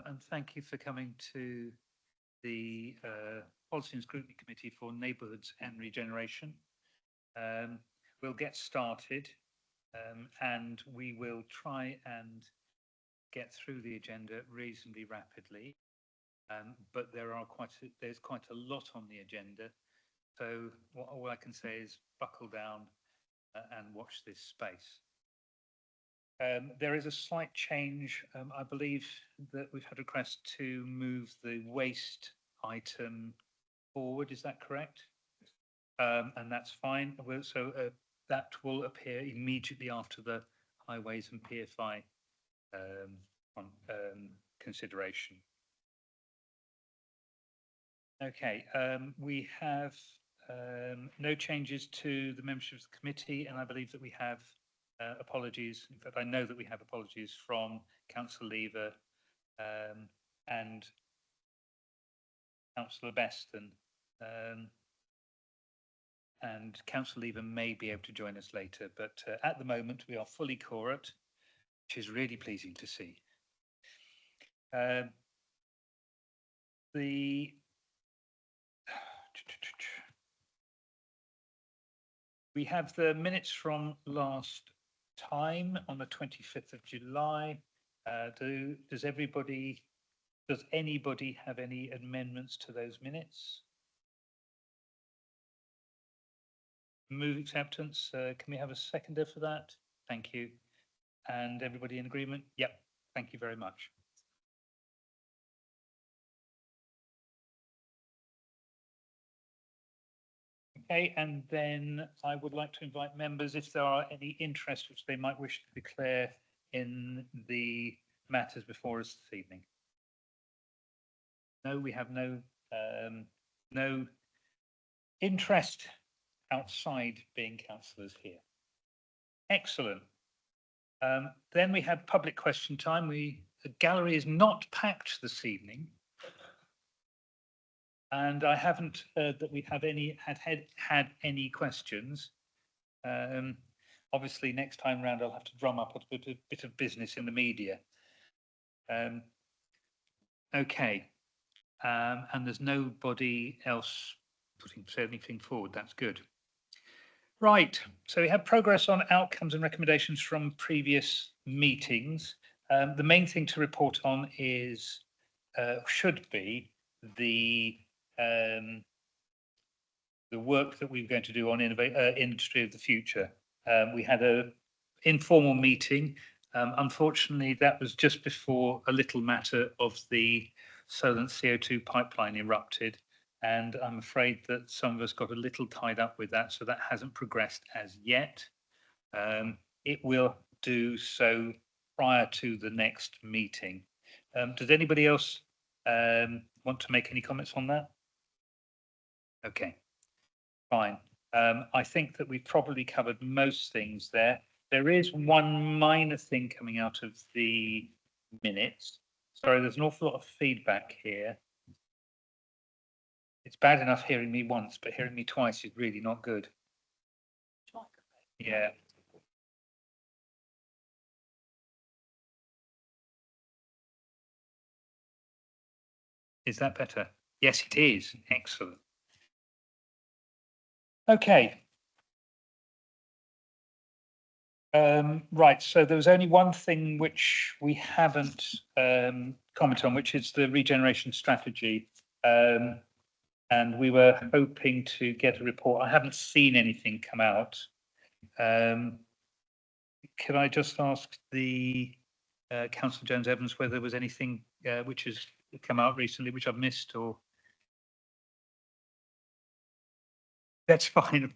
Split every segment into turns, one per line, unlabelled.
and thank you for coming to the Policy and Scrutiny Committee for Neighbourhoods and Regeneration. We'll get started and we will try and get through the agenda reasonably rapidly. But there's quite a lot on the agenda. So all I can say is buckle down and watch this space. There is a slight change. I believe that we've had a request to move the waste item forward. Is that correct? And that's fine. So that will appear immediately after the highways and PFI consideration. Okay, we have no changes to the membership of the committee, and I believe that we have apologies. In fact, I know that we have apologies from Councillor Lever and Councillor Beston. And Councillor Lever may be able to join us later, but at the moment we are fully quorate, which is really pleasing to see. We have the minutes from last time on the 25th of July. Does anybody have any amendments to those minutes? Move acceptance. Can we have a seconder for that? Thank you. And everybody in agreement? Yep. Thank you very much. Okay, and then I would like to invite members if there are any interest which they might wish to declare in the matters before us this evening. No, we have no interest outside being councillors here. Excellent. Then we have public question time. The gallery is not packed this evening. And I haven't heard that we have had any questions. Obviously, next time round, I'll have to drum up a bit of business in the media. Okay, and there's nobody else putting anything forward. That's good. Right, so we have progress on outcomes and recommendations from previous meetings. The main thing to report on is should be the work that we're going to do on industry of the future. We had an informal meeting. Unfortunately, that was just before a little matter of the Solent CO2 pipeline erupted, and I'm afraid that some of us got a little tied up with that, so that hasn't progressed as yet. It will do so prior to the next meeting. Does anybody else want to make any comments on that? Okay, fine. I think that we've probably covered most things there. There is one minor thing coming out of the minutes. Sorry, there's an awful lot of feedback here. It's bad enough hearing me once, but hearing me twice is really not good. Yeah. Is that better? Yes, it is. Excellent. Okay. Right, so there was only one thing which we haven't commented on, which is the regeneration strategy. And we were hoping to get a report. I haven't seen anything come out. Can I just ask the Councillor Jones-Evans whether there was anything which has come out recently which I've missed, or? That's fine.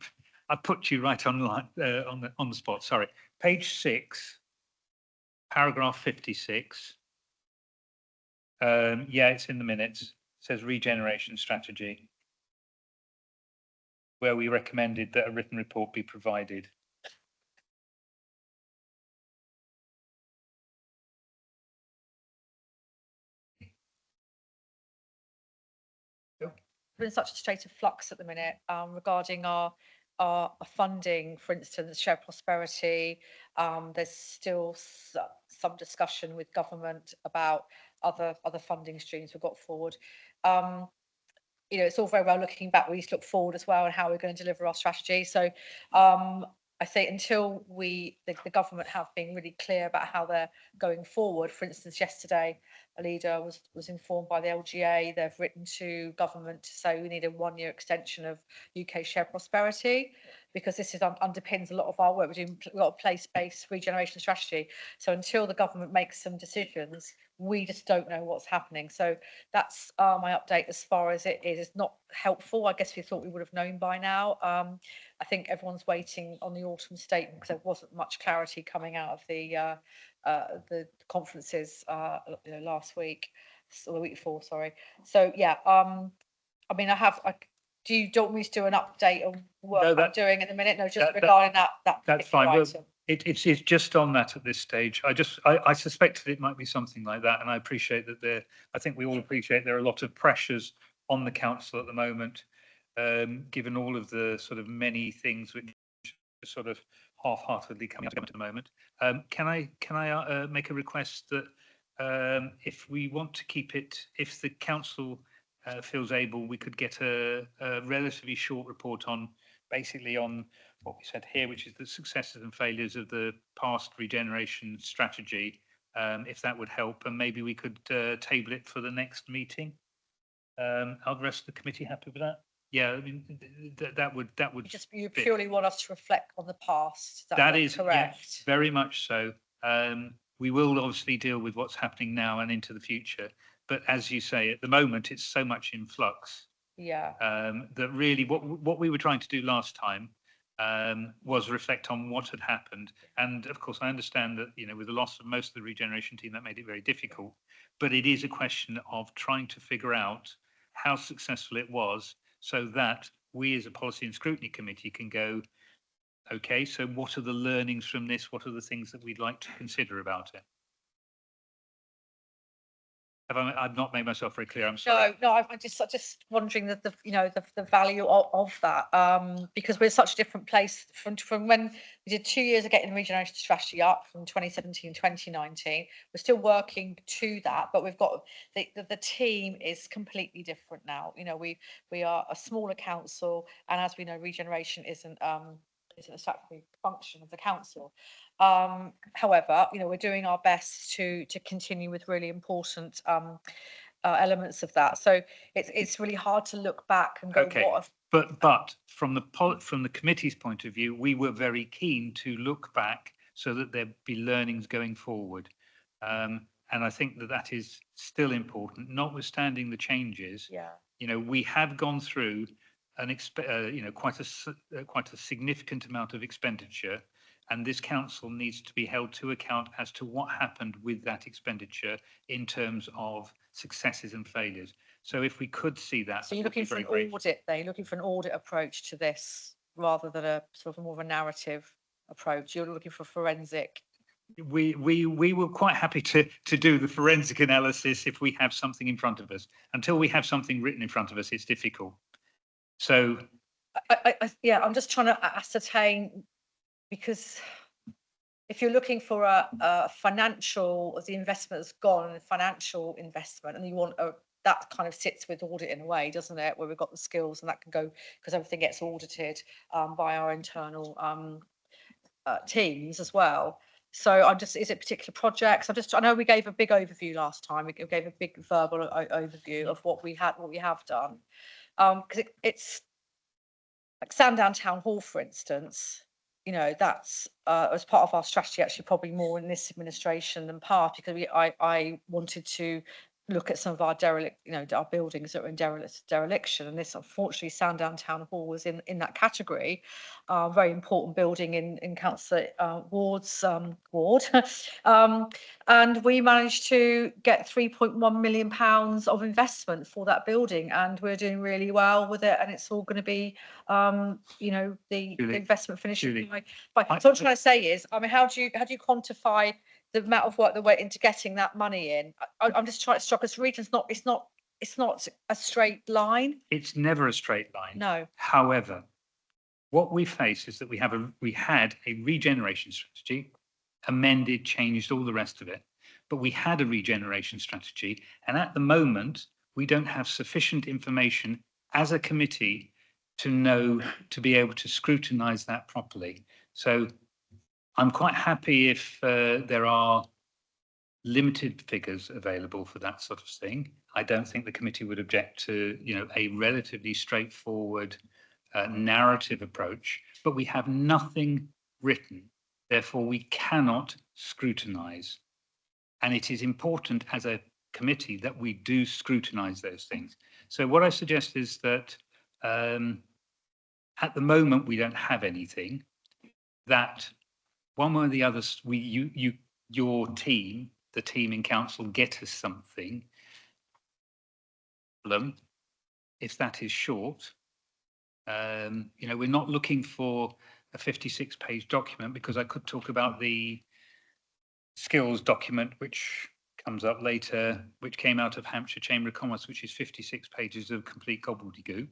I put you right on the spot. Sorry. Page 6, paragraph 56. Yeah, it's in the minutes. It says regeneration strategy, where we recommended that a written report be provided.
We're in such a state of flux at the minute regarding our funding, for instance, shared prosperity. There's still some discussion with government about other funding streams we've got forward. It's all very well looking back. We need to look forward as well and how we're going to deliver our strategy. So I think until the government have been really clear about how they're going forward. For instance, yesterday a leader was informed by the LGA. They've written to government to say we need a 1-year extension of UK shared prosperity, because this underpins a lot of our work. We're doing a lot of place-based regeneration strategy. So until the government makes some decisions, we just don't know what's happening. So that's my update as far as it is. It's not helpful. I guess we thought we would have known by now. I think everyone's waiting on the autumn statement because there wasn't much clarity coming out of the conferences last week, or the week before, sorry. So yeah, I mean, do you want me to do an update on work I'm doing at the minute? No, just regarding that.
That's fine. Well, it's just on that at this stage. I suspected it might be something like that, and I appreciate that I think we all appreciate there are a lot of pressures on the council at the moment, given all of the sort of many things which are sort of half-heartedly coming up at the moment. Can I make a request that if we want to keep it, if the council feels able, we could get a relatively short report on what we said here, which is the successes and failures of the past regeneration strategy, if that would help, and maybe we could table it for the next meeting. Are the rest of the committee happy with that? Yeah, I mean, that would
you purely want us to reflect on the past.
That is correct.
Yes,
very much so. We will obviously deal with what's happening now and into the future. But as you say, at the moment, it's so much in flux.
Yeah.
That really what we were trying to do last time was reflect on what had happened. And of course, I understand that, with the loss of most of the regeneration team, that made it very difficult. But it is a question of trying to figure out how successful it was so that we as a policy and scrutiny committee can go, okay, so what are the learnings from this? What are the things that we'd like to consider about it? I've not made myself very clear. I'm sorry.
No, I'm just wondering that the value of that, because we're such a different place from when we did 2 years of getting the regeneration strategy up from 2017 2019. We're still working to that, but we've got the team is completely different now. We are a smaller council, and as we know, regeneration isn't a statutory function of the council. However, we're doing our best to continue with really important elements of that. So it's really hard to look back and go,
okay. But from the committee's point of view, we were very keen to look back so that there'd be learnings going forward. And I think that is still important, notwithstanding the changes.
Yeah.
We have gone through quite a significant amount of expenditure, and this council needs to be held to account as to what happened with that expenditure in terms of successes and failures. So if we could see that.
So you're looking for an audit there, you're looking for an audit approach to this rather than a sort of more of a narrative approach. You're looking for forensic.
We were quite happy to do the forensic analysis if we have something in front of us. Until we have something written in front of us, it's difficult. So
I'm just trying to ascertain, because if you're looking for a financial, the investment has gone, financial investment, and you want that kind of sits with audit in a way, doesn't it? Where we've got the skills, and that can go, because everything gets audited by our internal teams as well. So is it particular projects? I know we gave a big overview last time. We gave a big verbal overview of what we have done. Because it's like Sandown Town Hall, for instance, that's as part of our strategy, actually probably more in this administration than past, because I wanted to look at some of our our buildings that were in dereliction, and this, unfortunately, Sandown Town Hall was in that category. Very important building in Councillor Ward's ward, and we managed to get £3.1 million of investment for that building, and we're doing really well with it, and it's all going to be the investment finishing by. So what I'm trying to say is, I mean, how do you quantify the amount of work that went into getting that money in? I'm just trying to struck as regions. It's not a straight line.
It's never a straight line.
No.
However, what we face is that we had a regeneration strategy. amended, changed, all the rest of it. But we had a regeneration strategy, and at the moment, we don't have sufficient information as a committee to be able to scrutinise that properly. So I'm quite happy if there are limited figures available for that sort of thing. I don't think the committee would object to, a relatively straightforward narrative approach, but we have nothing written. Therefore, we cannot scrutinise. And it is important as a committee that we do scrutinise those things. So what I suggest is that at the moment, we don't have anything that one way or the other, your team, the team in council, get us something. If that is short, we're not looking for a 56-page document, because I could talk about the skills document, which comes up later, which came out of Hampshire Chamber of Commerce, which is 56 pages of complete gobbledygook.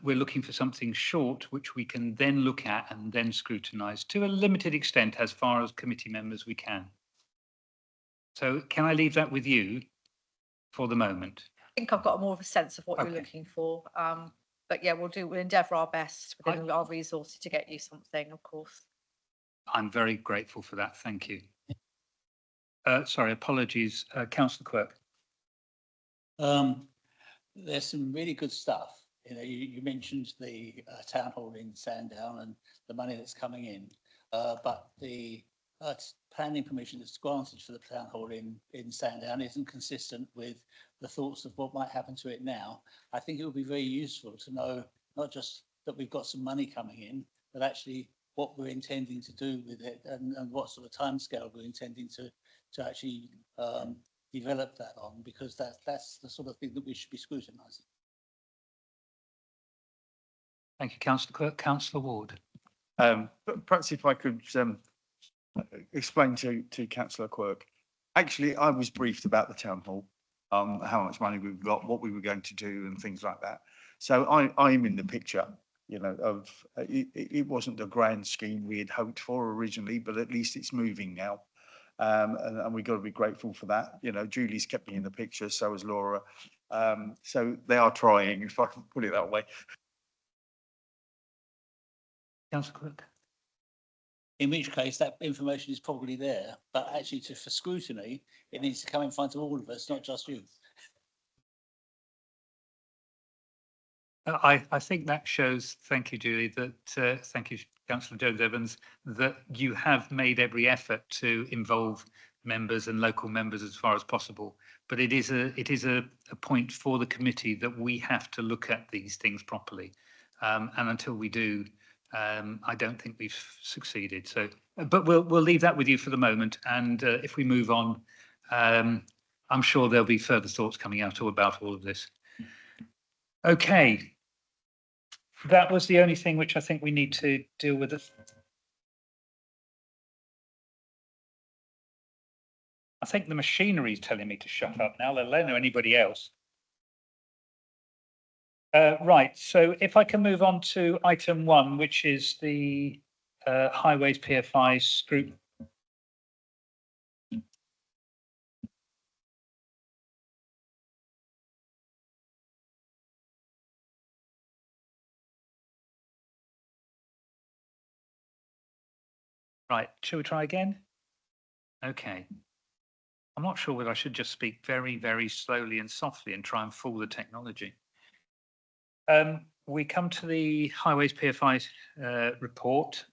We're looking for something short, which we can then look at and then scrutinise to a limited extent, as far as committee members we can. So can I leave that with you for the moment?
I think I've got more of a sense of what
Okay.
you're looking for. But yeah, we'll endeavour our best within our resources to get you something, of course.
I'm very grateful for that. Thank you. Sorry, apologies, Councillor Quirk.
There's some really good stuff. You mentioned the town hall in Sandown and the money that's coming in, but the planning permission that's granted for the town hall in Sandown isn't consistent with the thoughts of what might happen to it now. I think it would be very useful to know not just that we've got some money coming in, but actually what we're intending to do with it, and what sort of timescale we're intending to actually develop that on, because that's the sort of thing that we should be scrutinising.
Thank you, Councillor Quirk. Councillor Ward.
But perhaps if I could explain to Councillor Quirk. Actually, I was briefed about the town hall, how much money we've got, what we were going to do, and things like that. So I'm in the picture, of it wasn't the grand scheme we had hoped for originally, but at least it's moving now. And we've got to be grateful for that. Julie's kept me in the picture, so has Laura. So they are trying, if I can put it that way.
Councillor Quirk.
In which case, that information is probably there, but actually for scrutiny, it needs to come in front of all of us, not just you.
I think that shows, thank you, Julie, that, thank you, Councillor Jones Evans, that you have made every effort to involve members and local members as far as possible. But it is a point for the committee that we have to look at these things properly. And until we do, I don't think we've succeeded. So, but we'll leave that with you for the moment. And if we move on, I'm sure there'll be further thoughts coming out about all of this. Okay. That was the only thing which I think we need to deal with. I think the machinery is telling me to shut up now, let alone anybody else. Right, so if I can move on to item 1, which is the highways PFI scrutiny. Right, shall we try again? Okay. I'm not sure whether I should just speak very, very slowly and softly and try and fool the technology. We come to the highways PFI report.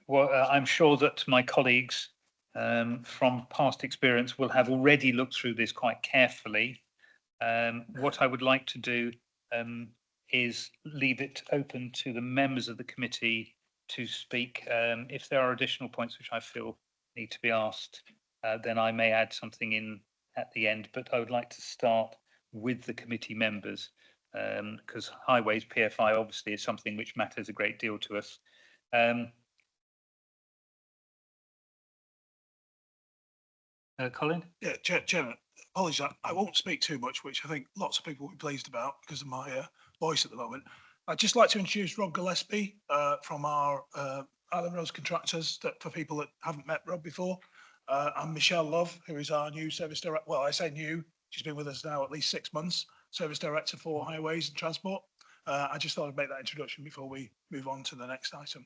Well, I'm sure that my colleagues from past experience will have already looked through this quite carefully. What I would like to do is leave it open to the members of the committee to speak. If there are additional points which I feel need to be asked, then I may add something in at the end, but I would like to start with the committee members, because highways PFI obviously is something which matters a great deal to us. Colin?
Yeah, Chairman, apologies, I won't speak too much, which I think lots of people will be pleased about because of my voice at the moment. I'd just like to introduce Rob Gillespie from our Island Roads contractors, that for people that haven't met Rob before. And Michelle Love, who is our new service director. Well, I say new, she's been with us now at least 6 months, service director for highways and transport. I just thought I'd make that introduction before we move on to the next item.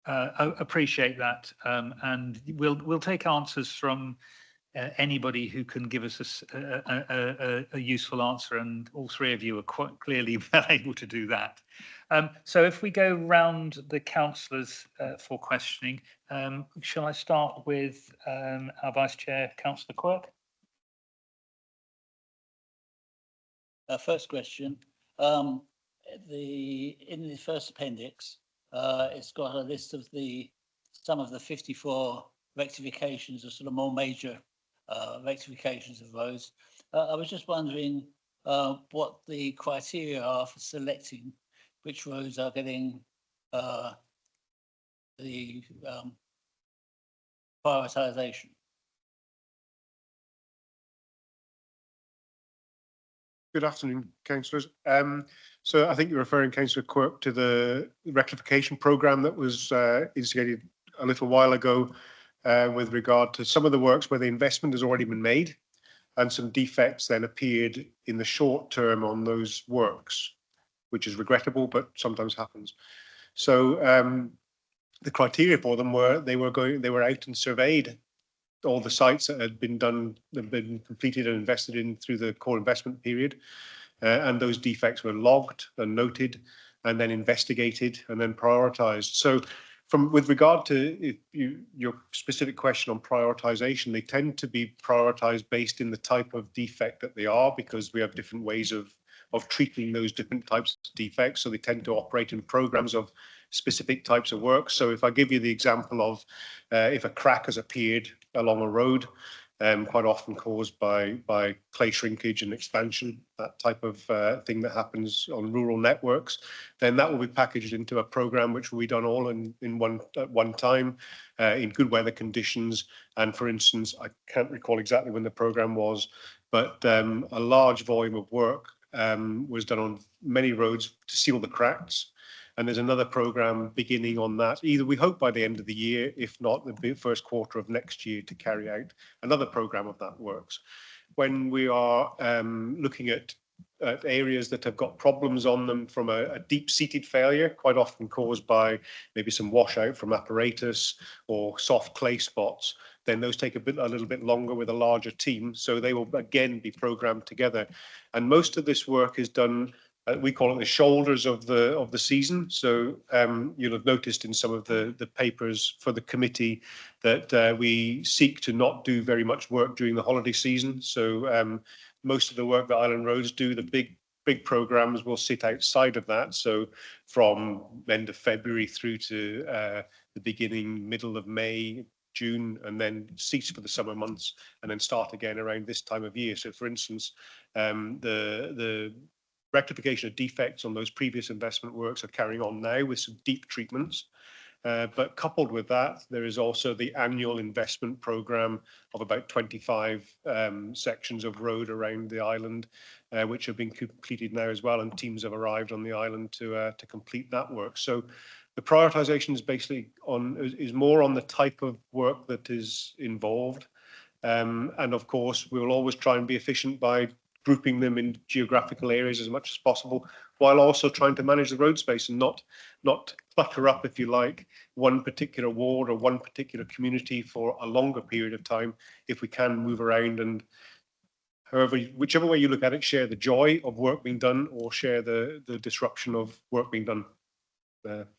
I appreciate that, and we'll take answers from anybody who can give us a useful answer, and all three of you are quite clearly well able to do that. So if we go round the councillors for questioning, shall I start with our Vice Chair, Councillor Quirk?
First question, in the first appendix, it's got a list of some of the 54 rectifications of sort of more major rectifications of roads. I was just wondering what the criteria are for selecting which roads are getting the prioritisation.
Good afternoon, councillors. So I think you're referring, Councillor Quirk, to the rectification programme that was instigated a little while ago with regard to some of the works where the investment has already been made and some defects then appeared in the short term on those works, which is regrettable, but sometimes happens. So the criteria for them were they were out and surveyed all the sites that had been done, have been completed and invested in through the core investment period, and those defects were logged and noted, and then investigated and then prioritised. So, with regard to your specific question on prioritisation, they tend to be prioritised based in the type of defect that they are, because we have different ways of treating those different types of defects. So they tend to operate in programmes of specific types of work. So if I give you the example of if a crack has appeared along a road, quite often caused by clay shrinkage and expansion, that type of thing that happens on rural networks, then that will be packaged into a programme which will be done all at one time in good weather conditions. And for instance, I can't recall exactly when the programme was, but a large volume of work was done on many roads to seal the cracks. And there's another programme beginning on that, either we hope by the end of the year, if not the first quarter of next year, to carry out another programme of that works. When we are looking at areas that have got problems on them from a deep-seated failure, quite often caused by maybe some washout from apparatus or soft clay spots, then those take a little bit longer with a larger team. So they will again be programmed together. And most of this work is done, we call it the shoulders of the season. So you'll have noticed in some of the papers for the committee that we seek to not do very much work during the holiday season. So most of the work that Island Roads do, the big programmes, will sit outside of that. So from end of February through to the middle of May, June, and then cease for the summer months and then start again around this time of year. So for instance, the rectification of defects on those previous investment works are carrying on now with some deep treatments. But coupled with that, there is also the annual investment programme of about 25 sections of road around the island, which have been completed now as well, and teams have arrived on the island to complete that work. So the prioritisation is basically is more on the type of work that is involved. And of course, we will always try and be efficient by grouping them in geographical areas as much as possible, while also trying to manage the road space and not clutter up, if you like, one particular ward or one particular community for a longer period of time, if we can move around and, however, whichever way you look at it, share the joy of work being done or share the disruption of work being done.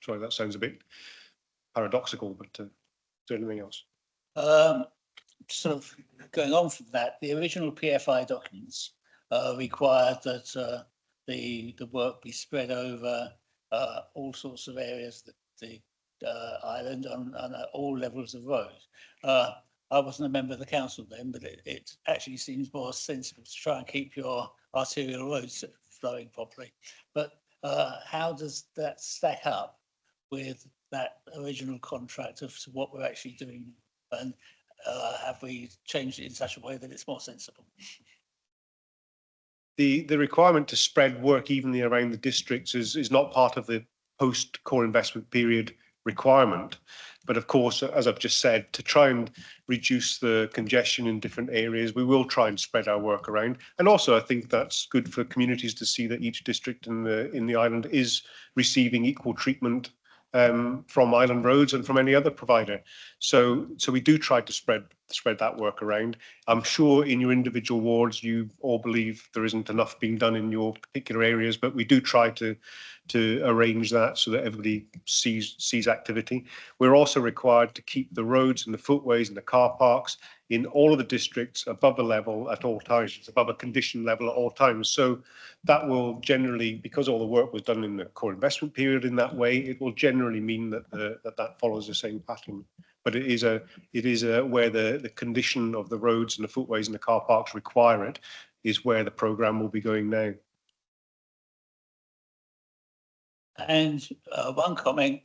Sorry, that sounds a bit paradoxical, but is there anything else?
Sort of going on from that, the original PFI documents required that the work be spread over all sorts of areas that the island on all levels of road. I wasn't a member of the council then, but it actually seems more sensible to try and keep your arterial roads flowing properly. But how does that stack up with that original contract of what we're actually doing? And have we changed it in such a way that it's more sensible?
The requirement to spread work evenly around the districts is not part of the post-core investment period requirement. But of course, as I've just said, to try and reduce the congestion in different areas, we will try and spread our work around. And also, I think that's good for communities to see that each district in the island is receiving equal treatment from Island Roads and from any other provider. So we do try to spread that work around. I'm sure in your individual wards, you all believe there isn't enough being done in your particular areas, but we do try to arrange that so that everybody sees activity. We're also required to keep the roads and the footways and the car parks in all of the districts above a level at all times, above a condition level at all times. So that will generally, because all the work was done in the core investment period in that way, it will generally mean that that follows the same pattern. But it is where the condition of the roads and the footways and the car parks require it, is where the programme will be going now.
And one comment,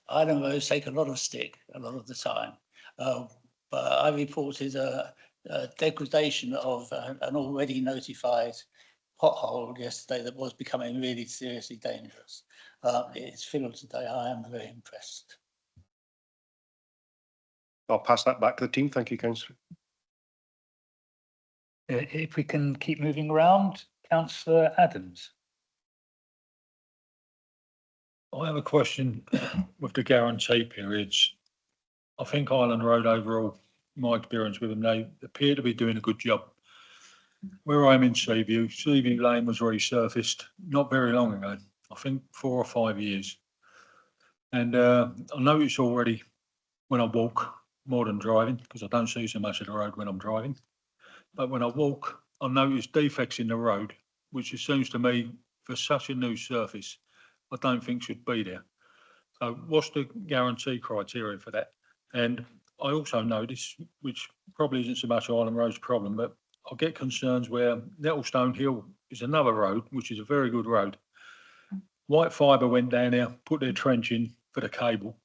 Island roads take a lot of stick a lot of the time. But I reported a degradation of an already notified pothole yesterday that was becoming really seriously dangerous. It's filled today. I am very impressed.
I'll pass that back to the team. Thank you, Councillor.
If we can keep moving around, Councillor Adams.
I have a question with the guarantee periods. I think Island Road overall, my experience with them, they appear to be doing a good job. Where I'm in Seaview Lane was resurfaced not very long ago, I think 4 or 5 years. And I notice already when I walk more than driving, because I don't see so much of the road when I'm driving. But when I walk, I notice defects in the road, which it seems to me for such a new surface, I don't think should be there. So what's the guarantee criteria for that? And I also notice, which probably isn't so much Island Road's problem, but I get concerns where Nettlestone Hill is another road, which is a very good road. White Fibre went down there, put their trench in for the cable.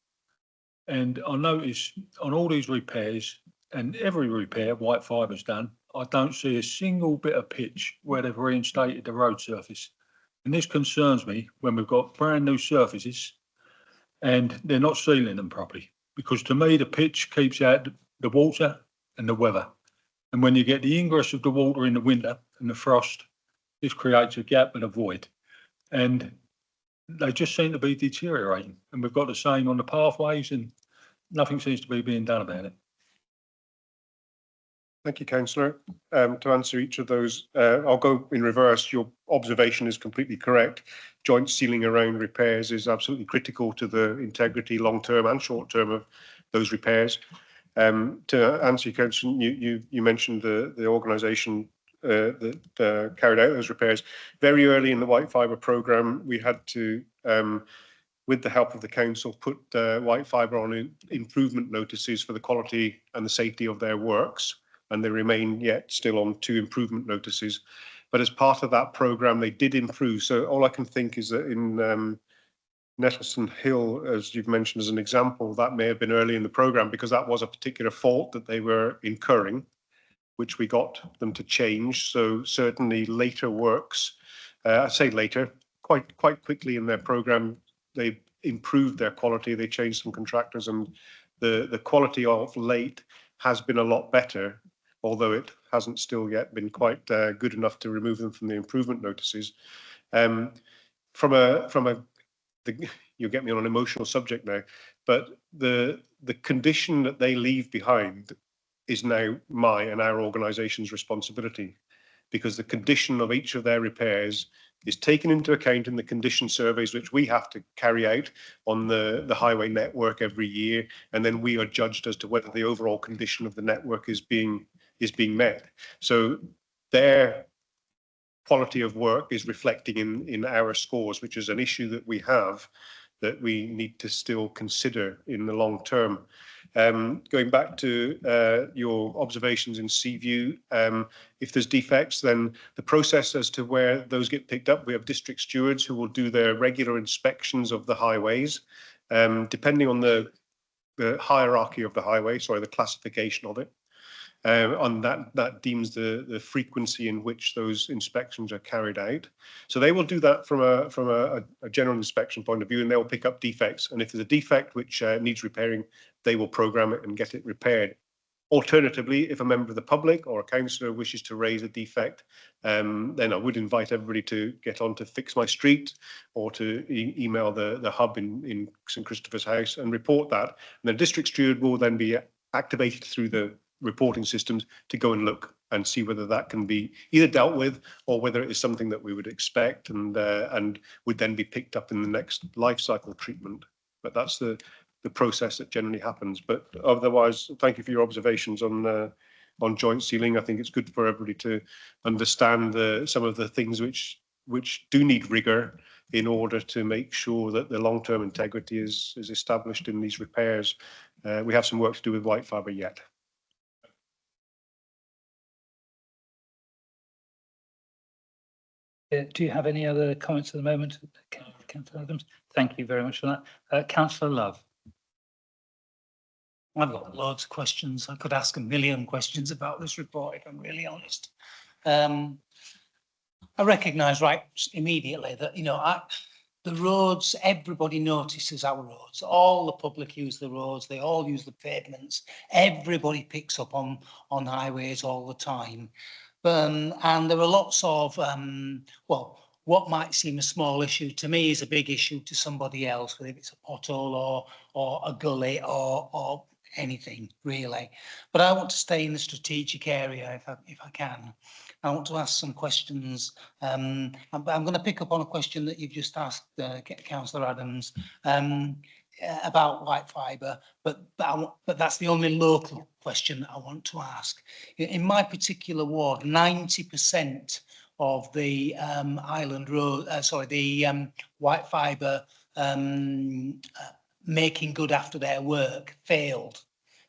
And I notice on all these repairs, and every repair White Fibre's done, I don't see a single bit of pitch where they've reinstated the road surface. And this concerns me when we've got brand new surfaces and they're not sealing them properly. Because to me, the pitch keeps out the water and the weather. And when you get the ingress of the water in the winter and the frost, this creates a gap and a void. And they just seem to be deteriorating. And we've got the same on the pathways and nothing seems to be being done about it.
Thank you, Councillor. To answer each of those, I'll go in reverse. Your observation is completely correct. Joint sealing around repairs is absolutely critical to the integrity long-term and short-term of those repairs. To answer your question, you mentioned the organisation that carried out those repairs. Very early in the White Fibre programme, we had to, with the help of the council, put White Fibre on improvement notices for the quality and the safety of their works. And they remain yet still on 2 improvement notices. But as part of that programme, they did improve. So all I can think is that in Nettlestone Hill, as you've mentioned as an example, that may have been early in the programme because that was a particular fault that they were incurring, which we got them to change. So certainly later works, I say later, quite quickly in their programme, they improved their quality. They changed some contractors and the quality of late has been a lot better, although it hasn't still yet been quite good enough to remove them from the improvement notices. You'll get me on an emotional subject now, but the condition that they leave behind is now my and our organisation's responsibility, because the condition of each of their repairs is taken into account in the condition surveys which we have to carry out on the highway network every year, and then we are judged as to whether the overall condition of the network is being met. So their quality of work is reflecting in our scores, which is an issue that we have that we need to still consider in the long term. Going back to your observations in Seaview, if there's defects, then the process as to where those get picked up, we have district stewards who will do their regular inspections of the highways, depending on the hierarchy of the highway, the classification of it. On that deems the frequency in which those inspections are carried out. So they will do that from a general inspection point of view, and they will pick up defects. And if there's a defect which needs repairing, they will program it and get it repaired. Alternatively, if a member of the public or a councillor wishes to raise a defect, then I would invite everybody to get on to Fix My Street or to email the hub in St Christopher's House and report that. And the district steward will then be activated through the reporting systems to go and look and see whether that can be either dealt with or whether it is something that we would expect and would then be picked up in the next life cycle treatment. But that's the process that generally happens. But otherwise, thank you for your observations on joint sealing. I think it's good for everybody to understand some of the things which do need rigour in order to make sure that the long-term integrity is established in these repairs. We have some work to do with white fibre yet.
Do you have any other comments at the moment, Councillor Adams? Thank you very much for that. Councillor Love.
I've got loads of questions. I could ask a million questions about this report, if I'm really honest. I recognise right immediately that, you know, the roads, everybody notices our roads. All the public use the roads. They all use the pavements. Everybody picks up on highways all the time. And there are lots of, well, what might seem a small issue to me is a big issue to somebody else, whether it's a pothole or a gully or anything really. But I want to stay in the strategic area if I can. I want to ask some questions. I'm going to pick up on a question that you've just asked, Councillor Adams, about white fibre, but that's the only local question that I want to ask. In my particular ward, 90% of the island road, the white fibre making good after their work failed.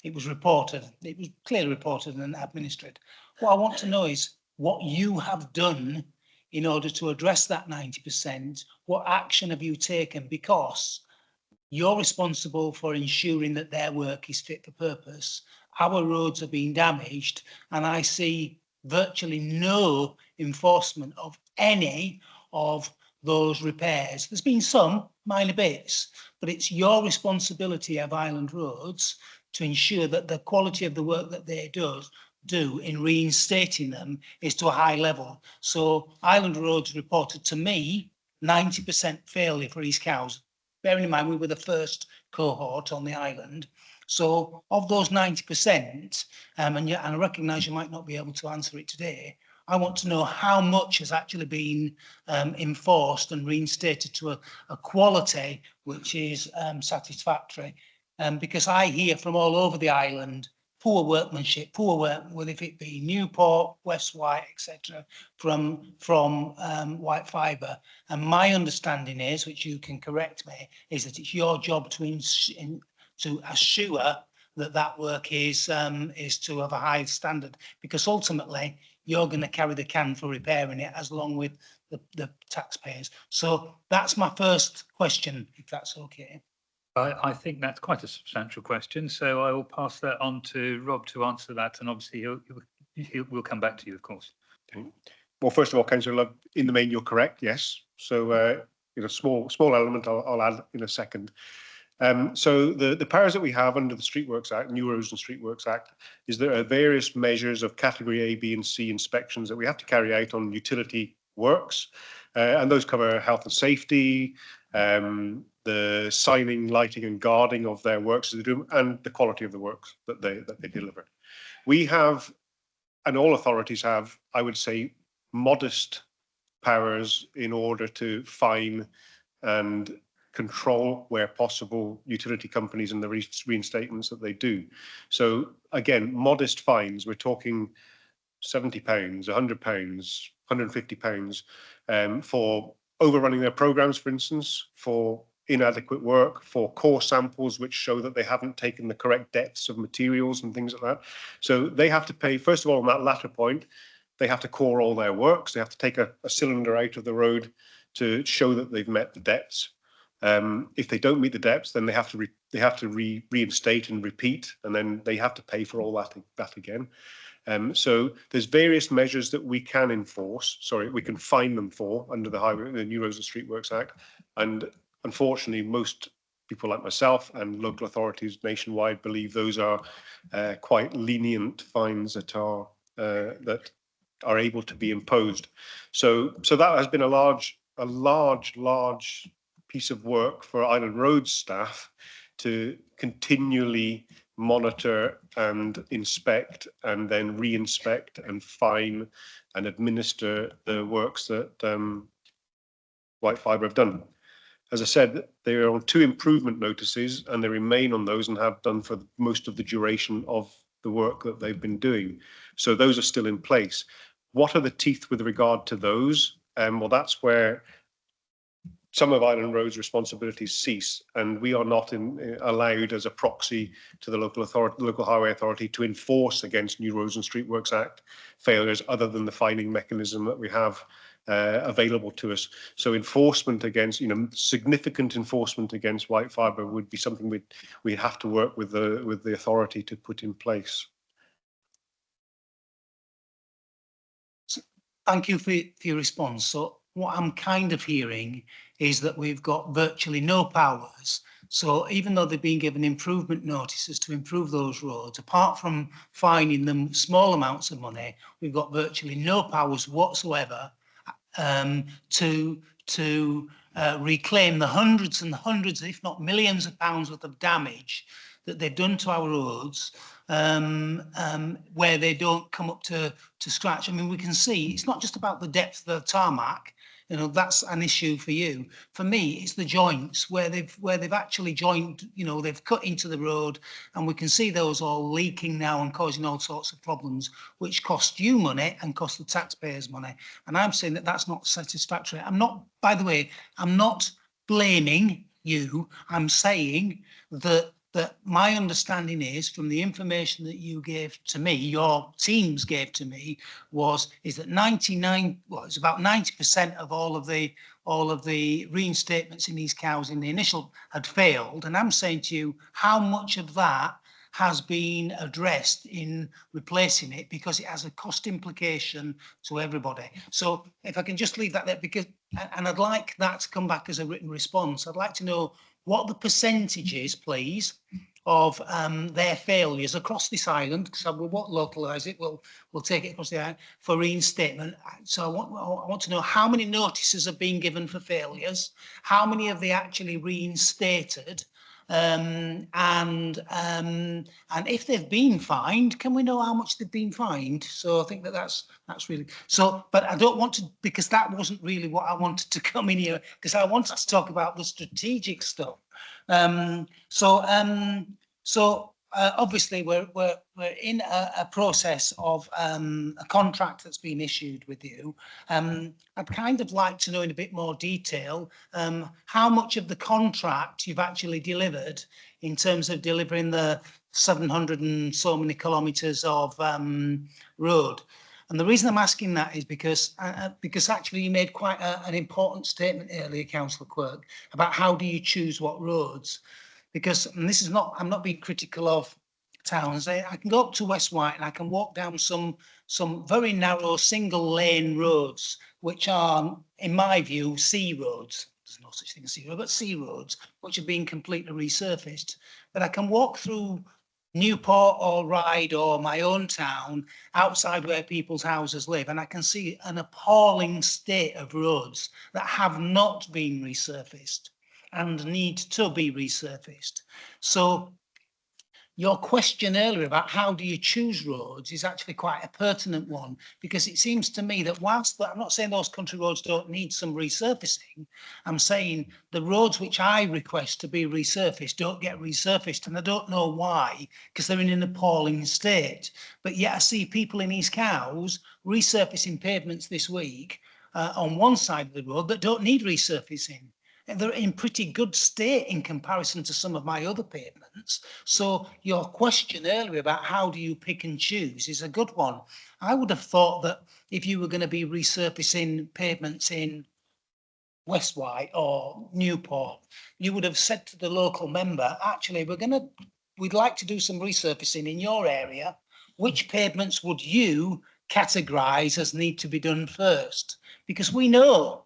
It was reported, it was clearly reported and administered. What I want to know is what you have done in order to address that 90%. What action have you taken? Because you're responsible for ensuring that their work is fit for purpose. Our roads are being damaged, and I see virtually no enforcement of any of those repairs. There's been some minor bits, but it's your responsibility of Island Roads to ensure that the quality of the work that they do in reinstating them is to a high level. So Island Roads reported to me 90% failure for East Cowes. Bearing in mind we were the first cohort on the island. So of those 90%, and I recognise you might not be able to answer it today, I want to know how much has actually been enforced and reinstated to a quality which is satisfactory. Because I hear from all over the island, poor workmanship, poor work, whether it be Newport, West White, etc., from white fibre. And my understanding is, which you can correct me, is that it's your job to assure that that work is to have a high standard, because ultimately you're going to carry the can for repairing it as along with the taxpayers. So that's my first question, if that's okay.
I think that's quite a substantial question, so I will pass that on to Rob to answer that, and obviously we'll come back to you, of course.
Okay. Well, first of all, Councillor Love, in the main, you're correct, yes. So, you know, small element I'll add in a second. So the powers that we have under the Streetworks Act, New Roads and Streetworks Act, is there are various measures of category A, B and C inspections that we have to carry out on utility works. And those cover health and safety, the signing, lighting and guarding of their works as they do, and the quality of the works that they deliver. We have, and all authorities have, I would say, modest powers in order to fine and control where possible utility companies and the reinstatements that they do. So again, modest fines, we're talking £70, £100, £150 for overrunning their programs, for instance, for inadequate work, for core samples which show that they haven't taken the correct depths of materials and things like that. So they have to pay, first of all, on that latter point, they have to core all their works. They have to take a cylinder out of the road to show that they've met the depths. If they don't meet the depths, then they have to reinstate and repeat, and then they have to pay for all that again. So there's various measures that we can we can fine them for under the New Roads and Street Works Act. And unfortunately, most people like myself and local authorities nationwide believe those are quite lenient fines that are able to be imposed. So that has been a large piece of work for Island Roads staff to continually monitor and inspect and then re-inspect and fine and administer the works that White Fibre have done. As I said, they are on 2 improvement notices and they remain on those and have done for most of the duration of the work that they've been doing. So those are still in place. What are the teeth with regard to those? Well, that's where some of Island Road's responsibilities cease, and we are not allowed as a proxy to the local highway authority to enforce against New Roads and Street Works Act failures other than the fining mechanism that we have available to us. So enforcement against, significant enforcement against White Fibre would be something we'd have to work with the authority to put in place.
Thank you for your response. So what I'm kind of hearing is that we've got virtually no powers. So even though they've been given improvement notices to improve those roads, apart from fining them small amounts of money, we've got virtually no powers whatsoever to reclaim the hundreds and hundreds, if not millions of pounds worth of damage that they've done to our roads, where they don't come up to scratch. I mean, we can see it's not just about the depth of the tarmac. That's an issue for you. For me, it's the joints where they've actually joined. They've cut into the road, and we can see those all leaking now and causing all sorts of problems, which cost you money and cost the taxpayers money. And I'm saying that that's not satisfactory. By the way, I'm not blaming you. I'm saying that my understanding is, from the information that you gave to me, your teams gave to me, is that it's about 90% of all of the reinstatements in these cows in the initial had failed. And I'm saying to you, how much of that has been addressed in replacing it, because it has a cost implication to everybody. So if I can just leave that there, and I'd like that to come back as a written response. I'd like to know what the percentage is, please, of their failures across this island, because we won't localise it, we'll take it across the island for reinstatement. So I want to know how many notices have been given for failures, how many have they actually reinstated, and if they've been fined, can we know how much they've been fined? So I think that's really so. But I don't want to, because that wasn't really what I wanted to come in here, because I wanted to talk about the strategic stuff. Obviously we're in a process of a contract that's been issued with you. I'd kind of like to know in a bit more detail how much of the contract you've actually delivered in terms of delivering the 700 and so many kilometres of road. And the reason I'm asking that is because actually you made quite an important statement earlier, Councillor Quirk, about how do you choose what roads. Because, and this is not, I'm not being critical of towns. I can go up to West White and I can walk down some very narrow single lane roads, which are, in my view, C roads. There's no such thing as C road, but C roads, which are being completely resurfaced. But I can walk through Newport or Ryde or my own town outside where people's houses live, and I can see an appalling state of roads that have not been resurfaced and need to be resurfaced. So your question earlier about how do you choose roads is actually quite a pertinent one, because it seems to me that whilst I'm not saying those country roads don't need some resurfacing, I'm saying the roads which I request to be resurfaced don't get resurfaced, and I don't know why, because they're in an appalling state. But yet I see people in East Cowes resurfacing pavements this week on one side of the road that don't need resurfacing. They're in pretty good state in comparison to some of my other pavements. So your question earlier about how do you pick and choose is a good one. I would have thought that if you were going to be resurfacing pavements in West White or Newport, you would have said to the local member, actually, we'd like to do some resurfacing in your area. Which pavements would you categorise as need to be done first? Because we know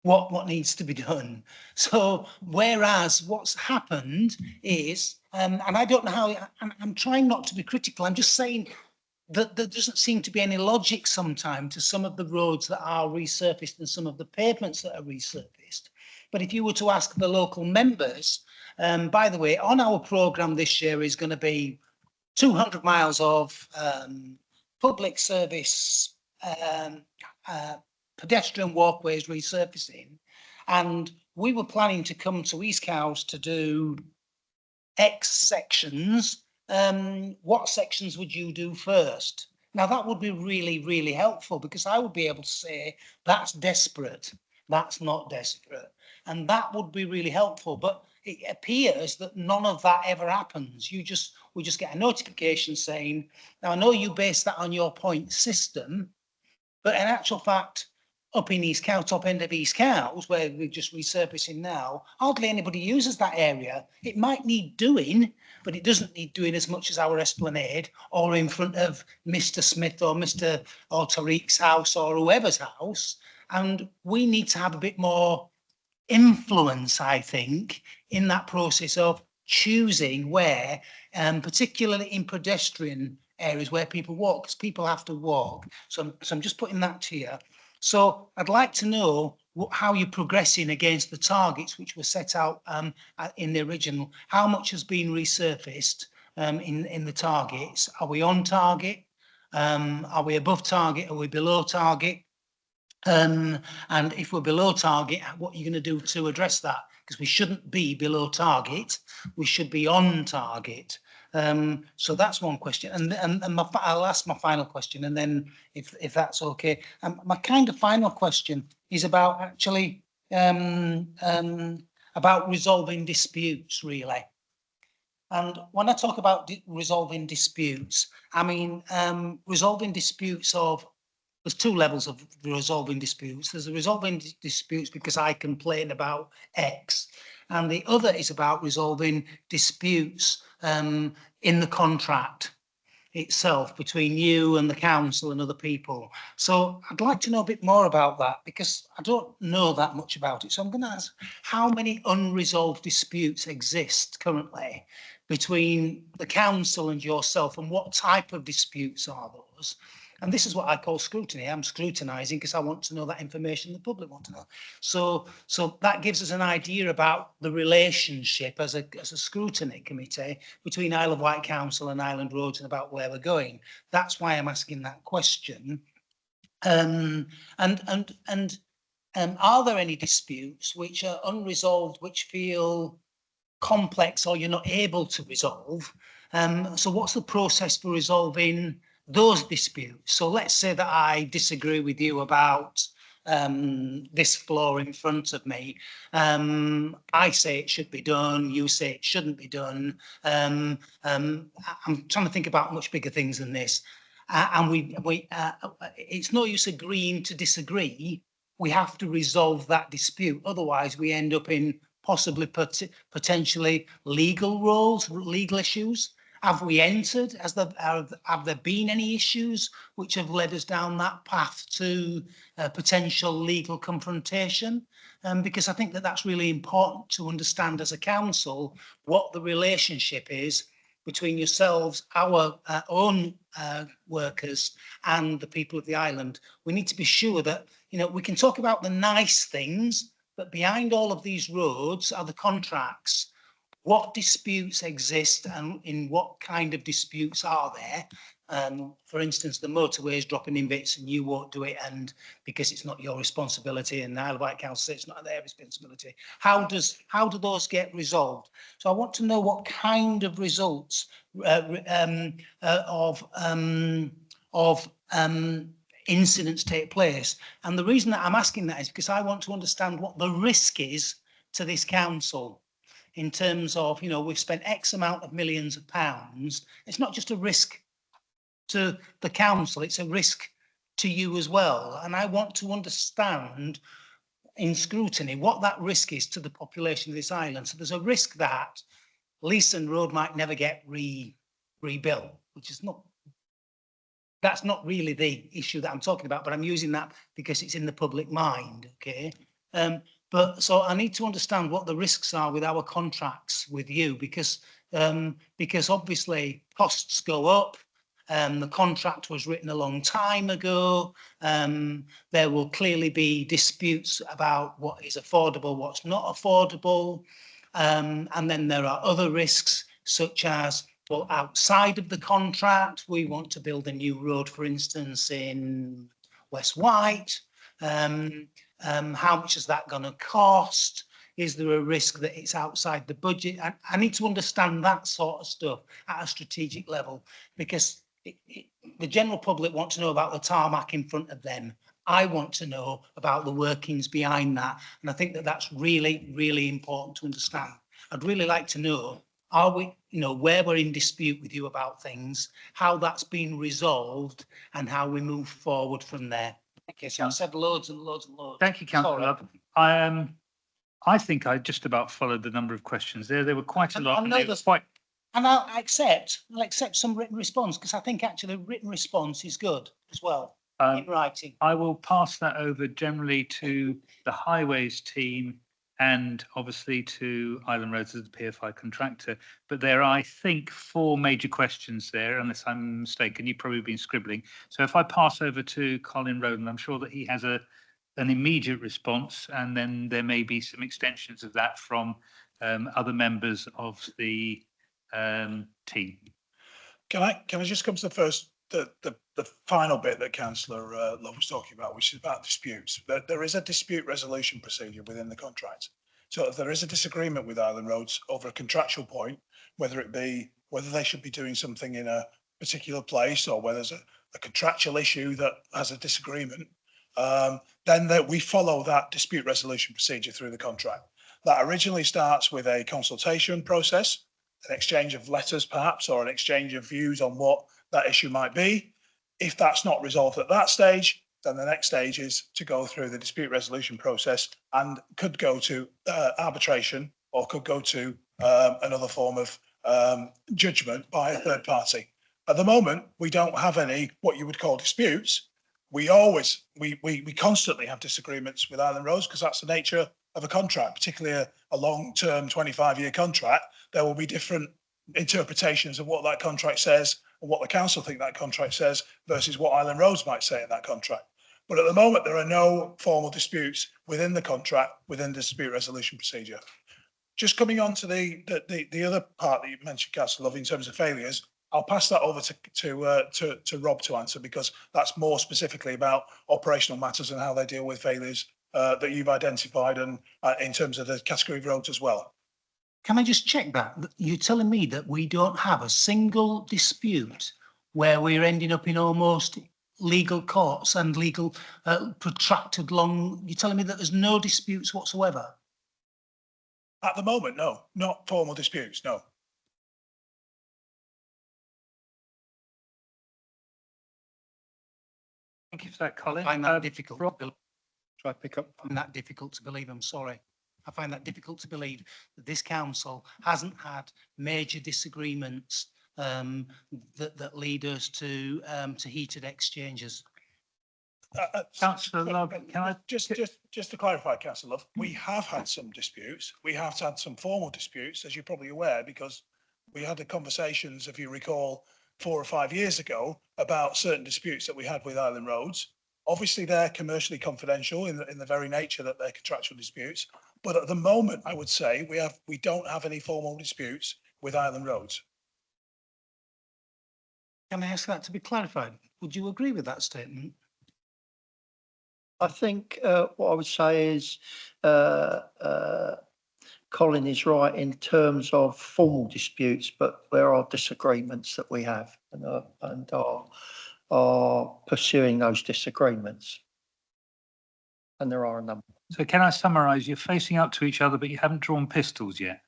what needs to be done. So whereas what's happened is, and I don't know how, I'm trying not to be critical, I'm just saying that there doesn't seem to be any logic sometimes to some of the roads that are resurfaced and some of the pavements that are resurfaced. But if you were to ask the local members, by the way, on our programme this year is going to be 200 miles of public service pedestrian walkways resurfacing. And we were planning to come to East Cowes to do X sections. What sections would you do first? Now that would be really, really helpful, because I would be able to say that's desperate, that's not desperate. And that would be really helpful. But it appears that none of that ever happens. We just get a notification saying, now I know you base that on your point system, but in actual fact, up in East Cowes, top end of East Cowes, where we're just resurfacing now, hardly anybody uses that area. It might need doing, but it doesn't need doing as much as our Esplanade or in front of Mr. Smith or Mr. or Tariq's house or whoever's house. And we need to have a bit more influence, I think, in that process of choosing where, particularly in pedestrian areas where people walk, because people have to walk. So I'm just putting that to you. So I'd like to know how you're progressing against the targets which were set out in the original. How much has been resurfaced in the targets? Are we on target? Are we above target? Are we below target? And if we're below target, what are you going to do to address that? Because we shouldn't be below target. We should be on target. So that's one question. And I'll ask my final question, and then if that's okay. My kind of final question is about actually about resolving disputes, really. And when I talk about resolving disputes, I mean resolving disputes of, there's two levels of resolving disputes. There's a resolving disputes because I complain about X, and the other is about resolving disputes in the contract itself between you and the council and other people. So I'd like to know a bit more about that, because I don't know that much about it. So I'm going to ask, how many unresolved disputes exist currently between the council and yourself, and what type of disputes are those? And this is what I call scrutiny. I'm scrutinising because I want to know that information the public want to know. So that gives us an idea about the relationship as a scrutiny committee between Isle of Wight Council and Island Roads, and about where we're going. That's why I'm asking that question. Are there any disputes which are unresolved, which feel complex or you're not able to resolve? So what's the process for resolving those disputes? So let's say that I disagree with you about this floor in front of me. I say it should be done, you say it shouldn't be done. I'm trying to think about much bigger things than this. And it's no use agreeing to disagree. We have to resolve that dispute. Otherwise, we end up in possibly potentially legal roles, legal issues. Have we entered? Have there been any issues which have led us down that path to potential legal confrontation? Because I think that that's really important to understand as a council, what the relationship is between yourselves, our own workers, and the people of the island. We need to be sure that, you know, we can talk about the nice things, but behind all of these roads are the contracts. What disputes exist, and in what kind of disputes are there? For instance, the motorway is dropping in bits and you won't do it, and because it's not your responsibility, and the Isle of Wight Council says it's not their responsibility. How do those get resolved? So I want to know what kind of results of incidents take place. And the reason that I'm asking that is because I want to understand what the risk is to this council. In terms of, you know, we've spent X amount of millions of pounds. It's not just a risk to the council, it's a risk to you as well. And I want to understand in Scrutiny what that risk is to the population of this island. So there's a risk that Leeson Road might never get rebuilt, which is not, that's not really the issue that I'm talking about, but I'm using that because it's in the public mind, okay? But so I need to understand what the risks are with our contracts with you, because obviously costs go up. The contract was written a long time ago. There will clearly be disputes about what is affordable, what's not affordable. And then there are other risks, such as, well, outside of the contract, we want to build a new road, for instance, in West White. How much is that going to cost? Is there a risk that it's outside the budget? I need to understand that sort of stuff at a strategic level, because the general public want to know about the tarmac in front of them. I want to know about the workings behind that. And I think that that's really, really important to understand. I'd really like to know, are we, where we're in dispute with you about things, how that's been resolved, and how we move forward from there. Okay, so I've said loads and loads and loads.
Thank you, Councillor Love. I think I just about followed the number of questions there. There were quite a lot.
I know there's quite. And I'll accept some written response, because I think actually written response is good as well in writing.
I will pass that over generally to the highways team and obviously to Island Roads as the PFI contractor. But there are, I think, 4 major questions there, unless I'm mistaken. You've probably been scribbling. So if I pass over to Colin Roden, I'm sure that he has an immediate response, and then there may be some extensions of that from other members of the team.
Can I just come to the final bit that Councillor Love was talking about, which is about disputes. There is a dispute resolution procedure within the contract. So if there is a disagreement with Island Roads over a contractual point, whether they should be doing something in a particular place, or whether there's a contractual issue that has a disagreement, then we follow that dispute resolution procedure through the contract. That originally starts with a consultation process, an exchange of letters perhaps, or an exchange of views on what that issue might be. If that's not resolved at that stage, then the next stage is to go through the dispute resolution process, and could go to arbitration, or could go to another form of judgment by a third party. At the moment, we don't have any what you would call disputes. We constantly have disagreements with Island Roads, because that's the nature of a contract, particularly a long-term 25-year contract. There will be different interpretations of what that contract says and what the council think that contract says versus what Island Roads might say in that contract. But at the moment, there are no formal disputes within the contract, within the dispute resolution procedure. Just coming on to the other part that you mentioned, Councillor Love, in terms of failures, I'll pass that over to Rob to answer, because that's more specifically about operational matters and how they deal with failures that you've identified, and in terms of the category of roads as well.
Can I just check that? You're telling me that we don't have a single dispute where we're ending up in almost legal courts and legal protracted long. You're telling me that there's no disputes whatsoever?
At the moment, no, not formal disputes, no.
Thank you for that, Colin.
I find that difficult.
Rob?
Try to pick up.
I find that difficult to believe. I'm sorry. I find that difficult to believe that this council hasn't had major disagreements that lead us to heated exchanges.
Councillor Love, can I
just to clarify, Councillor Love, we have had some disputes. We have had some formal disputes, as you're probably aware, because we had the conversations, if you recall, 4 or 5 years ago about certain disputes that we had with Island Roads. Obviously, they're commercially confidential in the very nature that they're contractual disputes. But at the moment, I would say we don't have any formal disputes with Island Roads.
Can I ask that to be clarified? Would you agree with that statement?
I think what I would say is Colin is right in terms of formal disputes, but there are disagreements that we have, and are pursuing those disagreements. And there are a number.
So can I summarise? You're facing up to each other, but you haven't drawn pistols yet.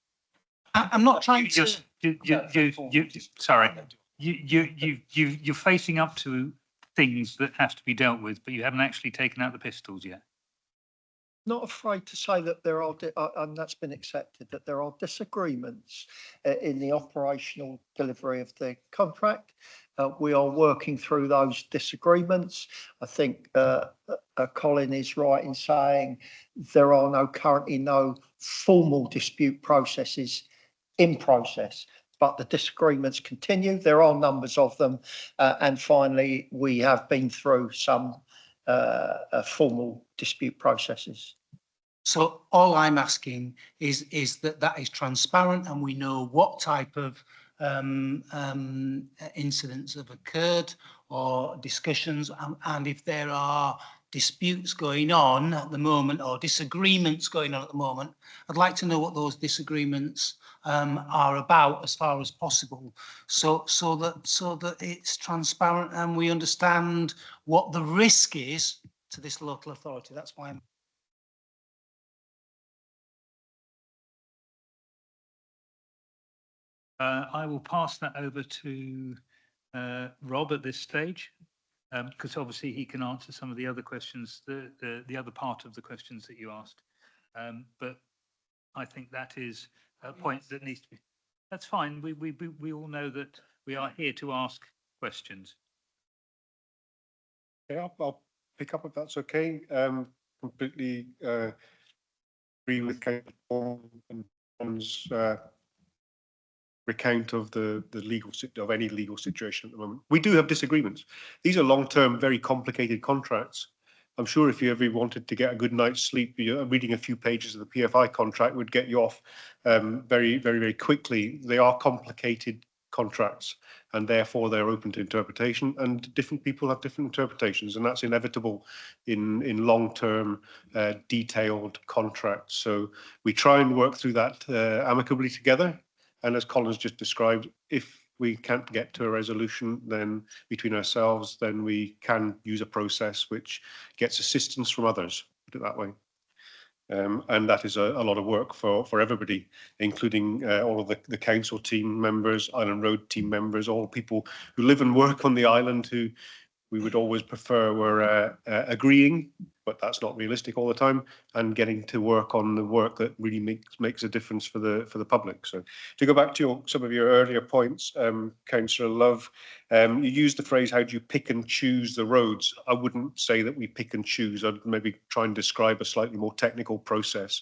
I'm not trying to.
Sorry. You're facing up to things that have to be dealt with, but you haven't actually taken out the pistols yet.
not afraid to say that there are, and that's been accepted, that there are disagreements in the operational delivery of the contract. We are working through those disagreements. I think Colin is right in saying there are currently no formal dispute processes in process, but the disagreements continue. There are numbers of them. And finally, we have been through some formal dispute processes.
So all I'm asking is that that is transparent and we know what type of incidents have occurred or discussions, and if there are disputes going on at the moment or disagreements going on at the moment, I'd like to know what those disagreements are about as far as possible, so that it's transparent and we understand what the risk is to this local authority. That's why I'm
I will pass that over to Rob at this stage, because obviously he can answer some of the other questions, the other part of the questions that you asked. But I think that is a point that needs to be. That's fine. We all know that we are here to ask questions.
Yeah, I'll pick up if that's okay. Completely agree with Councillor and John's recount of the legal of any legal situation at the moment. We do have disagreements. These are long-term, very complicated contracts. I'm sure if you ever wanted to get a good night's sleep, reading a few pages of the PFI contract would get you off very quickly. They are complicated contracts, and therefore they're open to interpretation, and different people have different interpretations, and that's inevitable in long-term detailed contracts. So we try and work through that amicably together. And as Colin's just described, if we can't get to a resolution then between ourselves, then we can use a process which gets assistance from others, put it that way. And that is a lot of work for everybody, including all of the council team members, Island Road team members, all people who live and work on the island, who we would always prefer were agreeing, but that's not realistic all the time, and getting to work on the work that really makes a difference for the public. So to go back to some of your earlier points, Councillor Love, you used the phrase, how do you pick and choose the roads? I wouldn't say that we pick and choose. I'd maybe try and describe a slightly more technical process.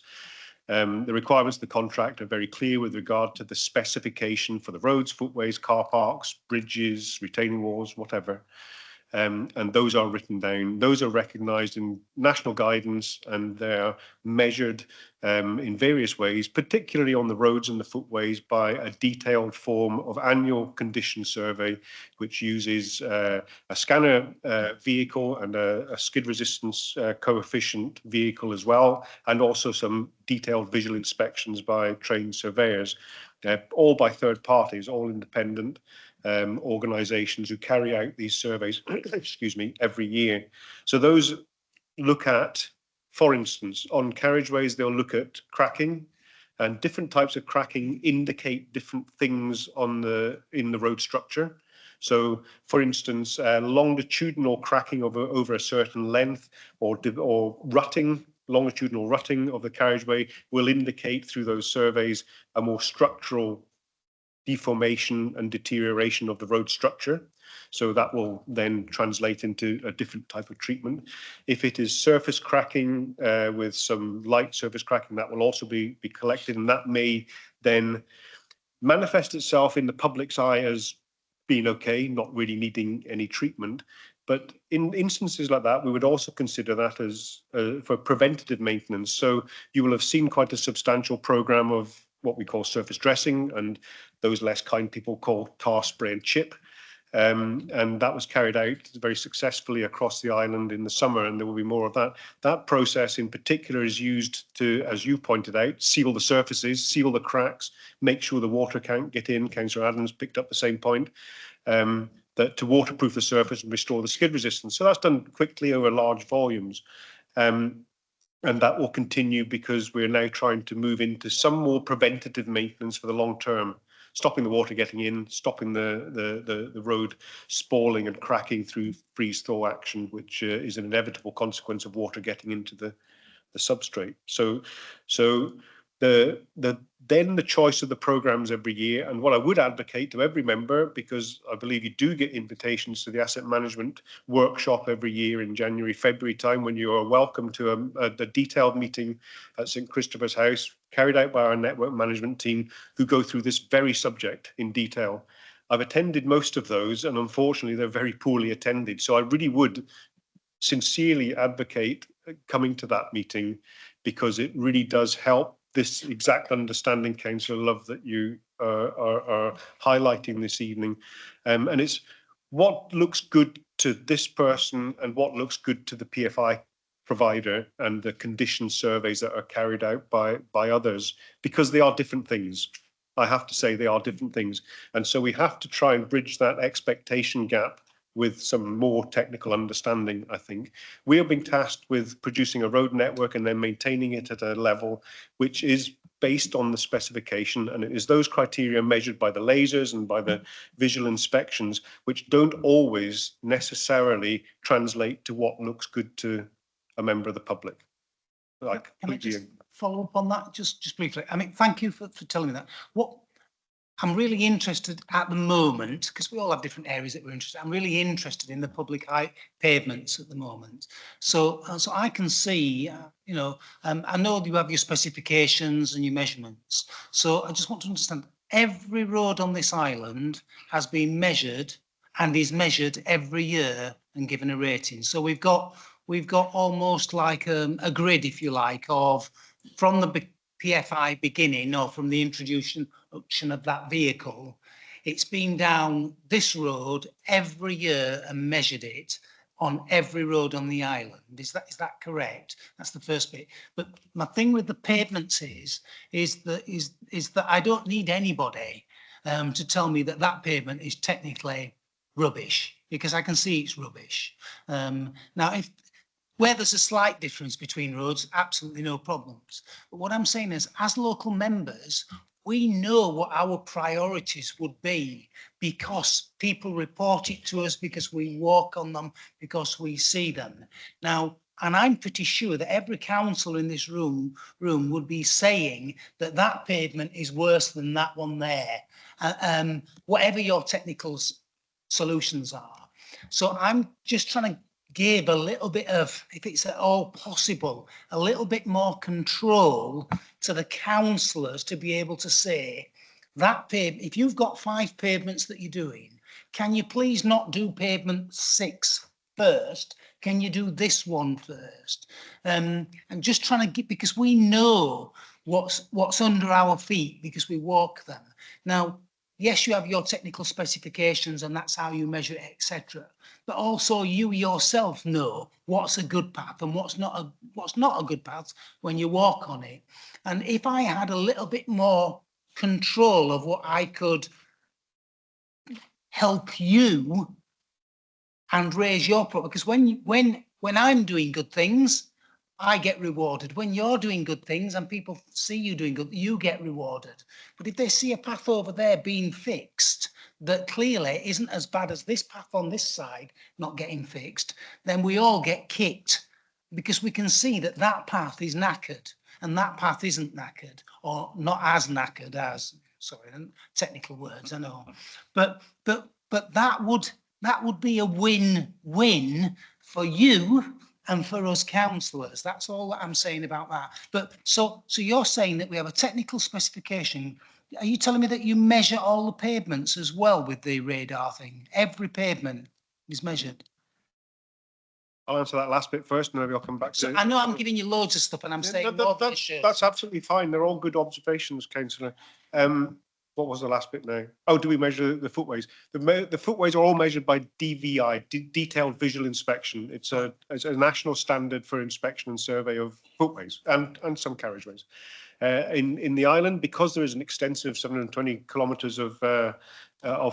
The requirements of the contract are very clear with regard to the specification for the roads, footways, car parks, bridges, retaining walls, whatever. And those are written down. Those are recognised in national guidance, and they're measured in various ways, particularly on the roads and the footways, by a detailed form of annual condition survey, which uses a scanner vehicle and a skid resistance coefficient vehicle as well, and also some detailed visual inspections by trained surveyors, all by third parties, all independent organisations who carry out these surveys, excuse me, every year. So those look at, for instance, on carriageways, they'll look at cracking, and different types of cracking indicate different things in the road structure. So, for instance, longitudinal cracking over a certain length, or rutting, longitudinal rutting of the carriageway will indicate through those surveys a more structural deformation and deterioration of the road structure. So that will then translate into a different type of treatment. If it is surface cracking with some light surface cracking, that will also be collected, and that may then manifest itself in the public's eye as being okay, not really needing any treatment. But in instances like that, we would also consider that as for preventative maintenance. So you will have seen quite a substantial programme of what we call surface dressing, and those less kind people call tar, spray and chip. And that was carried out very successfully across the island in the summer, and there will be more of that. That process in particular is used to, as you pointed out, seal the surfaces, seal the cracks, make sure the water can't get in. Councillor Adams picked up the same point, that to waterproof the surface and restore the skid resistance. So that's done quickly over large volumes. And that will continue because we're now trying to move into some more preventative maintenance for the long term, stopping the water getting in, stopping the road spalling and cracking through freeze-thaw action, which is an inevitable consequence of water getting into the the substrate. So then the choice of the programs every year, and what I would advocate to every member, because I believe you do get invitations to the asset management workshop every year in January, February time, when you are welcome to a detailed meeting at St Christopher's House, carried out by our network management team, who go through this very subject in detail. I've attended most of those, and unfortunately they're very poorly attended. So I really would sincerely advocate coming to that meeting, because it really does help this exact understanding, Councillor Love, that you are highlighting this evening. And it's what looks good to this person and what looks good to the PFI provider, and the condition surveys that are carried out by others, because they are different things. I have to say they are different things. And so we have to try and bridge that expectation gap with some more technical understanding, I think. We are being tasked with producing a road network and then maintaining it at a level which is based on the specification, and it is those criteria measured by the lasers and by the visual inspections which don't always necessarily translate to what looks good to a member of the public.
Can I just follow up on that just briefly? I mean, thank you for telling me that. What I'm really interested at the moment, because we all have different areas that we're interested in. I'm really interested in the public pavements at the moment. So I can see, I know you have your specifications and your measurements. So I just want to understand, every road on this island has been measured and is measured every year and given a rating. So we've got almost like a grid, if you like, of from the PFI beginning, or from the introduction of that vehicle, it's been down this road every year and measured it on every road on the island. Is that correct? That's the first bit. But my thing with the pavements is that I don't need anybody to tell me that pavement is technically rubbish, because I can see it's rubbish. Now, where there's a slight difference between roads, absolutely no problems. But what I'm saying is, as local members, we know what our priorities would be, because people report it to us, because we walk on them, because we see them. Now, and I'm pretty sure that every councillor in this room would be saying that pavement is worse than that one there, whatever your technical solutions are. So I'm just trying to give a little bit of, if it's at all possible, a little bit more control to the councillors to be able to say that pavement, if you've got 5 pavements that you're doing, can you please not do pavement 6 first? Can you do this one first? And just trying to get, because we know what's under our feet, because we walk them. Now, yes, you have your technical specifications and that's how you measure it, etc. But also you yourself know what's a good path and what's not a good path when you walk on it. And if I had a little bit more control of what I could help you and raise your profile, because when I'm doing good things, I get rewarded. When you're doing good things and people see you doing good, you get rewarded. But if they see a path over there being fixed that clearly isn't as bad as this path on this side not getting fixed, then we all get kicked, because we can see that path is knackered and that path isn't knackered, or not as knackered as, sorry, technical words, I know. But that would be a win-win for you and for us councillors. That's all that I'm saying about that. But so you're saying that we have a technical specification. Are you telling me that you measure all the pavements as well with the radar thing? Every pavement is measured?
I'll answer that last bit first, and maybe I'll come back to it.
I know I'm giving you loads of stuff, and I'm saying
that's absolutely fine. They're all good observations, Councillor. What was the last bit now? Oh, do we measure the footways? The footways are all measured by DVI, detailed visual inspection. It's a national standard for inspection and survey of footways and some carriageways. In the island, because there is an extensive 720 kilometres of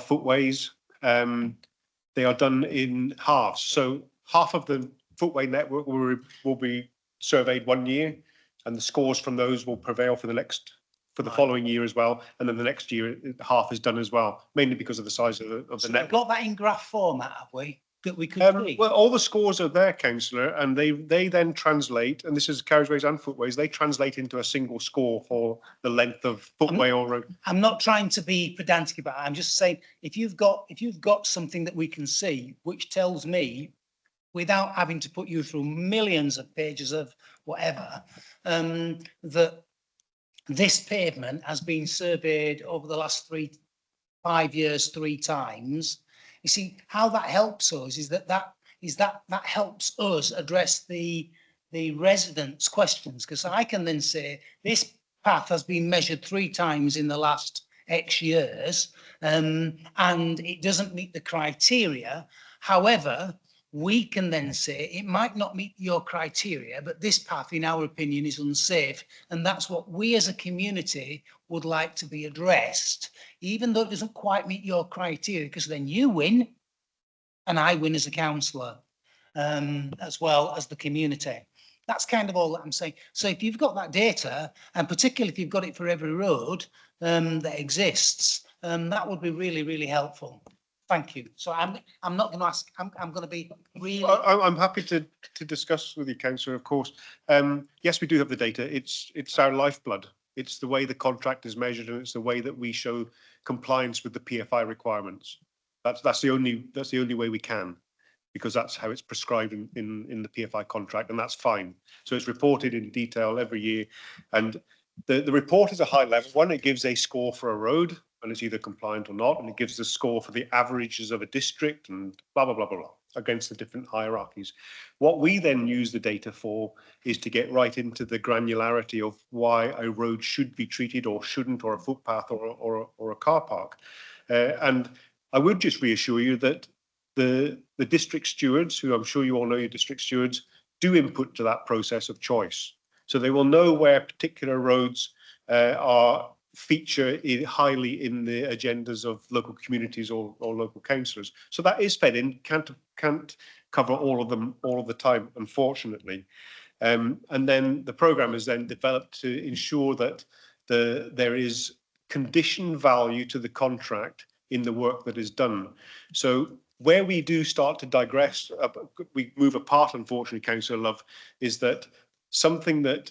footways, they are done in halves. So half of the footway network will be surveyed 1 year, and the scores from those will prevail for the following year as well, and then the next year half is done as well, mainly because of the size of the network.
We've got that in graph format, have we? that we could see?
Well, all the scores are there, councillor, and they then translate, and this is carriageways and footways, they translate into a single score for the length of footway or road.
I'm not trying to be pedantic about it. I'm just saying, if you've got something that we can see, which tells me, without having to put you through millions of pages of whatever, that this pavement has been surveyed over the last 5 years 3 times. You see, how that helps us is that helps us address the residents' questions, because I can then say this path has been measured 3 times in the last X years, and it doesn't meet the criteria. However, we can then say it might not meet your criteria, but this path, in our opinion, is unsafe. And that's what we as a community would like to be addressed, even though it doesn't quite meet your criteria, because then you win and I win as a councillor, as well as the community. That's kind of all that I'm saying. So if you've got that data, and particularly if you've got it for every road that exists, that would be really, really helpful. Thank you. So I'm not going to ask. I'm going to be really.
I'm happy to discuss with you, councillor. Of course, yes, we do have the data. It's our lifeblood. It's the way the contract is measured, and it's the way that we show compliance with the PFI requirements. That's the only way we can, because that's how it's prescribed in the PFI contract, and that's fine. So it's reported in detail every year, and the report is a high level one. It gives a score for a road, and it's either compliant or not, and it gives the score for the averages of a district and blah, blah, blah, blah, blah, against the different hierarchies. What we then use the data for is to get right into the granularity of why a road should be treated or shouldn't, or a footpath or a car park. And I would just reassure you that the district stewards, who I'm sure you all know your district stewards, do input to that process of choice. So they will know where particular roads are feature highly in the agendas of local communities or local councillors. So that is fed in, can't cover all of them all of the time, unfortunately. And then the programme is then developed to ensure that there is condition value to the contract in the work that is done. So where we do start to digress, we move apart, unfortunately, Councillor Love, is that something that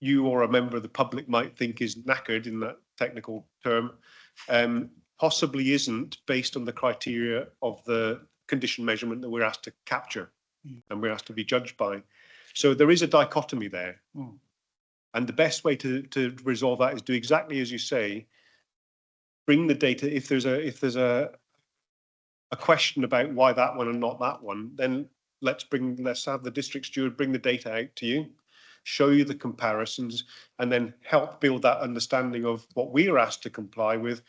you or a member of the public might think is knackered in that technical term, possibly isn't, based on the criteria of the condition measurement that we're asked to capture and we're asked to be judged by. So there is a dichotomy there. And the best way to resolve that is do exactly as you say. Bring the data. If there's a question about why that one and not that one, then let's have the district steward bring the data out to you, show you the comparisons, and then help build that understanding of what we're asked to comply with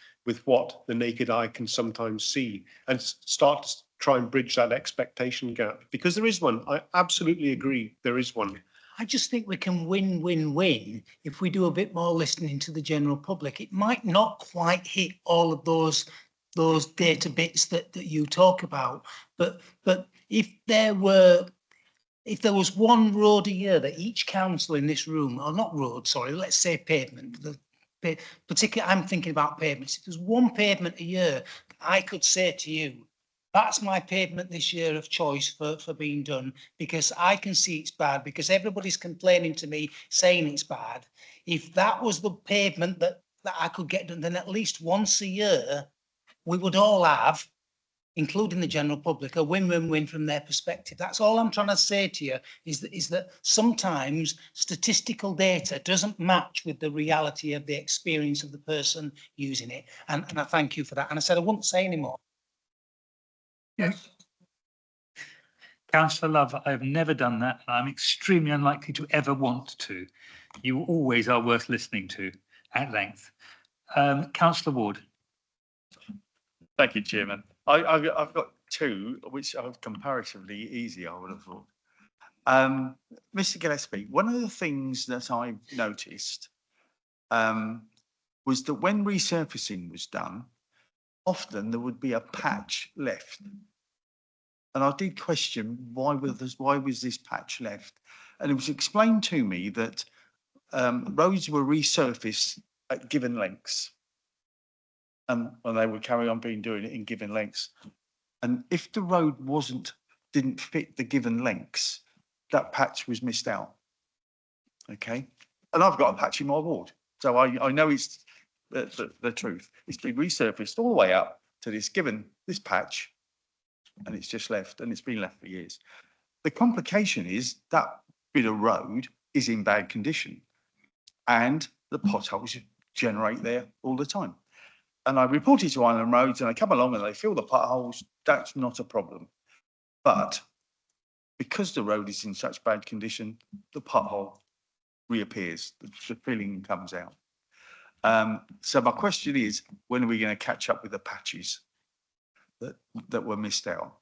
what the naked eye can sometimes see, and start to try and bridge that expectation gap, because there is one. I absolutely agree, there is one.
I just think we can win if we do a bit more listening to the general public. It might not quite hit all of those data bits that you talk about, but if there was one road a year that each council in this room, or not road, sorry, let's say pavement, particularly I'm thinking about pavements. If there's one pavement a year, I could say to you, that's my pavement this year of choice for being done, because I can see it's bad, because everybody's complaining to me saying it's bad. If that was the pavement that I could get done, then at least once a year, we would all have, including the general public, a win-win-win from their perspective. That's all I'm trying to say to you, is that sometimes statistical data doesn't match with the reality of the experience of the person using it. And I thank you for that. And I said I wouldn't say any more.
Yes. Councillor Love, I have never done that. I'm extremely unlikely to ever want to. You always are worth listening to at length. Councillor Ward.
Thank you, Chairman. I've got two, which are comparatively easy, I would have thought. Mr. Gillespie, one of the things that I noticed was that when resurfacing was done, often there would be a patch left. And I did question why was this patch left? And it was explained to me that roads were resurfaced at given lengths. And they would carry on doing it in given lengths. And if the road didn't fit the given lengths, that patch was missed out. Okay, and I've got a patch in my ward, so I know it's the truth. It's been resurfaced all the way up to this patch, and it's just left, and it's been left for years. The complication is that bit of road is in bad condition, and the potholes generate there all the time. And I reported to Island Roads, and they come along and they fill the potholes. That's not a problem, but because the road is in such bad condition, the pothole reappears, the filling comes out. So my question is, when are we going to catch up with the patches that were missed out?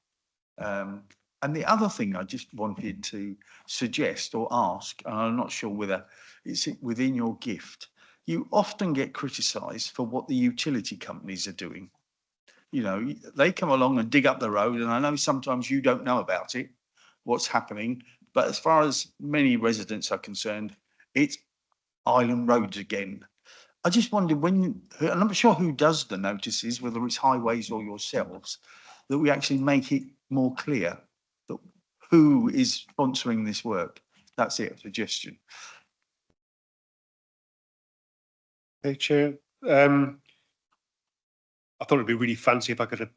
And the other thing I just wanted to suggest or ask, and I'm not sure whether it's within your gift, you often get criticised for what the utility companies are doing. You know, they come along and dig up the road, and I know sometimes you don't know about it, what's happening, but as far as many residents are concerned, it's Island Roads again. I just wondered and I'm not sure who does the notices, whether it's highways or yourselves, that we actually make it more clear that who is sponsoring this work. That's it, a suggestion.
Hey, Chair. I thought it'd be really fancy if I could have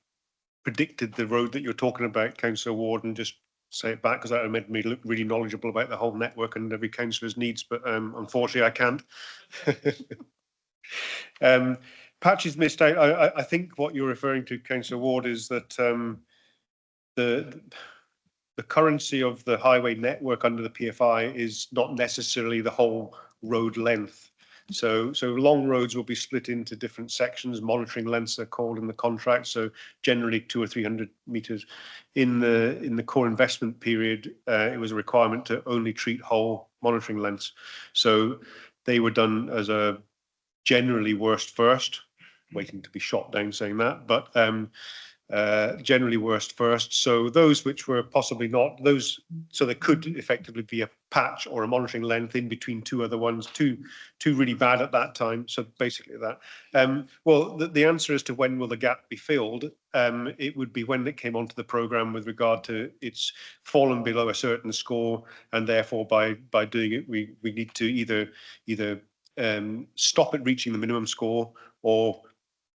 predicted the road that you're talking about, Councillor Ward, and just say it back, because that would make me look really knowledgeable about the whole network and every councillor's needs, but unfortunately I can't. Patches missed out. I think what you're referring to, Councillor Ward, is that the currency of the highway network under the PFI is not necessarily the whole road length. So long roads will be split into different sections. Monitoring lengths are called in the contract. So generally 200 or 300 metres. In the core investment period, it was a requirement to only treat whole monitoring lengths. So they were done as a generally worst first, waiting to be shot down saying that, but generally worst first. So those which were possibly not those, so there could effectively be a patch or a monitoring length in between two other ones, two really bad at that time. So basically that. Well, the answer as to when will the gap be filled, it would be when it came onto the programme with regard to it's fallen below a certain score, and therefore by doing it, we need to either stop it reaching the minimum score or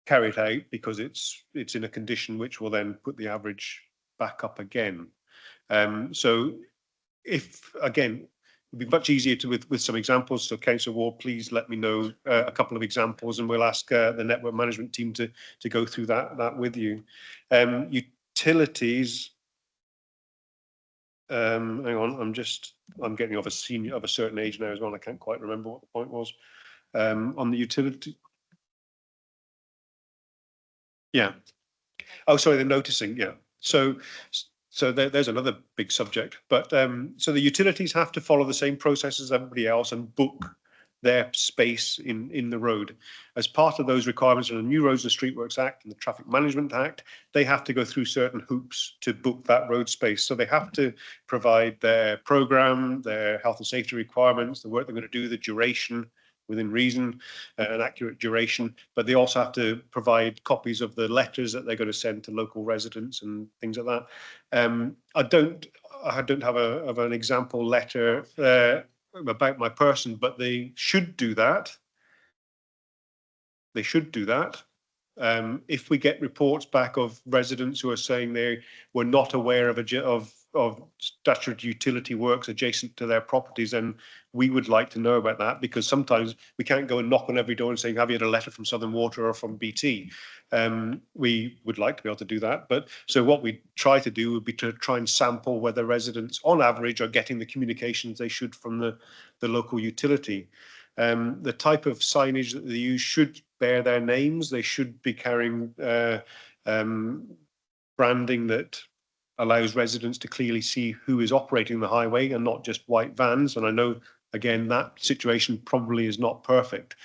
carry it out because it's in a condition which will then put the average back up again. So if again, it'd be much easier to with some examples. So Councillor Ward, please let me know a couple of examples, and we'll ask the network management team to go through that with you. Utilities. Hang on, I'm getting of a certain age now as well. I can't quite remember what the point was. On the utility. Yeah. Oh, sorry, the noticing. Yeah. So there's another big subject. But so the utilities have to follow the same process as everybody else and book their space in the road. As part of those requirements in the New Roads and Streetworks Act and the Traffic Management Act, they have to go through certain hoops to book that road space. So they have to provide their programme, their health and safety requirements, the work they're going to do, the duration, within reason, an accurate duration, but they also have to provide copies of the letters that they're going to send to local residents and things like that. I don't have an example letter about my person, but they should do that. They should do that. If we get reports back of residents who are saying they were not aware of statutory utility works adjacent to their properties, then we would like to know about that, because sometimes we can't go and knock on every door and saying, have you had a letter from Southern Water or from BT? We would like to be able to do that. But so what we try to do would be to try and sample whether residents on average are getting the communications they should from the local utility. The type of signage that they use should bear their names. They should be carrying branding that allows residents to clearly see who is operating the highway and not just white vans. And I know, again, that situation probably is not perfect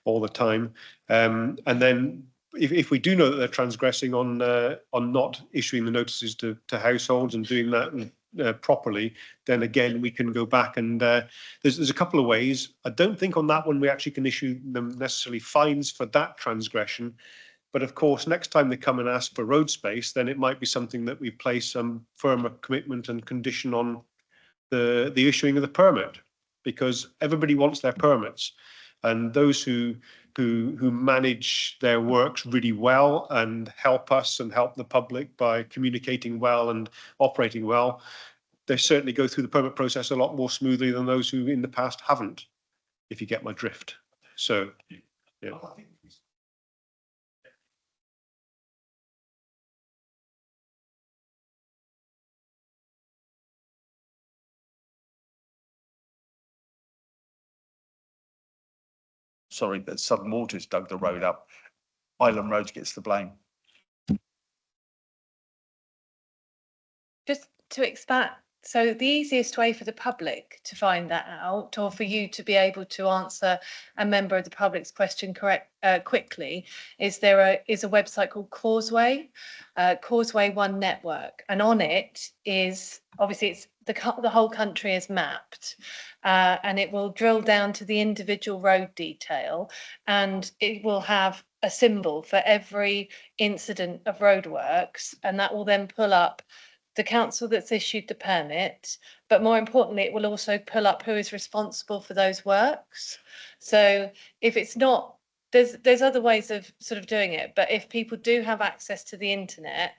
all the time. And then if we do know that they're transgressing on not issuing the notices to households and doing that properly, then again, we can go back and there's a couple of ways. I don't think on that one we actually can issue them necessarily fines for that transgression. But of course, next time they come and ask for road space, then it might be something that we place some firmer commitment and condition on the issuing of the permit, because everybody wants their permits. And those who manage their works really well and help us and help the public by communicating well and operating well, they certainly go through the permit process a lot more smoothly than those who in the past haven't, if you get my drift. So, yeah.
Sorry, that Southern Waters dug the road up. Island Road gets the blame.
Just to expand, so the easiest way for the public to find that out, or for you to be able to answer a member of the public's question quickly, is there is a website called Causeway, Causeway One Network, and on it is obviously it's the whole country is mapped, and it will drill down to the individual road detail, and it will have a symbol for every incident of roadworks, and that will then pull up the council that's issued the permit, but more importantly, it will also pull up who is responsible for those works. So if it's not, there's other ways of sort of doing it, but if people do have access to the internet,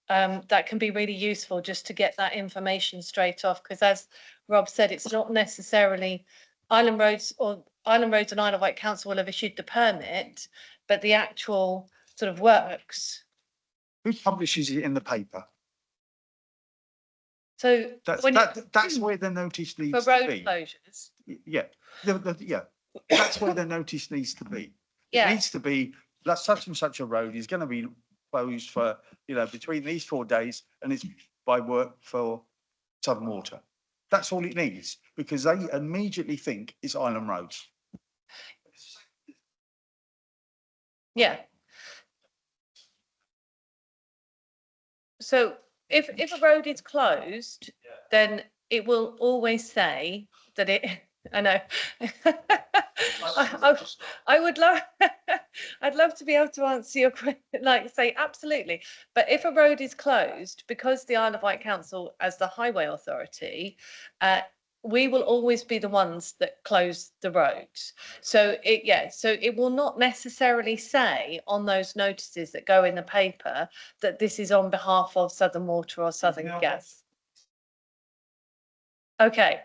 that can be really useful just to get that information straight off, because as Rob said, it's not necessarily Island Roads and Isle of Wight Council will have issued the permit, but the actual sort of works.
Who publishes it in the paper?
So
That's where the notice needs
for road
to be.
closures.
Yeah, yeah, that's where the notice needs to be. It
Yeah.
needs to be that such and such a road is going to be closed for, between these 4 days, and it's by work for Southern Water. That's all it needs, because they immediately think it's Island Roads.
Yeah. So if a road is closed, then it will always say that it. I know. I would love. I'd love to be able to answer your question, like say absolutely. But if a road is closed, because the Isle of Wight Council, as the highway authority, we will always be the ones that close the roads. So it will not necessarily say on those notices that go in the paper that this is on behalf of Southern Water or Southern Gas. Okay.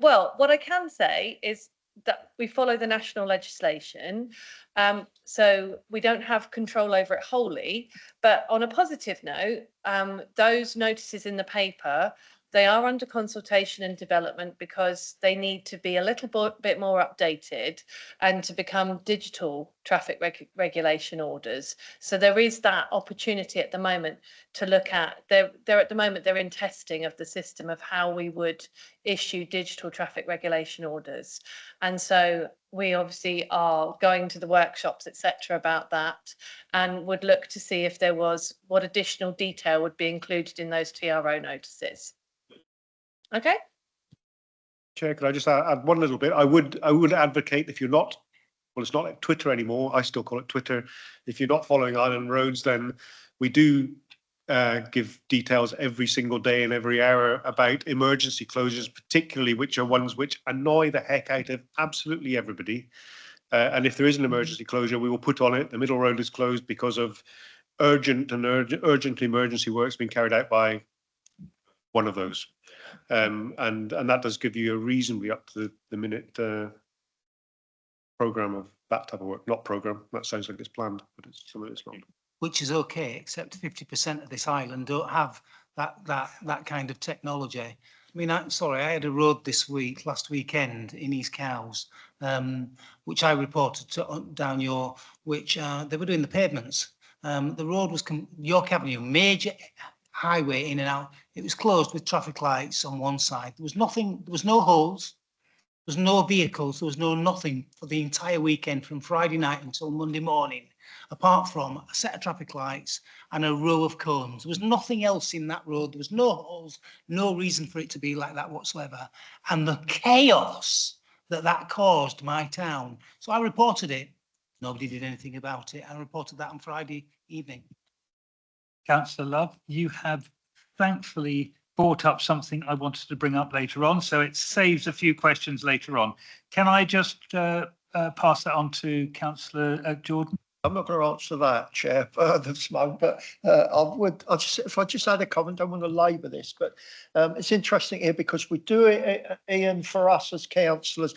Well, what I can say is that we follow the national legislation. So we don't have control over it wholly, but on a positive note, those notices in the paper, they are under consultation and development because they need to be a little bit more updated and to become digital traffic regulation orders. So there is that opportunity at the moment to look at. They're at the moment they're in testing of the system of how we would issue digital traffic regulation orders, and so we obviously are going to the workshops, etc., about that, and would look to see if there was what additional detail would be included in those TRO notices. Okay.
Chair, could I just add one little bit? I would advocate, if you're not, well, it's not like Twitter anymore. I still call it Twitter. If you're not following Island Roads, then we do give details every single day and every hour about emergency closures, particularly which are ones which annoy the heck out of absolutely everybody. And if there is an emergency closure, we will put on it, the middle road is closed because of urgent emergency works being carried out by one of those. And that does give you a reasonably up to the minute programme of that type of work. Not programme, that sounds like it's planned, but it's something it's not.
Which is okay, except 50% of this island don't have that kind of technology. I mean, I had a road last weekend in East Cowes, which I reported down which they were doing the pavements. The road was York Avenue, major highway in and out. It was closed with traffic lights on one side. There was nothing, there was no holes, there was no vehicles, there was nothing for the entire weekend from Friday night until Monday morning, apart from a set of traffic lights and a row of cones. There was nothing else in that road. There was no holes, no reason for it to be like that whatsoever. And the chaos that caused my town. So I reported it Nobody did anything about it. I reported that on Friday evening.
Councillor Love, you have thankfully brought up something I wanted to bring up later on, so it saves a few questions later on. Can I just pass that on to Councillor Jordan?
I'm not going to answer that, Chair, this moment, but if I just add a comment, I don't want to labour this, but it's interesting here because we do it, Ian, for us as councillors,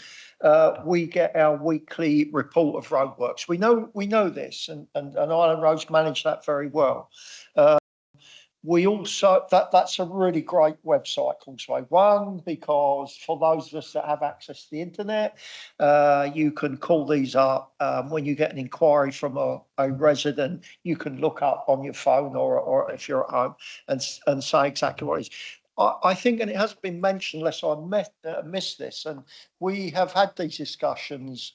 we get our weekly report of roadworks. We know this, and Island Roads manage that very well. We also, that's a really great website, Causeway One, because for those of us that have access to the internet, you can call these up. When you get an inquiry from a resident, you can look up on your phone or if you're at home and say exactly what it is. I think, and it hasn't been mentioned unless I missed this, and we have had these discussions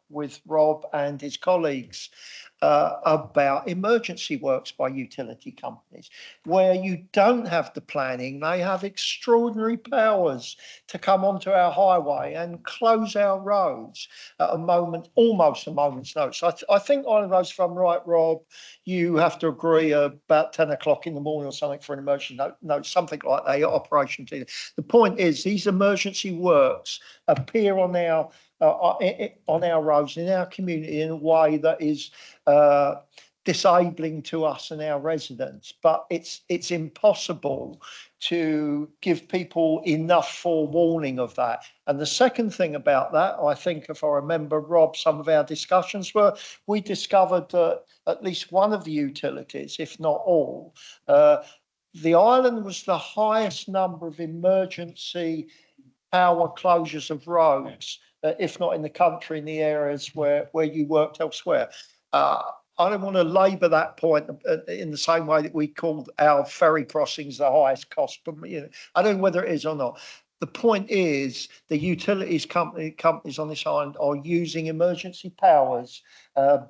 with Rob and his colleagues about emergency works by utility companies, where you don't have the planning. They have extraordinary powers to come onto our highway and close our roads at almost a moment's notice. I think Island Roads, if I'm right, Rob, you have to agree about 10 o'clock in the morning or something for an emergency note, something like that, operation. The point is, these emergency works appear on our roads, in our community, in a way that is disabling to us and our residents, but it's impossible to give people enough forewarning of that. And the second thing about that, I think, if I remember, Rob, some of our discussions were, we discovered that at least one of the utilities, if not all, the island was the highest number of emergency power closures of roads, if not in the country, in the areas where you worked elsewhere. I don't want to labour that point in the same way that we called our ferry crossings the highest cost, but I don't know whether it is or not. The point is, the utilities companies on this island are using emergency powers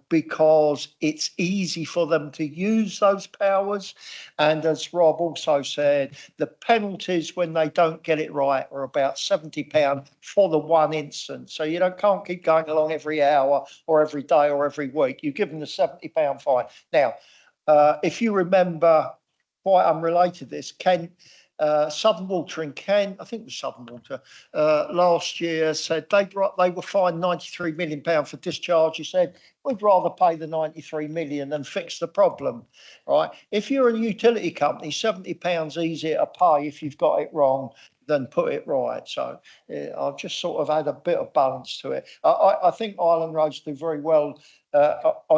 because it's easy for them to use those powers. And as Rob also said, the penalties when they don't get it right are about £70 for the one instance. So you can't keep going along every hour or every day or every week. You give them the £70 fine. Now, if you remember, quite unrelated to this, Southern Water in Kent, I think it was Southern Water, last year said they were fined £93 million for discharge. He said, we'd rather pay the 93 million than fix the problem, right? If you're a utility company, £70 easier to pay if you've got it wrong than put it right. So I'll just sort of add a bit of balance to it. I think Island Roads do very well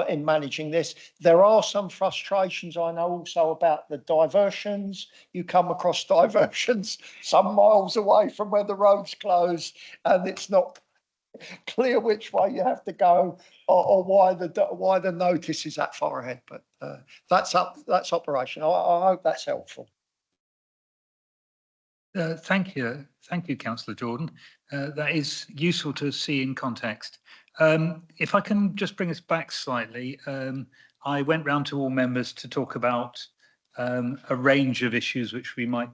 in managing this. There are some frustrations, I know, also about the diversions. You come across diversions some miles away from where the road's closed, and it's not clear which way you have to go or why the notice is that far ahead. But that's operational. I hope that's helpful.
Thank you, Councillor Jordan. That is useful to see in context. If I can just bring us back slightly, I went round to all members to talk about a range of issues which we might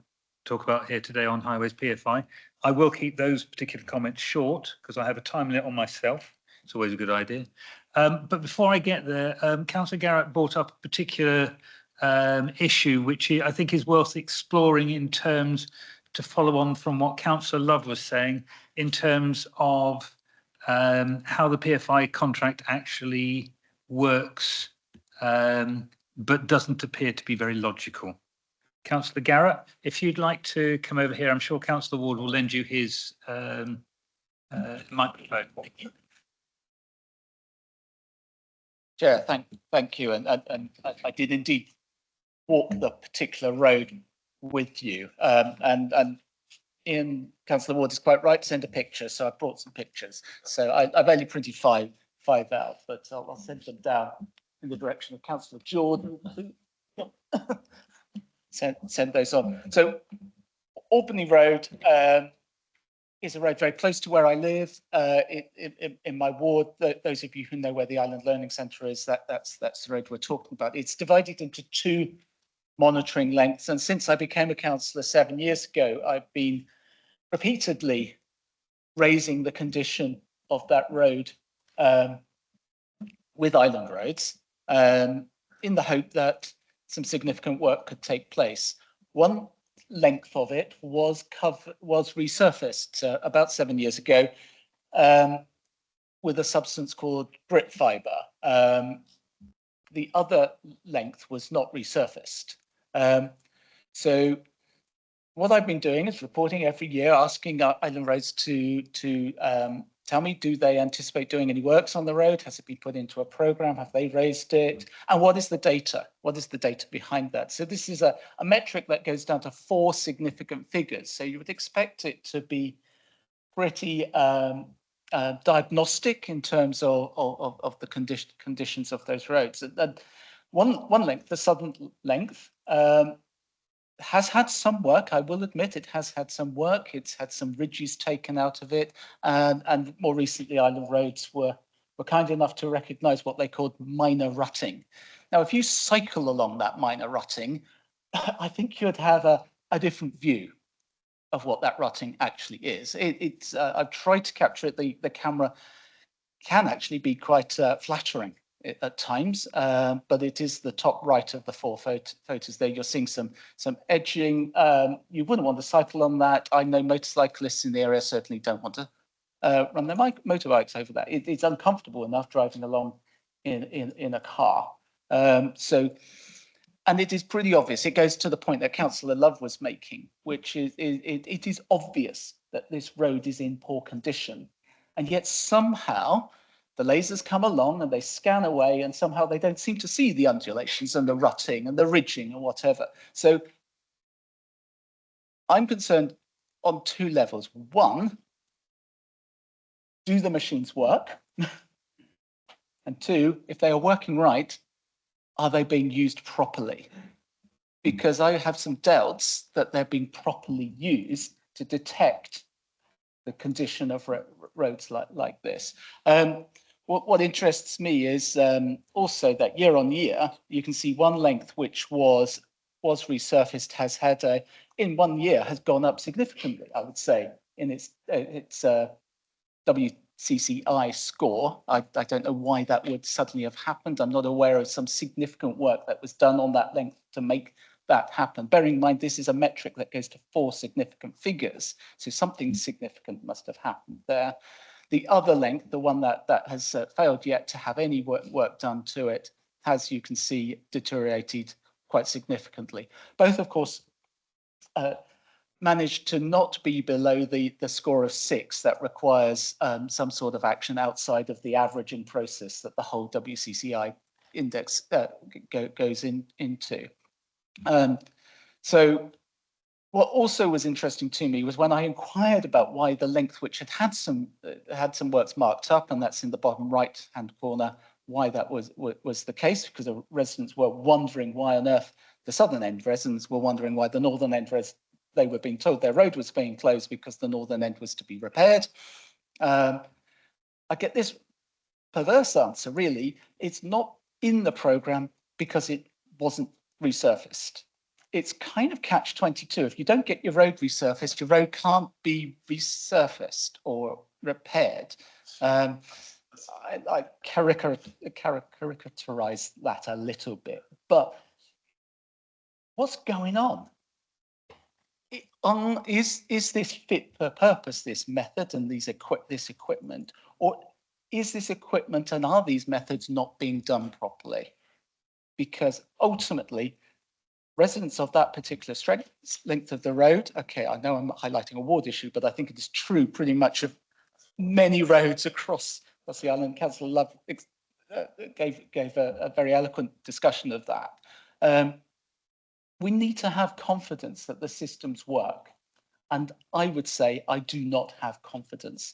talk about here today on Highways PFI. I will keep those particular comments short because I have a time limit on myself. It's always a good idea. But before I get there, Councillor Garrett brought up a particular issue which I think is worth exploring in terms, to follow on from what Councillor Love was saying, in terms of how the PFI contract actually works, but doesn't appear to be very logical. Councillor Garrett, if you'd like to come over here, I'm sure Councillor Ward will lend you his microphone.
Chair, thank you. And I did indeed walk the particular road with you. And Ian, Councillor Ward is quite right to send a picture, so I brought some pictures. So I've only printed five out, but I'll send them down in the direction of Councillor Jordan. Send those on. So Albany Road is a road very close to where I live. In my ward, those of you who know where the Island Learning Centre is, that's the road we're talking about. It's divided into two monitoring lengths, and since I became a councillor 7 years ago, I've been repeatedly raising the condition of that road with Island Roads, in the hope that some significant work could take place. One length of it was resurfaced about 7 years ago with a substance called grit fiber. The other length was not resurfaced. So what I've been doing is reporting every year, asking Island Roads to tell me, do they anticipate doing any works on the road? Has it been put into a program? Have they raised it? And what is the data? What is the data behind that? So this is a metric that goes down to 4 significant figures. So you would expect it to be pretty diagnostic in terms of the conditions of those roads. And one length, the southern length, has had some work. I will admit it has had some work. It's had some ridges taken out of it. And more recently, Island Roads were kind enough to recognise what they called minor rutting. Now, if you cycle along that minor rutting, I think you'd have a different view of what that rutting actually is. I've tried to capture it. The camera can actually be quite flattering at times, but it is the top right of the 4 photos there. You're seeing some edging. You wouldn't want to cycle on that. I know motorcyclists in the area certainly don't want to run their motorbikes over that. It's uncomfortable enough driving along in a car. And it is pretty obvious. It goes to the point that Councillor Love was making, which is it is obvious that this road is in poor condition, and yet somehow the lasers come along and they scan away, and somehow they don't seem to see the undulations and the rutting and the ridging and whatever. So I'm concerned on 2 levels. One, do the machines work? And 2, if they are working right, are they being used properly? Because I have some doubts that they're being properly used to detect the condition of roads like this. What interests me is also that year on year, you can see one length which was resurfaced has had in 1 year has gone up significantly, I would say, in its WCCI score. I don't know why that would suddenly have happened. I'm not aware of some significant work that was done on that length to make that happen. Bearing in mind, this is a metric that goes to 4 significant figures. So something significant must have happened there. The other length, the one that has failed yet to have any work done to it, has, you can see, deteriorated quite significantly. Both, of course, managed to not be below the score of 6 that requires some sort of action outside of the averaging process that the whole WCCI index goes into. So what also was interesting to me was when I inquired about why the length, which had some works marked up, and that's in the bottom right-hand corner, why that was the case, because the residents were wondering why on earth the southern end residents were wondering why the northern end they were being told their road was being closed because the northern end was to be repaired. I get this perverse answer, really. It's not in the programme because it wasn't resurfaced. It's kind of catch-22. If you don't get your road resurfaced, your road can't be resurfaced or repaired. I caricaturize that a little bit, but what's going on? Is this fit for purpose, this method and this equipment, or is this equipment and are these methods not being done properly? Because ultimately, residents of that particular length of the road, okay, I know I'm highlighting a ward issue, but I think it is true pretty much of many roads across the island. Councillor Love gave a very eloquent discussion of that. We need to have confidence that the systems work. And I would say I do not have confidence,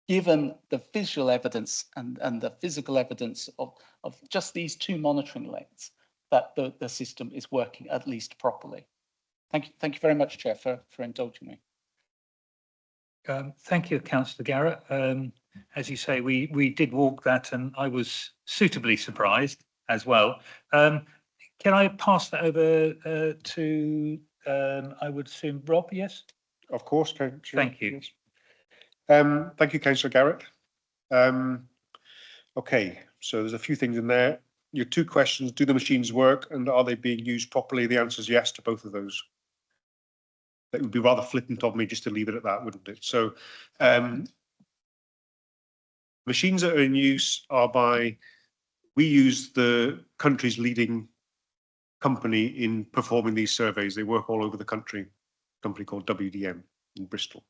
given the visual evidence and the physical evidence of just these 2 monitoring lengths, that the system is working at least properly. Thank you very much, Chair, for indulging me.
Thank you, Councillor Garrett. As you say, we did walk that, and I was suitably surprised as well. Can I pass that over to, I would assume, Rob, yes?
Of course, Chair.
Thank you.
Yes. Thank you, Councillor Garrett. Okay, So there's a few things in there. Your 2 questions, do the machines work and are they being used properly? The answer is yes to both of those. That would be rather flippant of me just to leave it at that, wouldn't it? So machines that are in use are we use the country's leading company in performing these surveys. They work all over the country, a company called WDM in Bristol.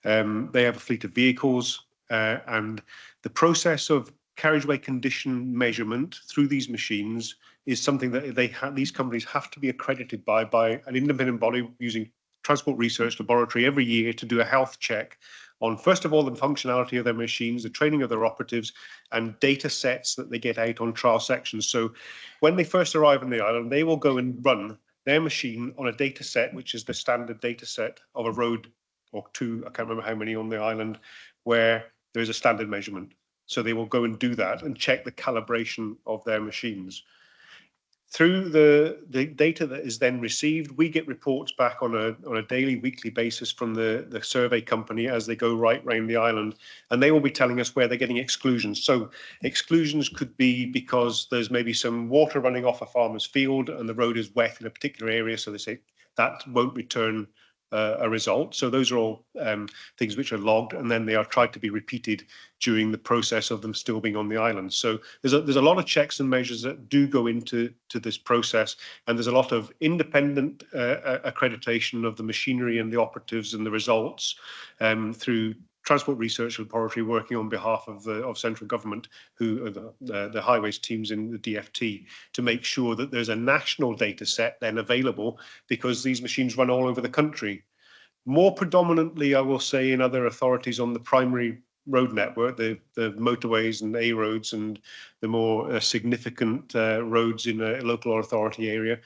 They have a fleet of vehicles and the process of carriageway condition measurement through these machines is something that these companies have to be accredited by an independent body using Transport Research Laboratory every year to do a health check on, first of all, the functionality of their machines, the training of their operatives, and data sets that they get out on trial sections. So when they first arrive on the island, they will go and run their machine on a data set, which is the standard data set of a road or 2, I can't remember how many on the island, where there is a standard measurement. So they will go and do that and check the calibration of their machines. Through the data that is then received, we get reports back on a daily, weekly basis from the survey company as they go right round the island, and they will be telling us where they're getting exclusions. So exclusions could be because there's maybe some water running off a farmer's field and the road is wet in a particular area, so they say that won't return a result. So those are all things which are logged, and then they are tried to be repeated during the process of them still being on the island. So there's a lot of checks and measures that do go into this process, and there's a lot of independent accreditation of the machinery and the operatives and the results through Transport Research Laboratory working on behalf of central government, who are the highways teams in the DFT, to make sure that there's a national data set then available, because these machines run all over the country. More predominantly, I will say, in other authorities on the primary road network, the motorways and A roads and the more significant roads in a local authority area,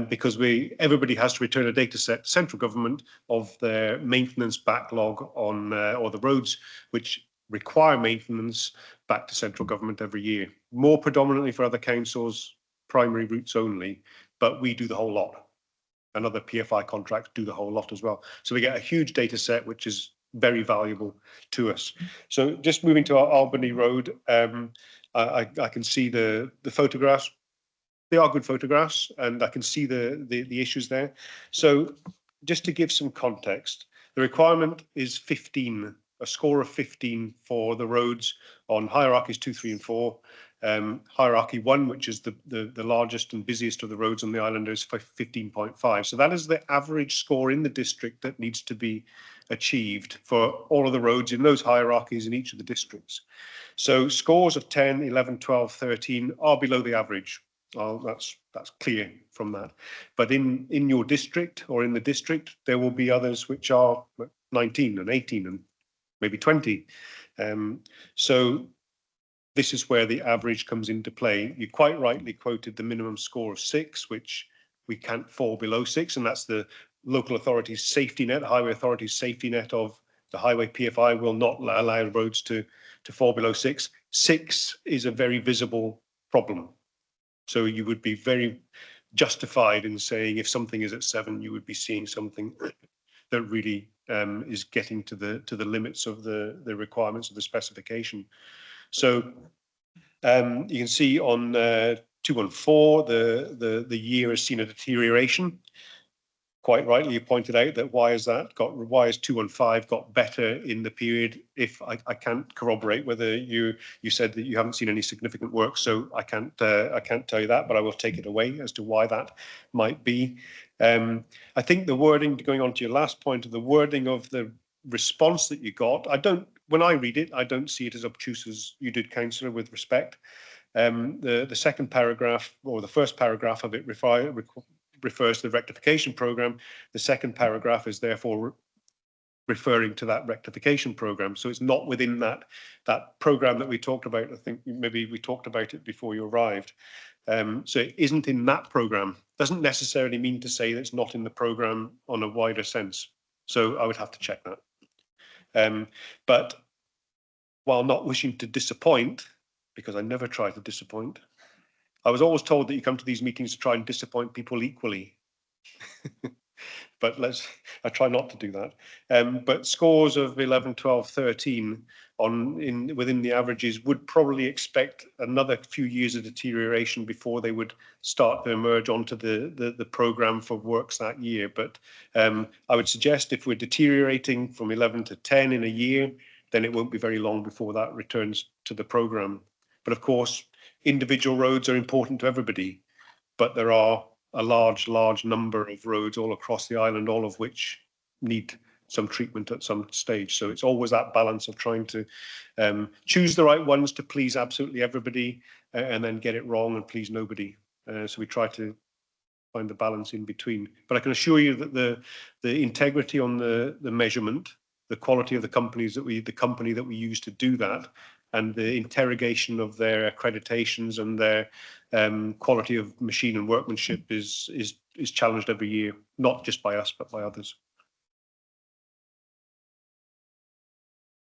because everybody has to return a data set to central government of their maintenance backlog on or the roads which require maintenance back to central government every year. More predominantly for other councils, primary routes only, but we do the whole lot. And other PFI contracts do the whole lot as well. So we get a huge data set, which is very valuable to us. So just moving to our Albany Road, I can see the photographs. They are good photographs, and I can see the issues there. So just to give some context, the requirement is 15, a score of 15 for the roads on hierarchies 2, 3, and 4. Hierarchy 1, which is the largest and busiest of the roads on the island, is 15.5. So that is the average score in the district that needs to be achieved for all of the roads in those hierarchies in each of the districts. So scores of 10, 11, 12, 13 are below the average. That's clear from that. But in your district or in the district, there will be others which are 19 and 18 and maybe 20. So this is where the average comes into play. You quite rightly quoted the minimum score of 6, which we can't fall below 6, and that's the local authority's safety net, highway authority's safety net of the highway PFI will not allow roads to fall below 6. 6 is a very visible problem. So you would be very justified in saying if something is at 7, you would be seeing something that really is getting to the limits of the requirements of the specification. So you can see on 214, the year has seen a deterioration. Quite rightly, you pointed out that why has 215 got better in the period? If I can't corroborate whether you said that you haven't seen any significant work, so I can't tell you that, but I will take it away as to why that might be. I think the wording, going on to your last point, of the wording of the response that you got, when I read it, I don't see it as obtuse as you did, Councillor, with respect. The second paragraph, or the first paragraph of it, refers to the rectification programme. The second paragraph is therefore referring to that rectification programme. So it's not within that programme that we talked about. I think maybe we talked about it before you arrived. So it isn't in that programme. Doesn't necessarily mean to say that it's not in the programme on a wider sense. So I would have to check that. But while not wishing to disappoint, because I never try to disappoint, I was always told that you come to these meetings to try and disappoint people equally. but I try not to do that. But scores of 11, 12, 13 within the averages would probably expect another few years of deterioration before they would start to emerge onto the programme for works that year. But I would suggest if we're deteriorating from 11 to 10 in a year, then it won't be very long before that returns to the programme. But of course, individual roads are important to everybody, but there are a large number of roads all across the island, all of which need some treatment at some stage. So it's always that balance of trying to choose the right ones to please absolutely everybody and then get it wrong and please nobody. So we try to find the balance in between. But I can assure you that the integrity on the measurement, the quality of the company that we use to do that, and the interrogation of their accreditations and their quality of machine and workmanship is challenged every year, not just by us, but by others.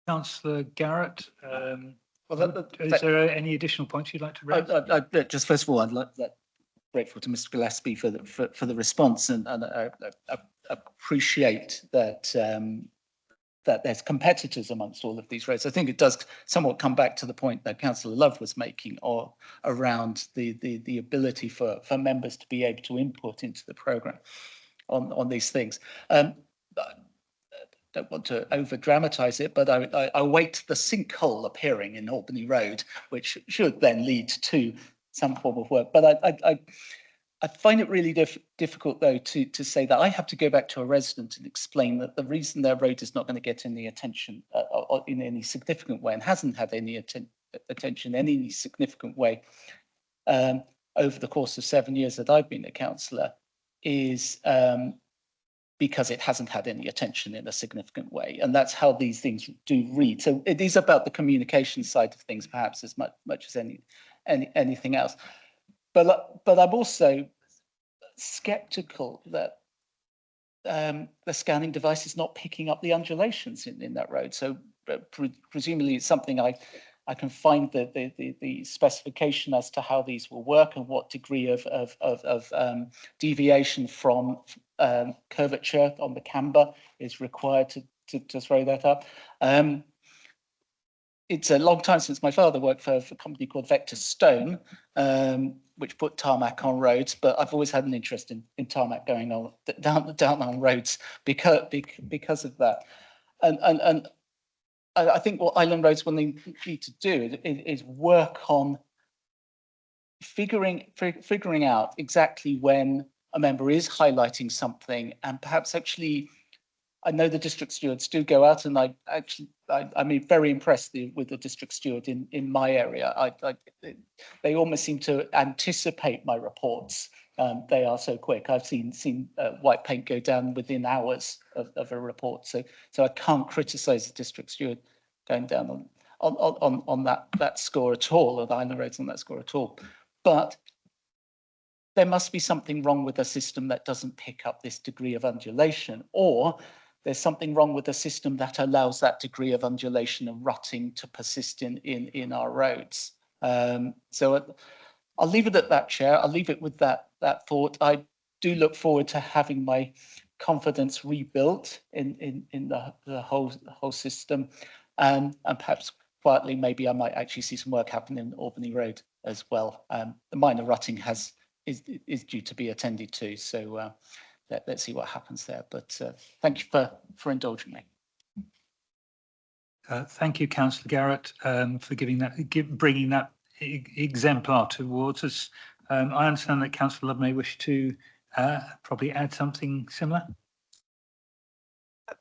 Councillor Garrett,
Well,
is there any additional points you'd like to raise?
just first of all, I'd like grateful to Mr. Gillespie for the response, and I appreciate that that there's competitors amongst all of these roads. I think it does somewhat come back to the point that Councillor Love was making, or around the ability for members to be able to input into the programme on these things. Don't want to over dramatise it, but I await the sinkhole appearing in Albany Road, which should then lead to some form of work. But I find it really difficult, though, to say that I have to go back to a resident and explain that the reason their road is not going to get any attention in any significant way, and hasn't had any attention in any significant way over the course of 7 years that I've been a councillor, is because it hasn't had any attention in a significant way. And that's how these things do read. So it is about the communication side of things, perhaps as much as anything else. But I'm also skeptical that the scanning device is not picking up the undulations in that road. So presumably it's something I can find the specification as to how these will work and what degree of deviation from curvature on the camber is required to throw that up. It's a long time since my father worked for a company called Vector Stone, which put tarmac on roads, but I've always had an interest in tarmac going on down on roads because of that. And I think what Island Roads will need to do is work on figuring out exactly when a member is highlighting something, and perhaps actually, I know the district stewards do go out, and I'm very impressed with the district steward in my area. They almost seem to anticipate my reports. They are so quick. I've seen white paint go down within hours of a report. So I can't criticise the district steward going down on that score at all, or the Island Roads on that score at all. But there must be something wrong with the system that doesn't pick up this degree of undulation, or there's something wrong with the system that allows that degree of undulation and rutting to persist in our roads. So I'll leave it at that, Chair. I'll leave it with that thought. I do look forward to having my confidence rebuilt in the whole system, and perhaps quietly, maybe I might actually see some work happen in Albany Road as well. The minor rutting is due to be attended to, so let's see what happens there. But thank you for indulging me.
Thank you, Councillor Garrett, for bringing that exemplar towards us. I understand that Councillor Love may wish to probably add something similar.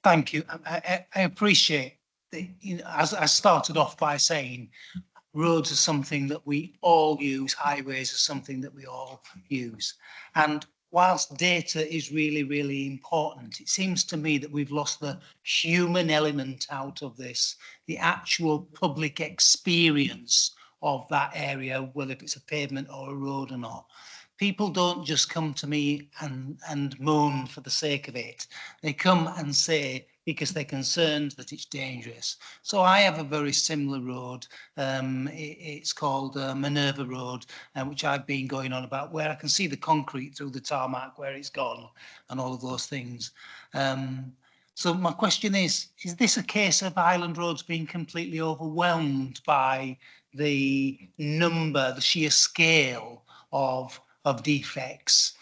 Thank you. I appreciate as I started off by saying, roads are something that we all use, highways are something that we all use. And whilst data is really, really important, it seems to me that we've lost the human element out of this, the actual public experience of that area, whether it's a pavement or a road or not. People don't just come to me and moan for the sake of it. They come and say, because they're concerned that it's dangerous. So I have a very similar road. It's called Minerva Road, which I've been going on about, where I can see the concrete through the tarmac where it's gone and all of those things. So my question is this a case of Island Roads being completely overwhelmed by the number, the sheer scale of defects?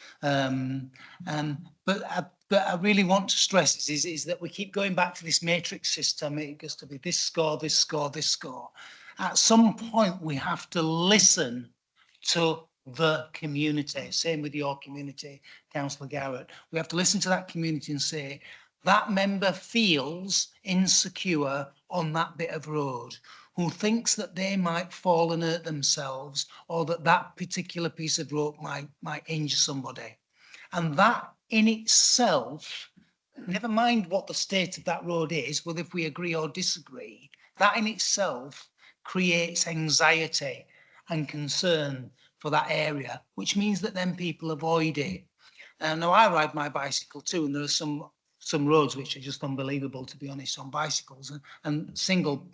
But I really want to stress is that we keep going back to this matrix system. It goes to be this score, this score, this score. At some point, we have to listen to the community. Same with your community, Councillor Garrett. We have to listen to that community and say, that member feels insecure on that bit of road, who thinks that they might fall and hurt themselves, or that that particular piece of road might injure somebody. And that in itself, never mind what the state of that road is, whether if we agree or disagree, that in itself creates anxiety and concern for that area, which means that then people avoid it. Now I ride my bicycle too, and there are some roads which are just unbelievable, to be honest, on bicycles, and single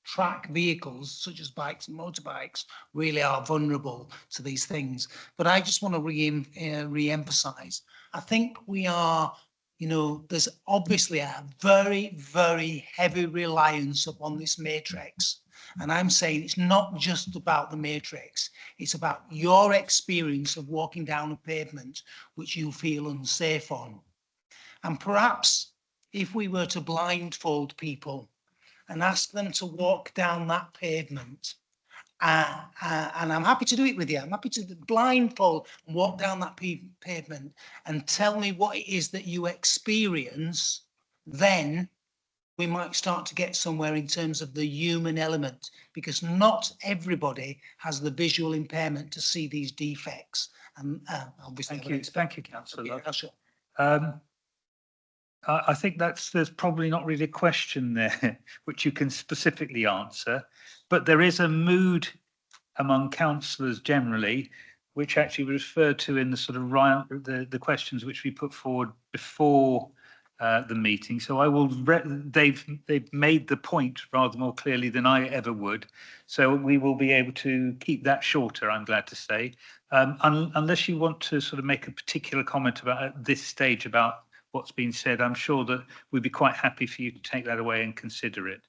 track vehicles such as bikes and motorbikes really are vulnerable to these things. But I just want to re-emphasize, I think we are, there's obviously a very, very heavy reliance upon this matrix. And I'm saying it's not just about the matrix, it's about your experience of walking down a pavement which you feel unsafe on. And perhaps if we were to blindfold people and ask them to walk down that pavement, and I'm happy to do it with you, I'm happy to blindfold and walk down that pavement and tell me what it is that you experience, then we might start to get somewhere in terms of the human element, because not everybody has the visual impairment to see these defects. And obviously,
Thank you, Councillor Love.
Yeah, sure.
I think there's probably not really a question there which you can specifically answer, but there is a mood among councillors generally, which actually we referred to in the sort of the questions which we put forward before the meeting. So I will. They've made the point rather more clearly than I ever would. So we will be able to keep that shorter, I'm glad to say, unless you want to sort of make a particular comment about at this stage about what's been said. I'm sure that we'd be quite happy for you to take that away and consider it.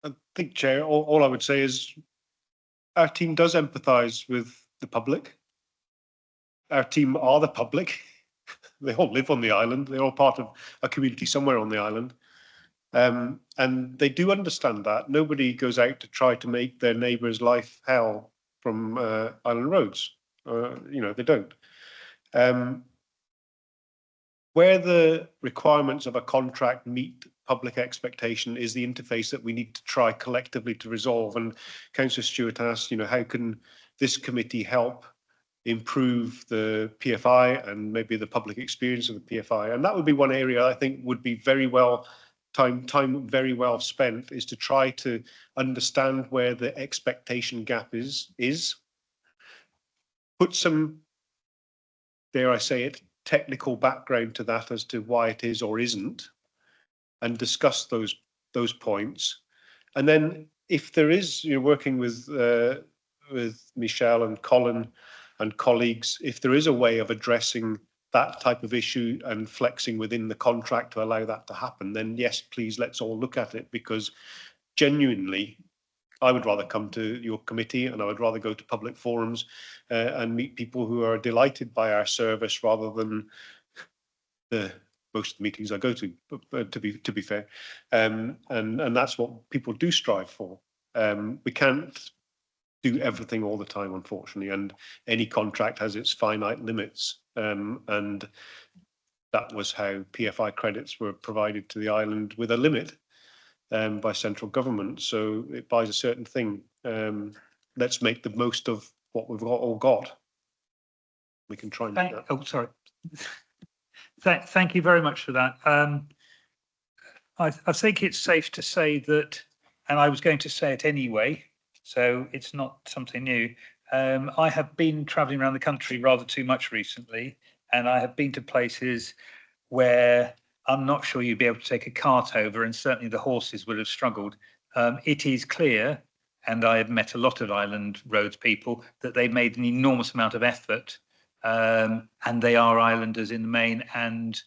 I think, Chair, all I would say is our team does empathise with the public. Our team are the public. They all live on the island. They're all part of a community somewhere on the island. And they do understand that. Nobody goes out to try to make their neighbour's life hell from Island Roads. They don't. Where the requirements of a contract meet public expectation is the interface that we need to try collectively to resolve. And Councillor Stewart asked, how can this committee help improve the PFI and maybe the public experience of the PFI? And that would be one area I think would be very well time very well spent, is to try to understand where the expectation gap is, put some, dare I say it, technical background to that as to why it is or isn't, and discuss those points. And then if there is, working with Michelle and Colin and colleagues, if there is a way of addressing that type of issue and flexing within the contract to allow that to happen, then yes, please, let's all look at it, because genuinely, I would rather come to your committee and I would rather go to public forums and meet people who are delighted by our service rather than most of the meetings I go to, to be fair. And that's what people do strive for. We can't do everything all the time, unfortunately, and any contract has its finite limits. And that was how PFI credits were provided to the island, with a limit by central government. So it buys a certain thing. Let's make the most of what we've all got. We can try and do that.
Oh, sorry. Thank you very much for that. I think it's safe to say that, and I was going to say it anyway, so it's not something new. I have been travelling around the country rather too much recently, and I have been to places where I'm not sure you'd be able to take a cart over, and certainly the horses would have struggled. It is clear, and I have met a lot of island roads people, that they made an enormous amount of effort, and they are islanders in the main, and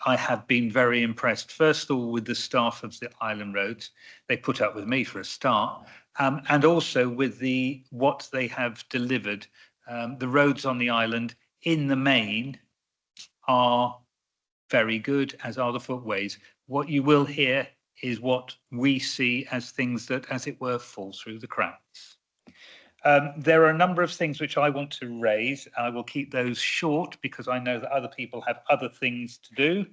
I have been very impressed, first of all, with the staff of the island roads. They put up with me for a start, and also with what they have delivered. The roads on the island in the main are very good, as are the footways. What you will hear is what we see as things that, as it were, fall through the cracks. There are a number of things which I want to raise. I will keep those short because I know that other people have other things to do.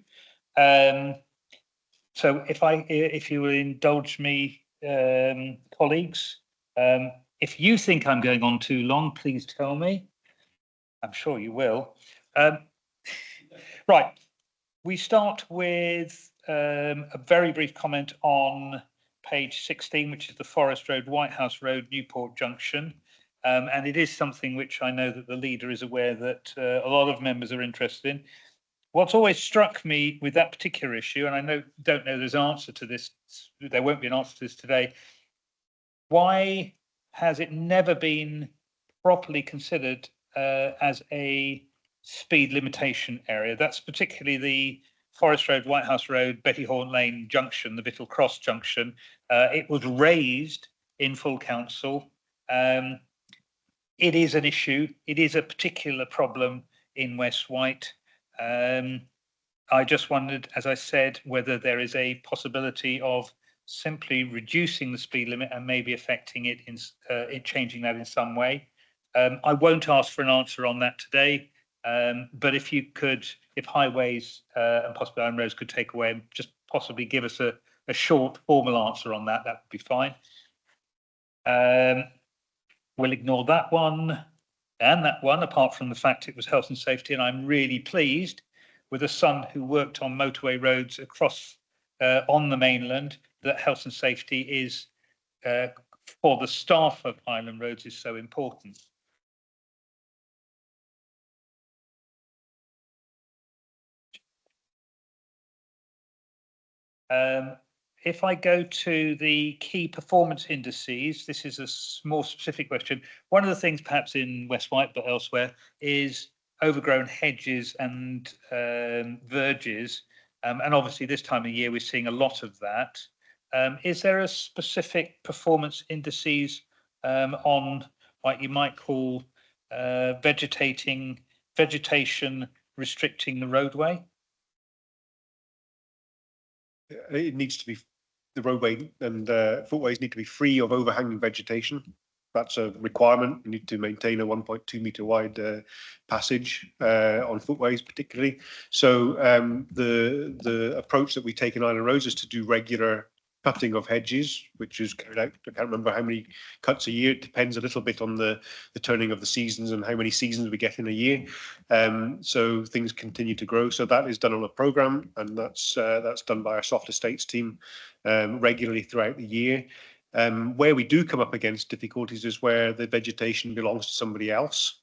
So if you will indulge me, colleagues, if you think I'm going on too long, please tell me. I'm sure you will. Right, we start with a very brief comment on page 16, which is the Forest Road, White House Road, Newport Junction. And it is something which I know that the leader is aware that a lot of members are interested in. What's always struck me with that particular issue, and I don't know there's an answer to this, there won't be an answer to this today, why has it never been properly considered as a speed limitation area? That's particularly the Forest Road, White House Road, Betty Horn Lane junction, the Bittle Cross junction. It was raised in full council. It is an issue. It is a particular problem in West White. I just wondered, as I said, whether there is a possibility of simply reducing the speed limit and maybe affecting it in changing that in some way. I won't ask for an answer on that today, but if you could, if highways and possibly island roads could take away and just possibly give us a short formal answer on that, that would be fine. We'll ignore that one and that one, apart from the fact it was health and safety, and I'm really pleased with a son who worked on motorway roads across on the mainland, that health and safety is for the staff of island roads is so important. If I go to the key performance indices, this is a more specific question. One of the things perhaps in West White, but elsewhere, is overgrown hedges and verges. And obviously this time of year, we're seeing a lot of that. Is there a specific performance indices on what you might call vegetation restricting the roadway?
It needs to be, the roadway and footways need to be free of overhanging vegetation. That's a requirement. You need to maintain a 1.2 metre wide passage on footways particularly. So the approach that we take in island roads is to do regular cutting of hedges, which is carried out, I can't remember how many cuts a year. It depends a little bit on the turning of the seasons and how many seasons we get in a year. So things continue to grow. So that is done on a programme, and that's done by our soft estates team regularly throughout the year. Where we do come up against difficulties is where the vegetation belongs to somebody else.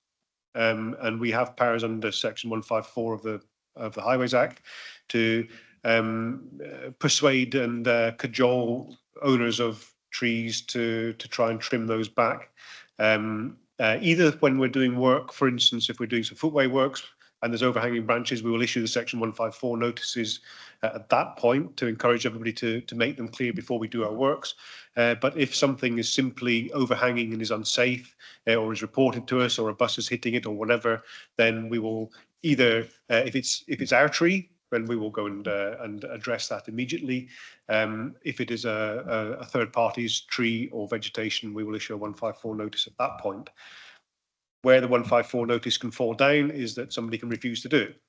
And we have powers under section 154 of the Highways Act to persuade and cajole owners of trees to try and trim those back. Either when we're doing work, for instance, if we're doing some footway works and there's overhanging branches, we will issue the section 154 notices at that point to encourage everybody to make them clear before we do our works. But if something is simply overhanging and is unsafe or is reported to us, or a bus is hitting it or whatever, then we will either, if it's our tree, then we will go and address that immediately. If it is a third party's tree or vegetation, we will issue a 154 notice at that point. Where the 154 notice can fall down is that somebody can refuse to do it.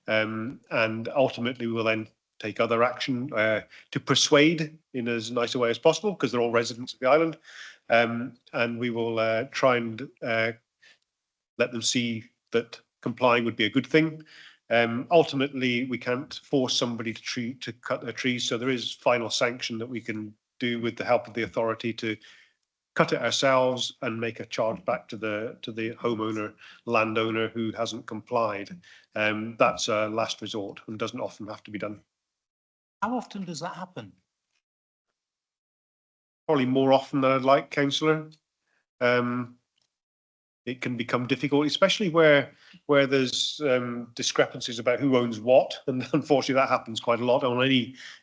And ultimately we will then take other action to persuade in as nice a way as possible, because they're all residents of the island. And we will try and let them see that complying would be a good thing. Ultimately, we can't force somebody to cut their trees, so there is final sanction that we can do with the help of the authority to cut it ourselves and make a charge back to the homeowner, landowner who hasn't complied. That's a last resort and doesn't often have to be done.
How often does that happen?
Probably more often than I'd like, councillor. It can become difficult, especially where there's discrepancies about who owns what, and unfortunately that happens quite a lot on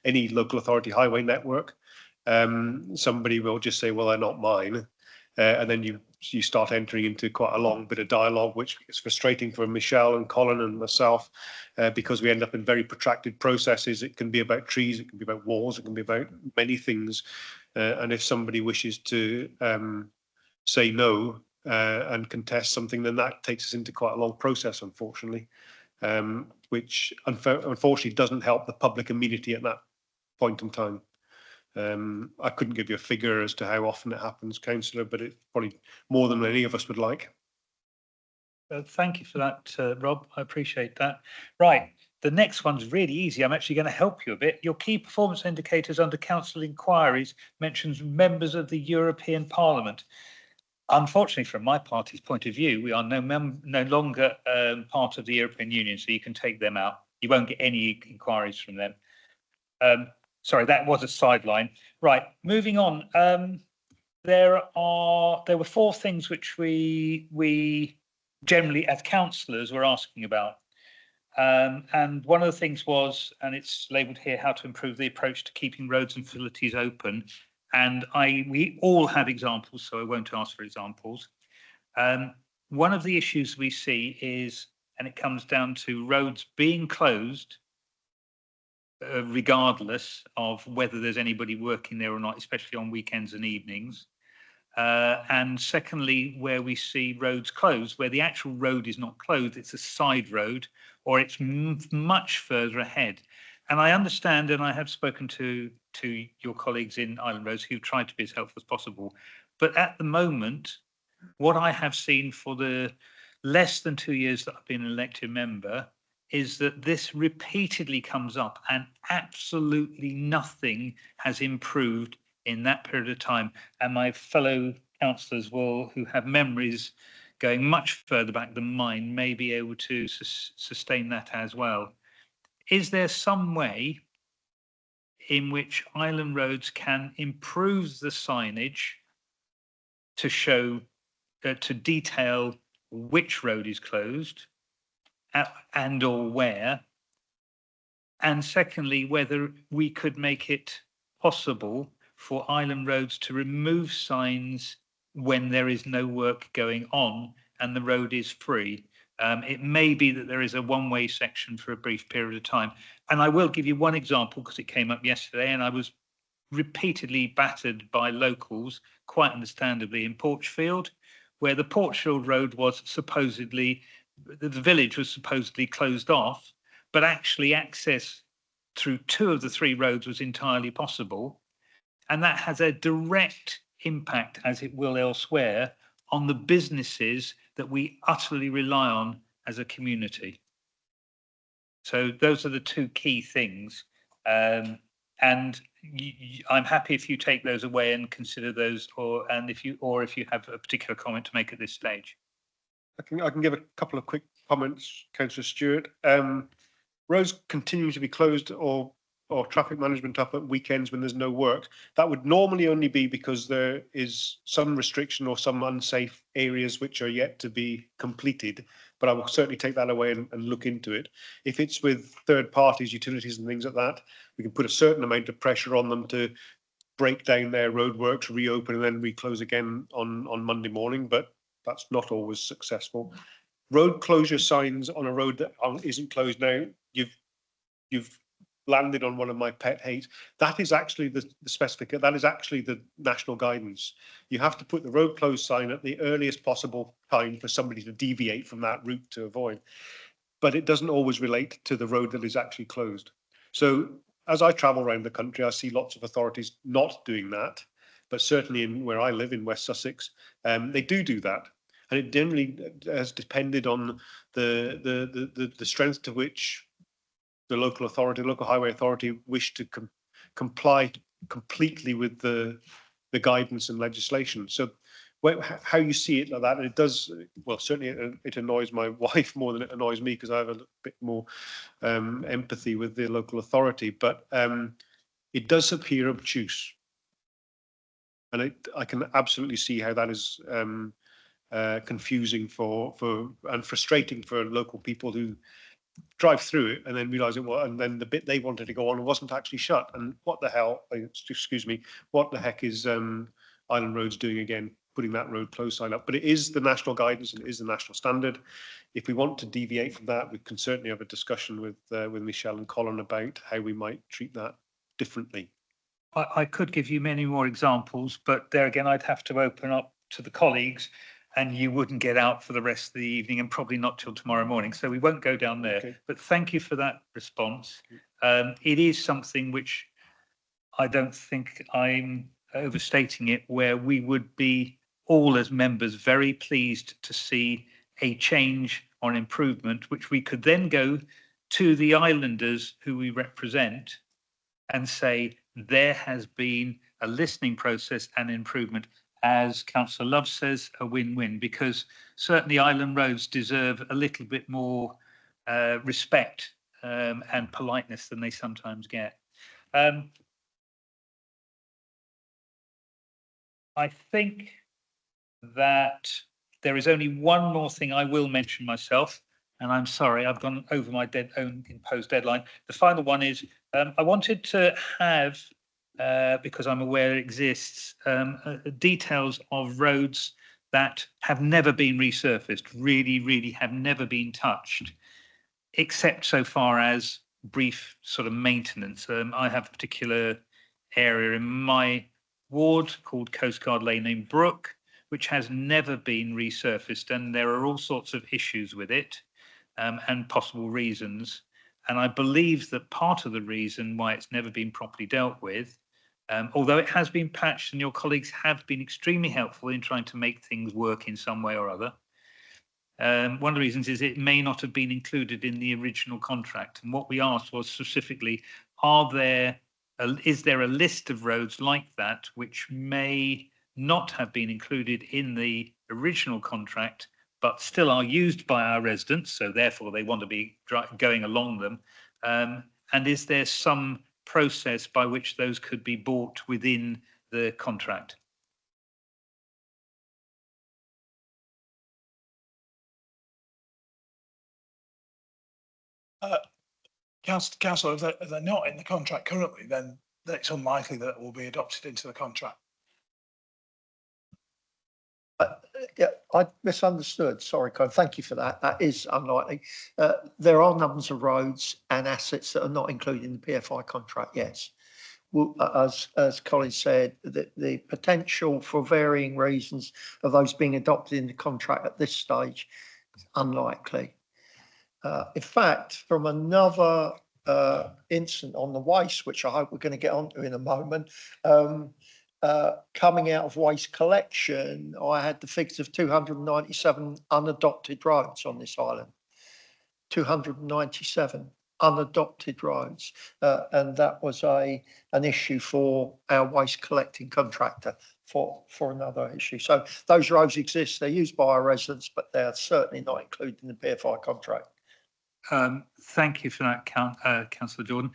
any local authority highway network. Somebody will just say, well, they're not mine, and then you start entering into quite a long bit of dialogue, which is frustrating for Michelle and Colin and myself, because we end up in very protracted processes. It can be about trees, it can be about walls, it can be about many things, and if somebody wishes to say no and contest something, then that takes us into quite a long process, unfortunately, which unfortunately doesn't help the public amenity at that point in time. I couldn't give you a figure as to how often it happens, councillor, but it's probably more than any of us would like.
Thank you for that, Rob. I appreciate that. Right, the next one's really easy. I'm actually going to help you a bit. Your key performance indicators under council inquiries mentions members of the European Parliament. Unfortunately, from my party's point of view, we are no longer part of the European Union, so you can take them out. You won't get any inquiries from them. Sorry, that was a sideline. Right, moving on. There were 4 things which we generally, as councillors, were asking about. And one of the things was, and it's labelled here, how to improve the approach to keeping roads and facilities open. And we all have examples, so I won't ask for examples. One of the issues we see is, and it comes down to roads being closed, regardless of whether there's anybody working there or not, especially on weekends and evenings. And secondly, where we see roads closed, where the actual road is not closed, it's a side road, or it's much further ahead. And I understand, and I have spoken to your colleagues in Island Roads who've tried to be as helpful as possible. But at the moment, what I have seen for the less than 2 years that I've been an elected member is that this repeatedly comes up and absolutely nothing has improved in that period of time. And my fellow councillors who have memories going much further back than mine may be able to sustain that as well. Is there some way in which Island Roads can improve the signage to show, to detail which road is closed and or where? And secondly, whether we could make it possible for Island Roads to remove signs when there is no work going on and the road is free. It may be that there is a one-way section for a brief period of time. And I will give you one example because it came up yesterday and I was repeatedly battered by locals, quite understandably, in Porchfield, where the Porchfield Road was supposedly, the village was supposedly closed off, but actually access through 2 of the 3 roads was entirely possible. And that has a direct impact, as it will elsewhere, on the businesses that we utterly rely on as a community. So those are the 2 key things. And I'm happy if you take those away and consider those, or if you have a particular comment to make at this stage.
I can give a couple of quick comments, Councillor Stewart. Roads continue to be closed or traffic management up at weekends when there's no work. That would normally only be because there is some restriction or some unsafe areas which are yet to be completed. But I will certainly take that away and look into it. If it's with third parties, utilities and things like that, we can put a certain amount of pressure on them to break down their roadworks, reopen and then reclose again on Monday morning, but that's not always successful. Road closure signs on a road that isn't closed now, you've landed on one of my pet hates. That is actually the specific, that is actually the national guidance. You have to put the road closed sign at the earliest possible time for somebody to deviate from that route to avoid. But it doesn't always relate to the road that is actually closed. So as I travel around the country, I see lots of authorities not doing that, but certainly in where I live in West Sussex, they do that. And it generally has depended on the strength to which the local authority, local highway authority, wish to comply completely with the the guidance and legislation. So how you see it like that, and it does, well, certainly it annoys my wife more than it annoys me because I have a bit more empathy with the local authority, but it does appear obtuse. And I can absolutely see how that is confusing and frustrating for local people who drive through it and then realise it was, and then the bit they wanted to go on wasn't actually shut. And what the hell, excuse me, what the heck is Island Roads doing again, putting that road closed sign up? But it is the national guidance and it is the national standard. If we want to deviate from that, we can certainly have a discussion with Michelle and Colin about how we might treat that differently.
I could give you many more examples, but there again, I'd have to open up to the colleagues and you wouldn't get out for the rest of the evening and probably not till tomorrow morning. So we won't go down there.
Okay.
But thank you for that response. It is something which I don't think I'm overstating it, where we would be all as members very pleased to see a change or an improvement, which we could then go to the islanders who we represent and say, there has been a listening process and improvement. As Councillor Love says, a win-win, because certainly Island Roads deserve a little bit more respect and politeness than they sometimes get. I think that there is only one more thing I will mention myself, and I'm sorry, I've gone over my own imposed deadline. The final one is, I wanted to have, because I'm aware it exists, details of roads that have never been resurfaced, really have never been touched, except so far as brief sort of maintenance. I have a particular area in my ward called Coast Guard Lane in Brook, which has never been resurfaced, and there are all sorts of issues with it and possible reasons. And I believe that part of the reason why it's never been properly dealt with, although it has been patched and your colleagues have been extremely helpful in trying to make things work in some way or other, one of the reasons is it may not have been included in the original contract. And what we asked was specifically, is there a list of roads like that which may not have been included in the original contract, but still are used by our residents, so therefore they want to be going along them? And is there some process by which those could be bought within the contract?
Councillor, if they're not in the contract currently, then it's unlikely that it will be adopted into the contract.
Yeah, I misunderstood. Sorry, Colin. Thank you for that. That is unlikely. There are numbers of roads and assets that are not included in the PFI contract. Yes. Well, as Colin said, the potential for varying reasons of those being adopted in the contract at this stage is unlikely. In fact, from another incident on the waste, which I hope we're going to get onto in a moment, coming out of waste collection, I had the figures of 297 unadopted roads on this island. 297 unadopted roads, and that was an issue for our waste collecting contractor for another issue. So those roads exist, they're used by our residents, but they're certainly not included in the PFI contract.
Thank you for that, Councillor Jordan.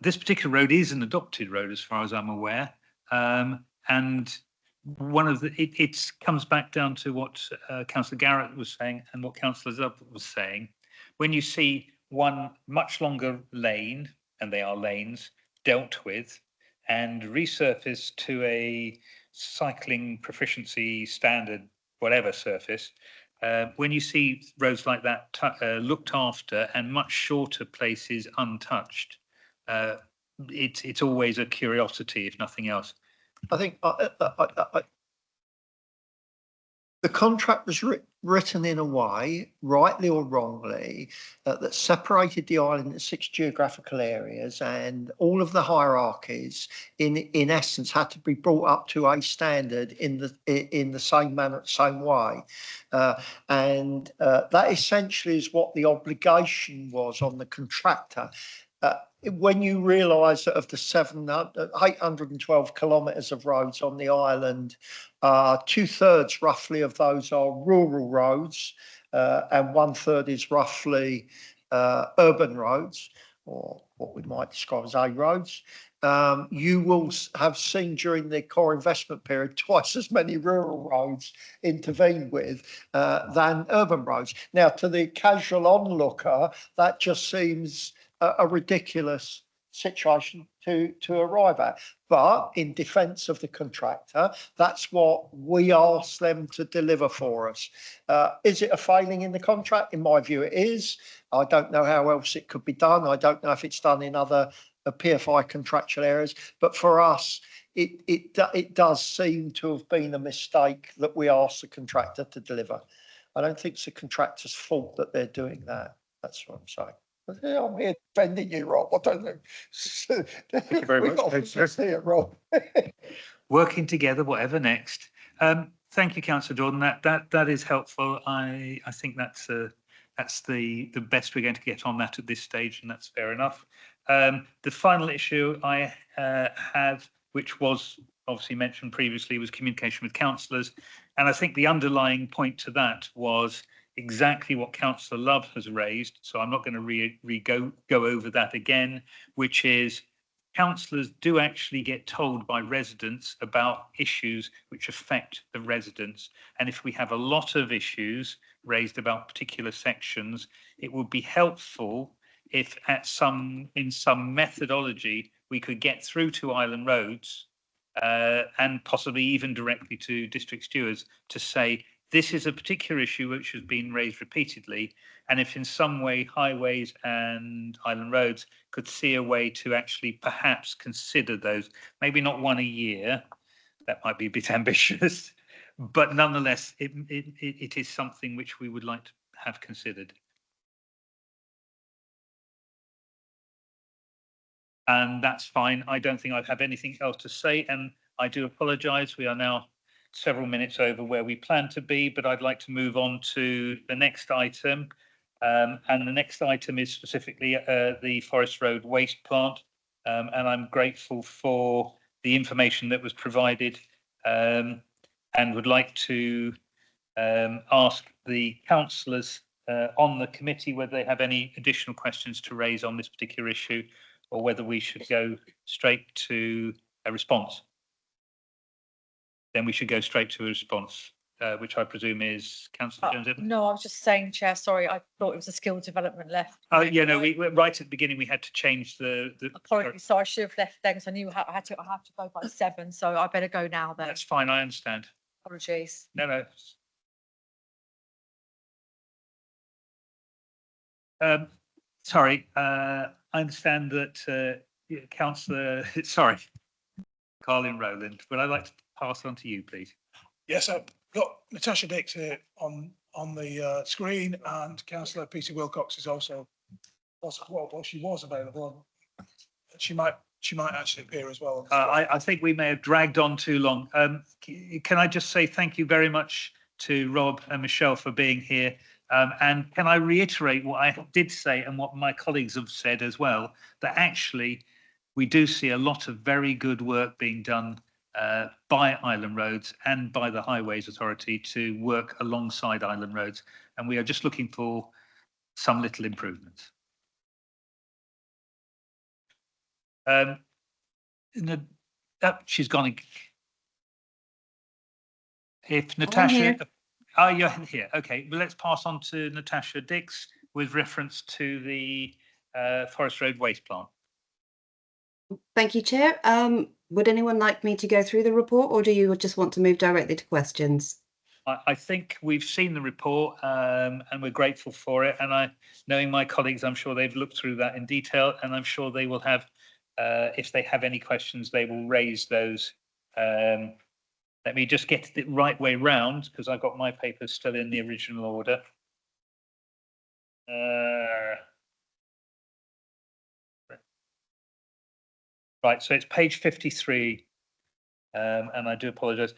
This particular road is an adopted road, as far as I'm aware, and one of it comes back down to what Councillor Garrett was saying and what Councillor Zubb was saying. When you see one much longer lane, and they are lanes, dealt with and resurfaced to a cycling proficiency standard, whatever surface, when you see roads like that looked after and much shorter places untouched, it's always a curiosity, if nothing else.
I think the contract was written in a way, rightly or wrongly, that separated the island into 6 geographical areas, and all of the hierarchies, in essence, had to be brought up to a standard in the same manner, same way, and that essentially is what the obligation was on the contractor. when you realise that of the 812 kilometres of roads on the island, 2/3 roughly of those are rural roads, and 1/3 is roughly urban roads, or what we might describe as A roads. You will have seen during the core investment period twice as many rural roads intervened with than urban roads. Now, to the casual onlooker, that just seems a ridiculous situation to arrive at. But in defence of the contractor, that's what we ask them to deliver for us. Is it a failing in the contract? In my view, it is. I don't know how else it could be done. I don't know if it's done in other PFI contractual areas, but for us, it does seem to have been a mistake that we asked the contractor to deliver. I don't think it's the contractor's fault that they're doing that. That's what I'm saying. But yeah, I'm here defending you, Rob. I don't know.
Thank you very much.
Here, Rob.
Working together, whatever next. Thank you, Councillor Jordan. That is helpful. I think that's the best we're going to get on that at this stage, and that's fair enough. The final issue I have, which was obviously mentioned previously, was communication with councillors, and I think the underlying point to that was exactly what Councillor Love has raised. So I'm not going to go over that again, which is councillors do actually get told by residents about issues which affect the residents. And if we have a lot of issues raised about particular sections, it would be helpful if in some methodology we could get through to Island Roads and possibly even directly to district stewards to say, this is a particular issue which has been raised repeatedly, and if in some way highways and Island Roads could see a way to actually perhaps consider those, maybe not one a year, that might be a bit ambitious, but nonetheless, it is something which we would like to have considered. And that's fine. I don't think I have anything else to say, and I do apologise. We are now several minutes over where we plan to be, but I'd like to move on to the next item. And the next item is specifically the Forest Road waste plant. And I'm grateful for the information that was provided and would like to ask the councillors on the committee whether they have any additional questions to raise on this particular issue, or whether we should go straight to a response. Then we should go straight to a response, which I presume is Councillor Jones.
No, I was just saying, Chair, sorry, I thought it was a skill development left.
Oh, yeah, no, we right at the beginning, we had to change the.
Apologies, so I should have left then, because I knew I have to go by 7, so I better go now then.
That's fine, I understand.
Apologies.
No. Sorry, I understand that Councillor, sorry, Carlin Rowland, would I like to pass on to you, please?
Yes, I've got Natasha Dix here on the screen, and Councillor Peter Wilcox is also, well, she was available. She might actually appear as well.
I think we may have dragged on too long. Can I just say thank you very much to Rob and Michelle for being here. And can I reiterate what I did say and what my colleagues have said as well, that actually we do see a lot of very good work being done by Island Roads and by the Highways Authority to work alongside Island Roads. And we are just looking for some little improvements. She's gone. If Natasha, oh, you're here. Okay, well, let's pass on to Natasha Dix with reference to the Forest Road waste plant.
Thank you, Chair. Would anyone like me to go through the report, or do you just want to move directly to questions?
I think we've seen the report and we're grateful for it. And knowing my colleagues, I'm sure they've looked through that in detail, and I'm sure they will have, if they have any questions, they will raise those. Let me just get it the right way round, because I've got my papers still in the original order. Right, so it's page 53, and I do apologise.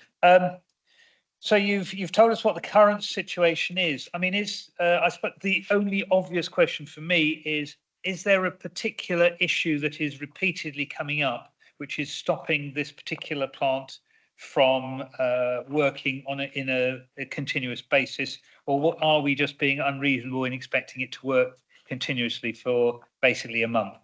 So you've told us what the current situation is. I mean, I suppose the only obvious question for me is, is there a particular issue that is repeatedly coming up, which is stopping this particular plant from working on in a continuous basis? Or what, are we just being unreasonable in expecting it to work continuously for basically a month?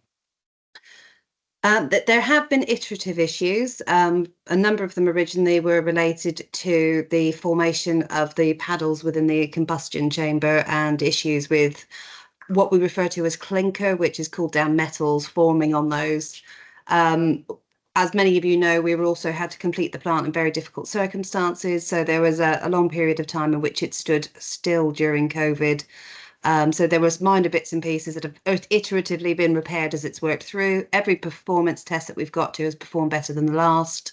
There have been iterative issues. A number of them originally were related to the formation of the paddles within the combustion chamber and issues with what we refer to as clinker, which is cooled down metals forming on those. As many of you know, we were also had to complete the plant in very difficult circumstances. So there was a long period of time in which it stood still during COVID. So there was minor bits and pieces that have iteratively been repaired as it's worked through. Every performance test that we've got to has performed better than the last.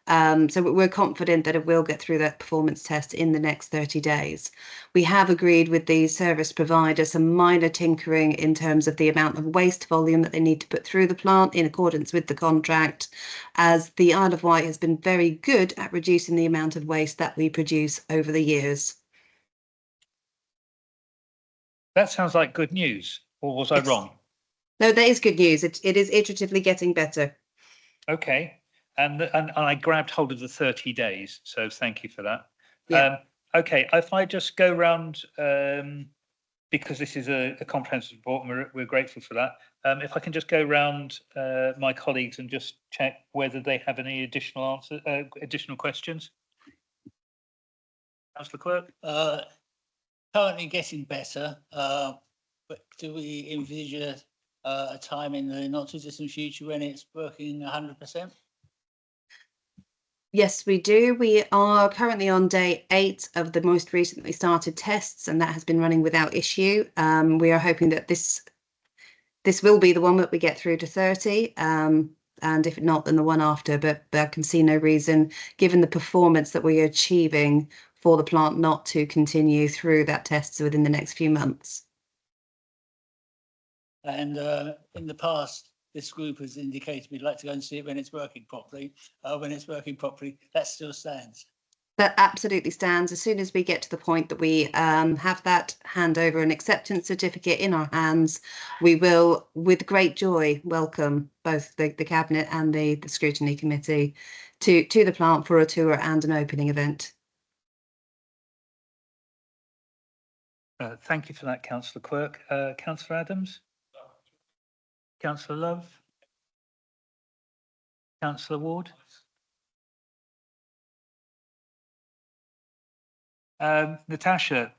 So we're confident that it will get through that performance test in the next 30 days. We have agreed with the service provider some minor tinkering in terms of the amount of waste volume that they need to put through the plant in accordance with the contract, as the Isle of Wight has been very good at reducing the amount of waste that we produce over the years.
That sounds like good news, or was I
Yes.
wrong?
No, that is good news. It is iteratively getting better.
Okay, and I grabbed hold of the 30 days, so thank you for that.
Yeah.
Okay, if I just go round, because this is a comprehensive report, and we're grateful for that. If I can just go round my colleagues and just check whether they have any additional questions. Councillor Quirk?
Currently getting better, but do we envisage a time in the not too distant future when it's working 100%?
Yes, we do. We are currently on day 8 of the most recently started tests, and that has been running without issue. We are hoping that this will be the one that we get through to 30, and if not, then the one after. But I can see no reason, given the performance that we are achieving, for the plant not to continue through that test within the next few months.
And in the past, this group has indicated we'd like to go and see it when it's working properly. When it's working properly, that still stands.
That absolutely stands. As soon as we get to the point that we have that handover and acceptance certificate in our hands, we will, with great joy, welcome both the Cabinet and the Scrutiny Committee to the plant for a tour and an opening event.
Thank you for that, Councillor Quirk. Councillor Adams? Councillor Love? Councillor Ward? Natasha,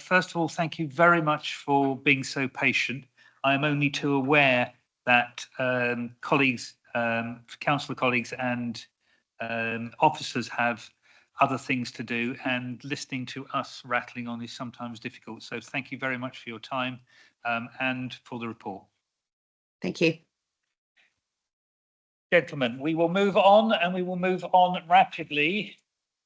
first of all, thank you very much for being so patient. I am only too aware that colleagues, councillor colleagues and officers have other things to do, and listening to us rattling on is sometimes difficult. So thank you very much for your time and for the report.
Thank you.
Gentlemen, we will move on, and we will move on rapidly.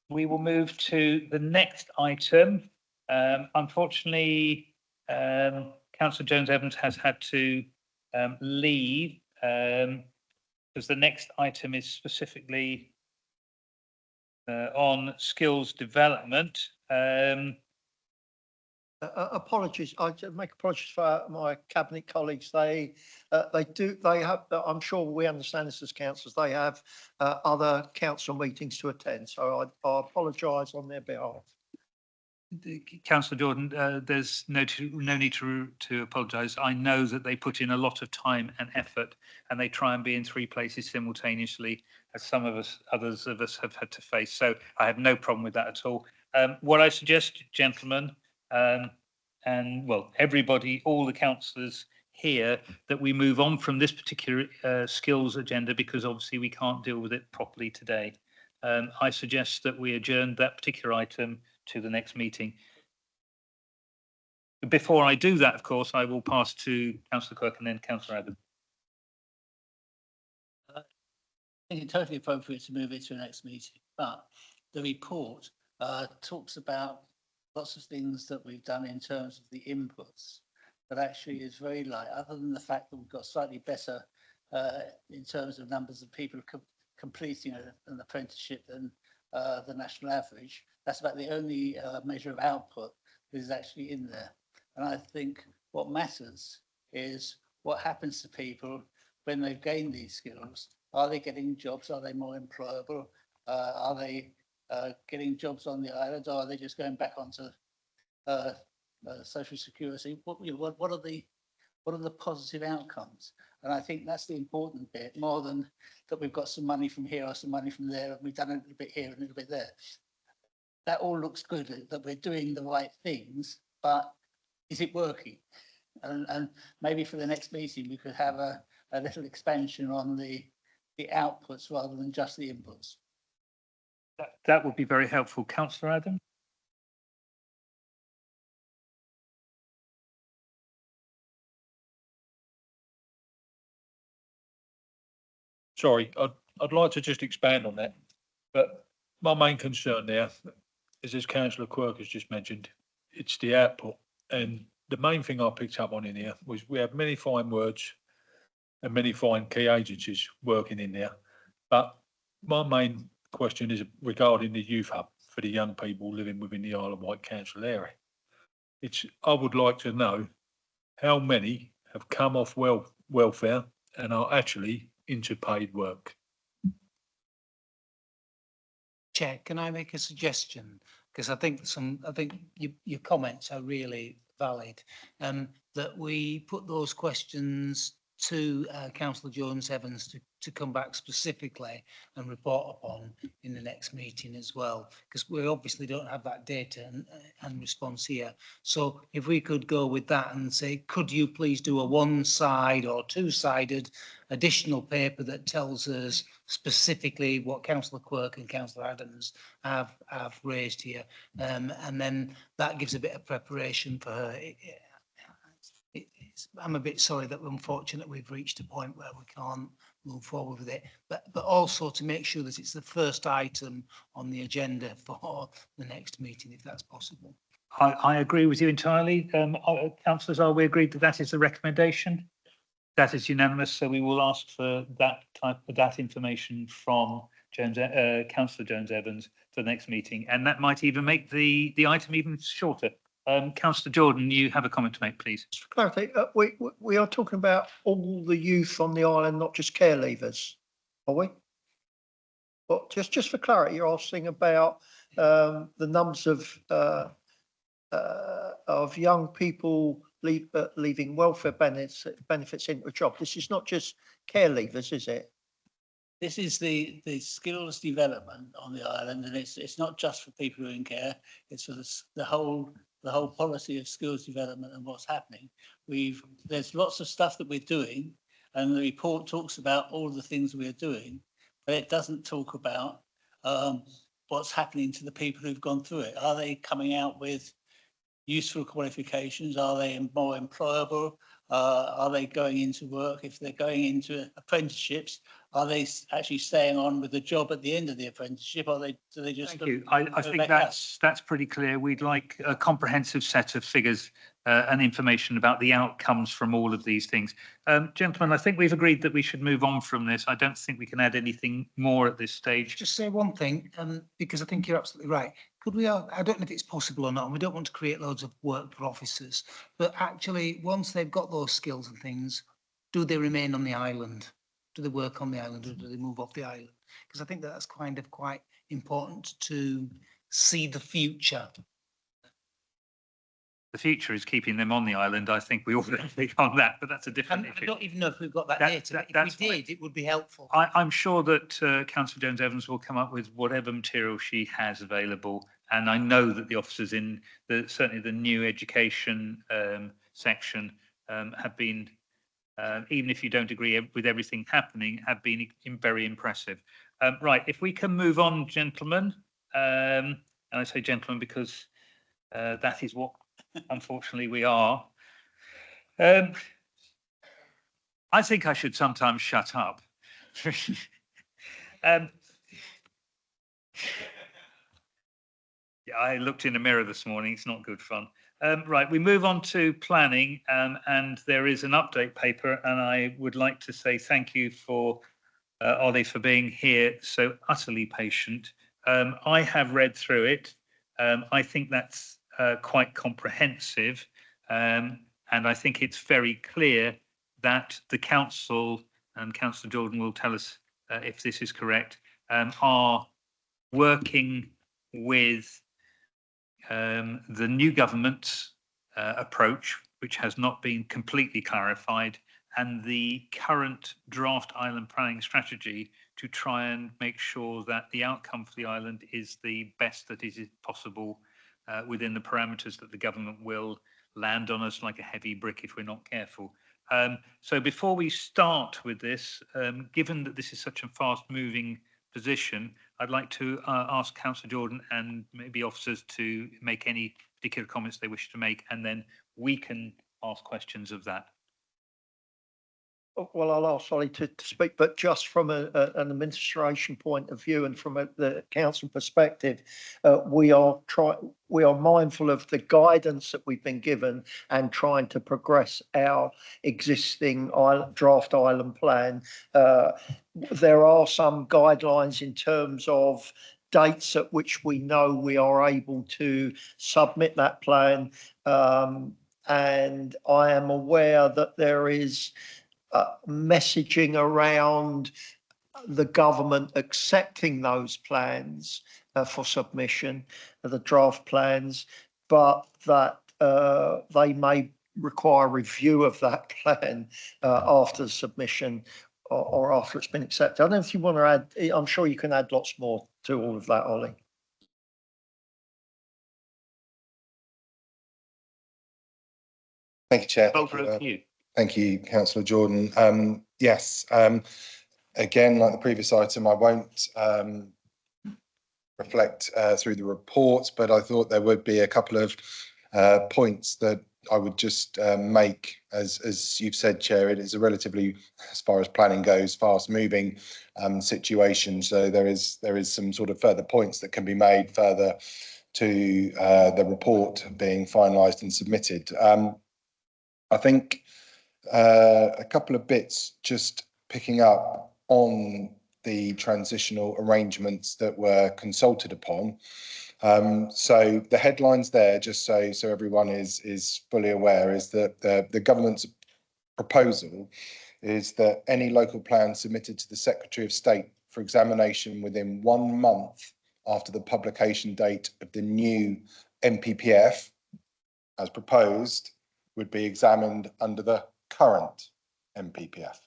We will move to the next item. Unfortunately, Councillor Jones-Evans has had to leave because the next item is specifically on skills development.
Apologies, I make apologies for my cabinet colleagues. They have, I'm sure we understand this as councillors, they have other council meetings to attend. So I apologise on their behalf.
Councillor Jordan, there's no need to apologise. I know that they put in a lot of time and effort, and they try and be in 3 places simultaneously, as some of us, others of us, have had to face. So I have no problem with that at all. What I suggest, gentlemen, and well, everybody, all the councillors here, that we move on from this particular skills agenda, because obviously we can't deal with it properly today. I suggest that we adjourn that particular item to the next meeting. Before I do that, of course, I will pass to Councillor Quirk and then Councillor Adam.
I think it's totally appropriate to move it to the next meeting, but the report talks about lots of things that we've done in terms of the inputs, but actually is very light, other than the fact that we've got slightly better in terms of numbers of people completing an apprenticeship than the national average. That's about the only measure of output that is actually in there. And I think what matters is what happens to people when they've gained these skills. Are they getting jobs? Are they more employable? Are they getting jobs on the island? Or are they just going back onto social security? What are the positive outcomes? And I think that's the important bit, more than that we've got some money from here or some money from there, and we've done a little bit here and a little bit there. That all looks good, that we're doing the right things, but is it working? And maybe for the next meeting, we could have a little expansion on the outputs rather than just the inputs.
That would be very helpful. Councillor Adam?
Sorry, I'd like to just expand on that, but my main concern there is, as Councillor Quirk has just mentioned, it's the output. And the main thing I picked up on in here was we have many fine words and many fine key agencies working in there. But my main question is regarding the youth hub for the young people living within the Isle of Wight Council area. I would like to know how many have come off welfare and are actually into paid work.
Chair, can I make a suggestion? Because I think your comments are really valid. That we put those questions to Councillor Jones-Evans to come back specifically and report upon in the next meeting as well, because we obviously don't have that data and response here. So if we could go with that and say, could you please do a one-side or two-sided additional paper that tells us specifically what Councillor Quirk and Councillor Adams have raised here, and then that gives a bit of preparation for her. I'm a bit sorry that we're unfortunate we've reached a point where we can't move forward with it, but also to make sure that it's the first item on the agenda for the next meeting, if that's possible.
I agree with you entirely. Councillors, are we agreed that that is the recommendation? That is unanimous, so we will ask for that information from Councillor Jones-Evans for the next meeting, and that might even make the item even shorter. Councillor Jordan, you have a comment to make, please.
Just for clarity, we are talking about all the youth on the island, not just care leavers, are we? But just for clarity, you're asking about the numbers of young people leaving welfare benefits into a job. This is not just care leavers, is it?
This is the skills development on the island, and it's not just for people who are in care. It's for the whole policy of skills development and what's happening. There's lots of stuff that we're doing, and the report talks about all the things we're doing, but it doesn't talk about what's happening to the people who've gone through it. Are they coming out with useful qualifications? Are they more employable? Are they going into work? If they're going into apprenticeships, are they actually staying on with the job at the end of the apprenticeship? Or do they just?
Thank you. I think that's pretty clear. We'd like a comprehensive set of figures and information about the outcomes from all of these things. Gentlemen, I think we've agreed that we should move on from this. I don't think we can add anything more at this stage.
Just say one thing, because I think you're absolutely right. Could we, I don't know if it's possible or not, and we don't want to create loads of work for officers, but actually, once they've got those skills and things, do they remain on the island? Do they work on the island, or do they move off the island? Because I think that's kind of quite important to see the future.
The future is keeping them on the island. I think we all agree on that, but that's a different issue.
I don't even know if we've got that data. If we did, it would be helpful.
I'm sure that Councillor Jones-Evans will come up with whatever material she has available. And I know that the officers in certainly the new education section have been, even if you don't agree with everything happening, have been very impressive. Right, if we can move on, gentlemen, and I say gentlemen because that is what unfortunately we are. I think I should sometimes shut up. Yeah, I looked in the mirror this morning. It's not good fun. Right, we move on to planning, and there is an update paper, and I would like to say thank you for Ollie for being here so utterly patient. I have read through it. I think that's quite comprehensive, and I think it's very clear that the council, and Councillor Jordan will tell us if this is correct, are working with the new government's approach, which has not been completely clarified, and the current draft island planning strategy to try and make sure that the outcome for the island is the best that is possible within the parameters that the government will land on us like a heavy brick if we're not careful. So before we start with this, given that this is such a fast-moving position, I'd like to ask Councillor Jordan and maybe officers to make any particular comments they wish to make, and then we can ask questions of that.
Well, I'll ask Ollie to speak, but just from an administration point of view and from the council perspective, we are mindful of the guidance that we've been given and trying to progress our existing draft island plan. There are some guidelines in terms of dates at which we know we are able to submit that plan, and I am aware that there is messaging around the government accepting those plans for submission, the draft plans, but that they may require review of that plan after submission or after it's been accepted. I don't know if you want to add, I'm sure you can add lots more to all of that, Ollie.
Thank you, Chair.
Over to you.
Thank you, Councillor Jordan. Yes, again, like the previous item, I won't reflect through the report, but I thought there would be a couple of points that I would just make. As you've said, Chair, it is a relatively, as far as planning goes, fast-moving situation. So there is some sort of further points that can be made further to the report being finalised and submitted. I think a couple of bits just picking up on the transitional arrangements that were consulted upon. So the headlines there, just so everyone is fully aware, is that the government's proposal is that any local plan submitted to the Secretary of State for examination within 1 month after the publication date of the new NPPF, as proposed, would be examined under the current NPPF.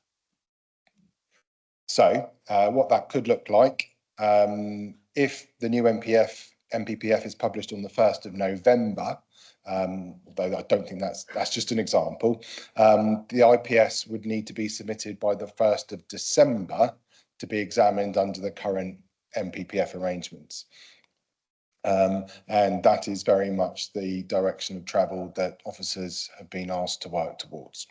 So what that could look like, if the new NPPF is published on the 1st of November, although I don't think that's just an example, the IPS would need to be submitted by the 1st of December to be examined under the current NPPF arrangements. And that is very much the direction of travel that officers have been asked to work towards.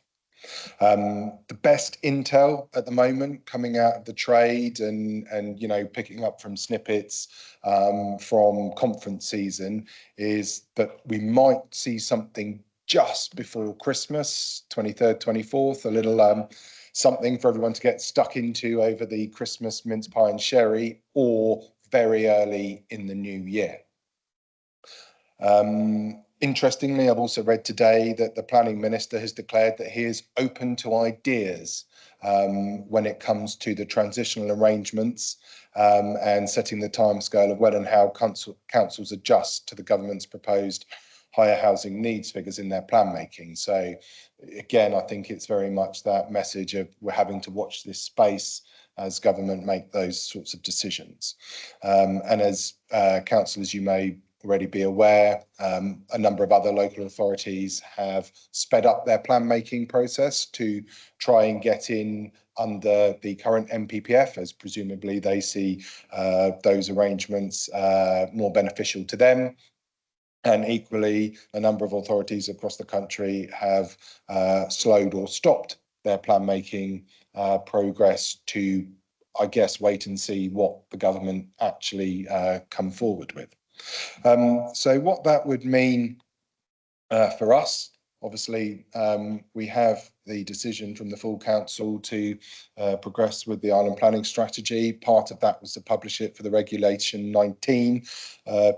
The best intel at the moment coming out of the trade and you know, picking up from snippets from conference season is that we might see something just before Christmas, 23rd, 24th, a little something for everyone to get stuck into over the Christmas mince pie and sherry, or very early in the new year. Interestingly, I've also read today that the Planning Minister has declared that he is open to ideas when it comes to the transitional arrangements and setting the timescale of when and how councils adjust to the government's proposed higher housing needs figures in their plan making. So again, I think it's very much that message of we're having to watch this space as government make those sorts of decisions. And as councillors, you may already be aware, a number of other local authorities have sped up their plan making process to try and get in under the current NPPF, as presumably they see those arrangements more beneficial to them. And equally, a number of authorities across the country have slowed or stopped their plan making progress to, I guess, wait and see what the government actually come forward with. So what that would mean for us obviously, we have the decision from the full council to progress with the island planning strategy. Part of that was to publish it for the Regulation 19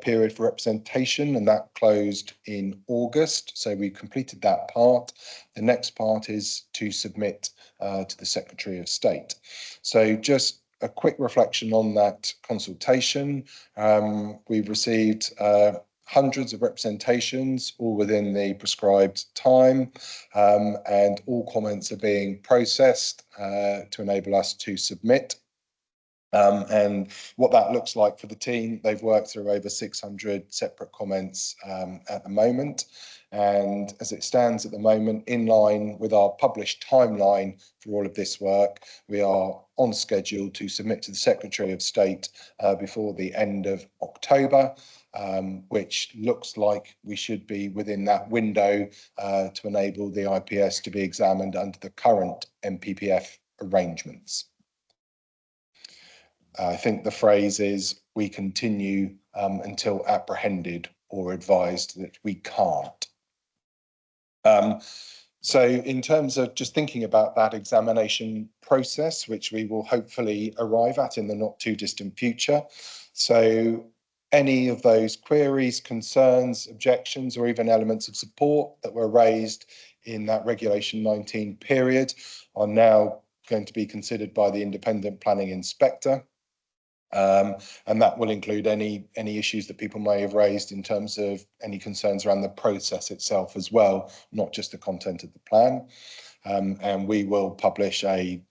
period for representation, and that closed in August. So we completed that part. The next part is to submit to the Secretary of State. So just a quick reflection on that consultation. We've received hundreds of representations, all within the prescribed time, and all comments are being processed to enable us to submit. And what that looks like for the team, they've worked through over 600 separate comments at the moment. And as it stands at the moment, in line with our published timeline for all of this work, we are on schedule to submit to the Secretary of State before the end of October, which looks like we should be within that window to enable the IPS to be examined under the current MPPF arrangements. I think the phrase is, we continue until apprehended or advised that we can't. So in terms of just thinking about that examination process, which we will hopefully arrive at in the not too distant future. So any of those queries, concerns, objections, or even elements of support that were raised in that Regulation 19 period are now going to be considered by the independent planning inspector. And that will include any issues that people may have raised in terms of any concerns around the process itself as well, not just the content of the plan. And we will publish a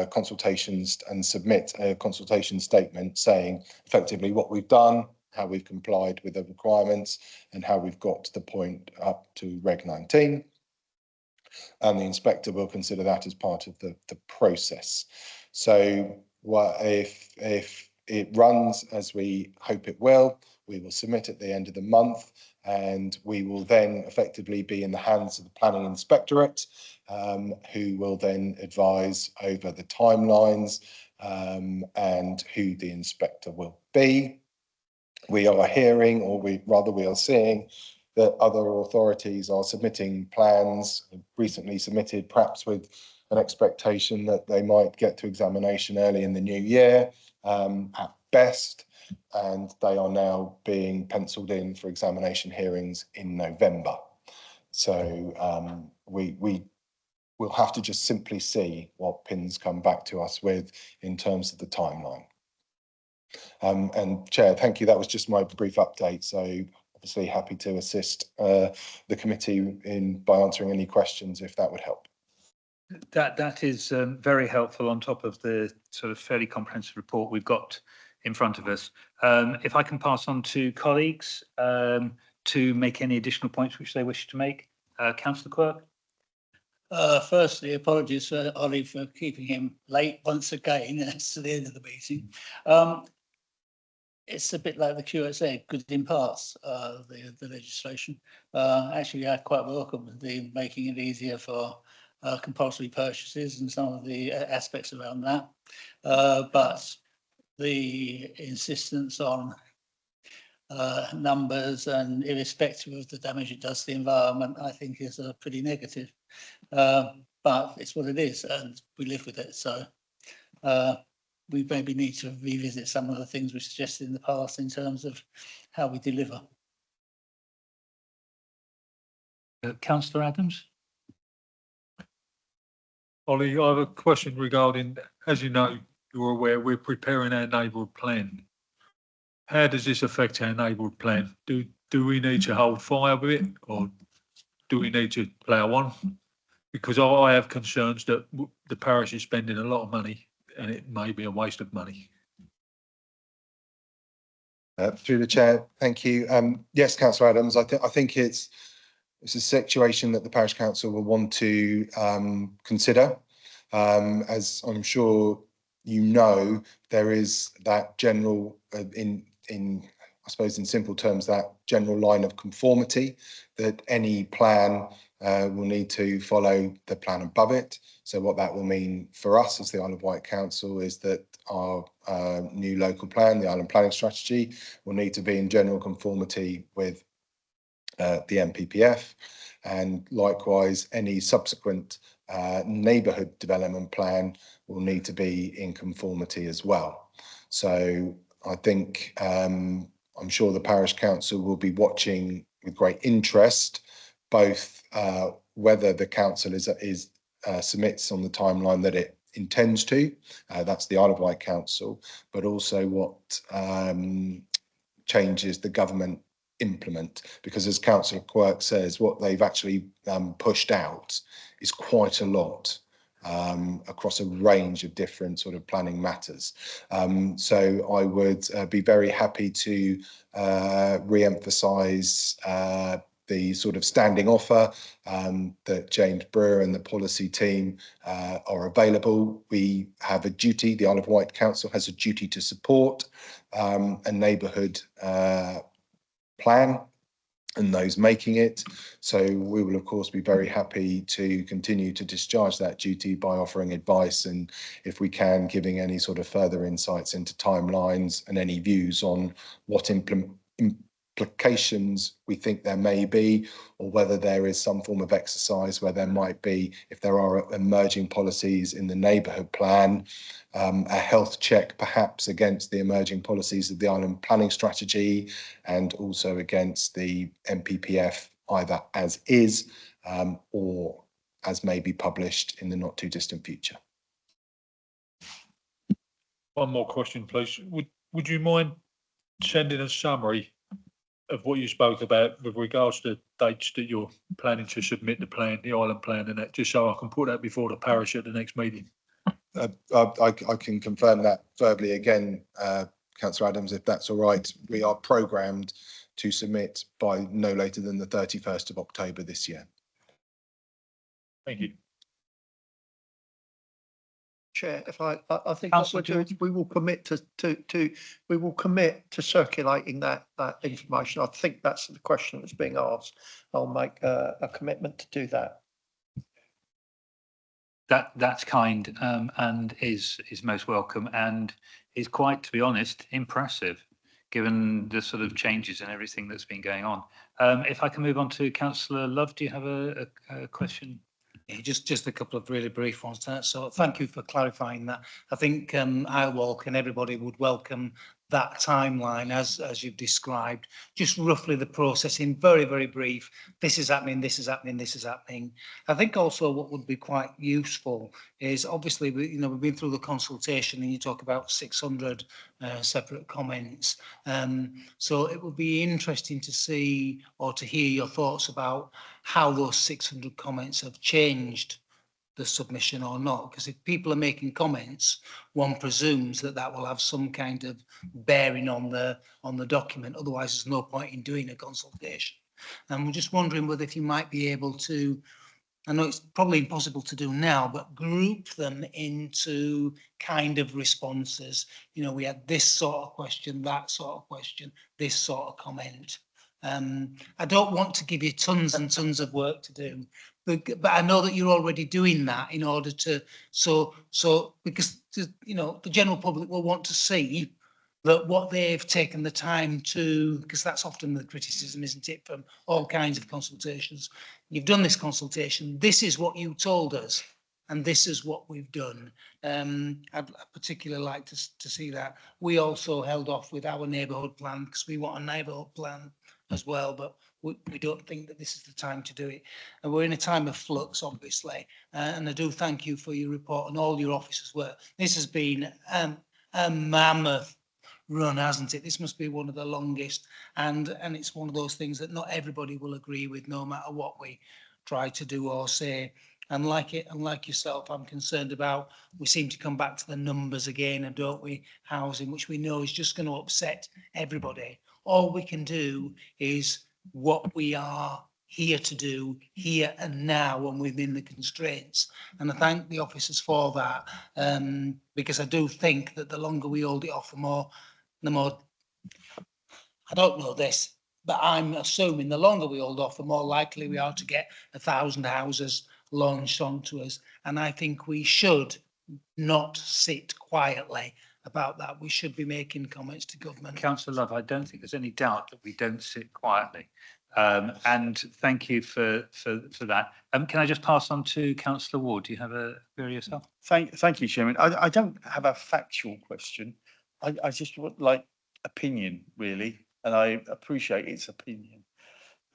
consultations and submit a consultation statement saying effectively what we've done, how we've complied with the requirements, and how we've got to the point up to Reg 19. And the inspector will consider that as part of the process. So if it runs as we hope it will, we will submit at the end of the month, and we will then effectively be in the hands of the planning inspectorate, who will then advise over the timelines and who the inspector will be. We are hearing, or we are seeing, that other authorities are submitting plans, recently submitted, perhaps with an expectation that they might get to examination early in the new year at best, and they are now being penciled in for examination hearings in November. So we will have to just simply see what PINs come back to us with in terms of the timeline. And Chair, thank you. That was just my brief update. So obviously happy to assist the committee by answering any questions if that would help.
That is very helpful on top of the sort of fairly comprehensive report we've got in front of us. If I can pass on to colleagues to make any additional points which they wish to make. Councillor Quirk.
Firstly, apologies for Ollie for keeping him late once again. It's to the end of the meeting. It's a bit like the QSA, good in parts, the legislation. Actually, I quite welcome the making it easier for compulsory purchases and some of the aspects around that. But the insistence on numbers and irrespective of the damage it does to the environment, I think is pretty negative. But it's what it is, and we live with it. So we maybe need to revisit some of the things we suggested in the past in terms of how we deliver.
Councillor Adams.
Ollie, I have a question regarding, as you know, you're aware, we're preparing our neighbourhood plan. How does this affect our neighbourhood plan? Do we need to hold fire with it, or do we need to plough on? Because I have concerns that the parish is spending a lot of money and it may be a waste of money.
Through the chair, thank you. Yes, Councillor Adams, I think it's a situation that the parish council will want to consider. As I'm sure you know, there is that general, I suppose in simple terms, that general line of conformity that any plan will need to follow the plan above it. So what that will mean for us as the Isle of Wight Council is that our new local plan, the Island Planning Strategy, will need to be in general conformity with the NPPF, and likewise any subsequent neighbourhood development plan will need to be in conformity as well. So I think I'm sure the parish council will be watching with great interest both whether the council submits on the timeline that it intends to, that's the Isle of Wight Council, but also what changes the government implement, because as Councillor Quirk says, what they've actually pushed out is quite a lot across a range of different sort of planning matters. So I would be very happy to re-emphasise the sort of standing offer that James Brewer and the policy team are available. We have a duty, the Isle of Wight Council has a duty to support a neighbourhood plan and those making it. So we will of course be very happy to continue to discharge that duty by offering advice, and if we can, giving any sort of further insights into timelines and any views on what implications we think there may be, or whether there is some form of exercise where there might be, if there are emerging policies in the neighbourhood plan, a health check perhaps against the emerging policies of the island planning strategy and also against the NPPF, either as is or as may be published in the not too distant future.
One more question, please. Would you mind sending a summary of what you spoke about with regards to dates that you're planning to submit the plan, the island plan and that, just so I can put that before the parish at the next meeting?
I can confirm that verbally again, Councillor Adams, if that's all right. We are programmed to submit by no later than the 31st of October this year.
Thank you.
Chair, if I think what we're doing, we will commit to circulating that information. I think that's the question that's being asked. I'll make a commitment to do that.
That's kind and is most welcome, and is quite, to be honest, impressive given the sort of changes and everything that's been going on. If I can move on to Councillor Love, do you have a question?
Yeah, just a couple of really brief ones. So thank you for clarifying that. I think Islewalk and everybody would welcome that timeline as you've described. Just roughly the process in very, very brief. This is happening, this is happening, this is happening. I think also what would be quite useful is obviously we've been through the consultation and you talk about 600 separate comments. So it would be interesting to see or to hear your thoughts about how those 600 comments have changed the submission or not, because if people are making comments, one presumes that that will have some kind of bearing on the document. Otherwise, there's no point in doing a consultation. And we're just wondering whether if you might be able to, I know it's probably impossible to do now, but group them into kind of responses. You know, we had this sort of question, that sort of question, this sort of comment. I don't want to give you tons and tons of work to do, but I know that you're already doing that in order to, so because, you know, the general public will want to see that what they've taken the time to, because that's often the criticism, isn't it, from all kinds of consultations. You've done this consultation, this is what you told us, and this is what we've done. I'd particularly like to see that. We also held off with our neighbourhood plan because we want a neighbourhood plan as well, but we don't think that this is the time to do it. And we're in a time of flux, obviously, and I do thank you for your report and all your officers' work. This has been a mammoth run, hasn't it? This must be one of the longest, and it's one of those things that not everybody will agree with, no matter what we try to do or say. And like yourself, I'm concerned about, we seem to come back to the numbers again, and don't we, housing, which we know is just going to upset everybody. All we can do is what we are here to do, here and now, and within the constraints. And I thank the officers for that, because I do think that the longer we hold it off, the more, I don't know this, but I'm assuming the longer we hold off, the more likely we are to get 1,000 houses launched onto us. And I think we should not sit quietly about that. We should be making comments to government.
Councillor Love, I don't think there's any doubt that we don't sit quietly. And thank you for that. Can I just pass on to Councillor Ward? Do you have a query yourself?
Thank you, Chairman. I don't have a factual question. I just would like opinion, really, and I appreciate its opinion.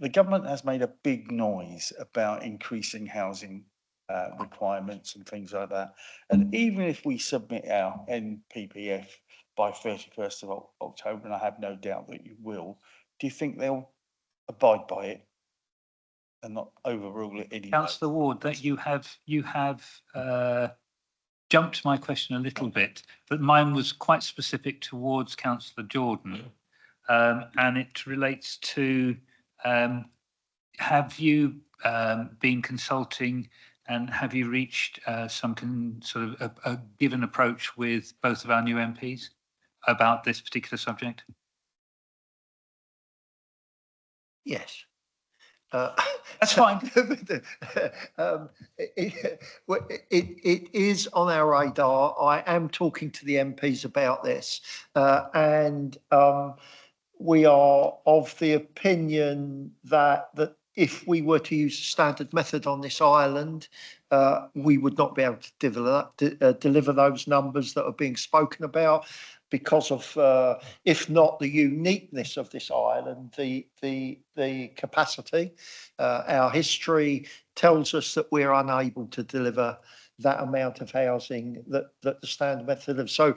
The government has made a big noise about increasing housing requirements and things like that. And even if we submit our NPPF by 31st of October, and I have no doubt that you will, do you think they'll abide by it and not overrule it anyway?
Councillor Ward, that you have jumped my question a little bit, but mine was quite specific towards Councillor Jordan, and it relates to have you been consulting and have you reached some sort of a given approach with both of our new MPs about this particular subject?
Yes.
That's fine.
It is on our radar. I am talking to the MPs about this, and we are of the opinion that if we were to use a standard method on this island, we would not be able to deliver those numbers that are being spoken about, because of, if not the uniqueness of this island, the capacity. Our history tells us that we're unable to deliver that amount of housing that the standard method of. So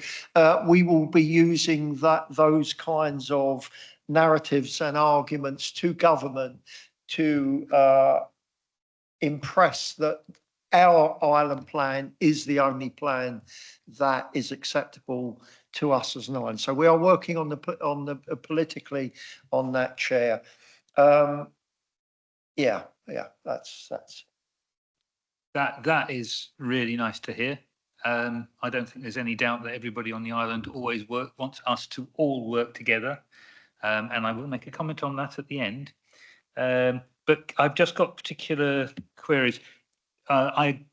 we will be using those kinds of narratives and arguments to government to impress that our island plan is the only plan that is acceptable to us as an island. So we are working on the politically on that, Chair. Yeah, that's.
That is really nice to hear. I don't think there's any doubt that everybody on the island always wants us to all work together. And I will make a comment on that at the end. But I've just got particular queries. I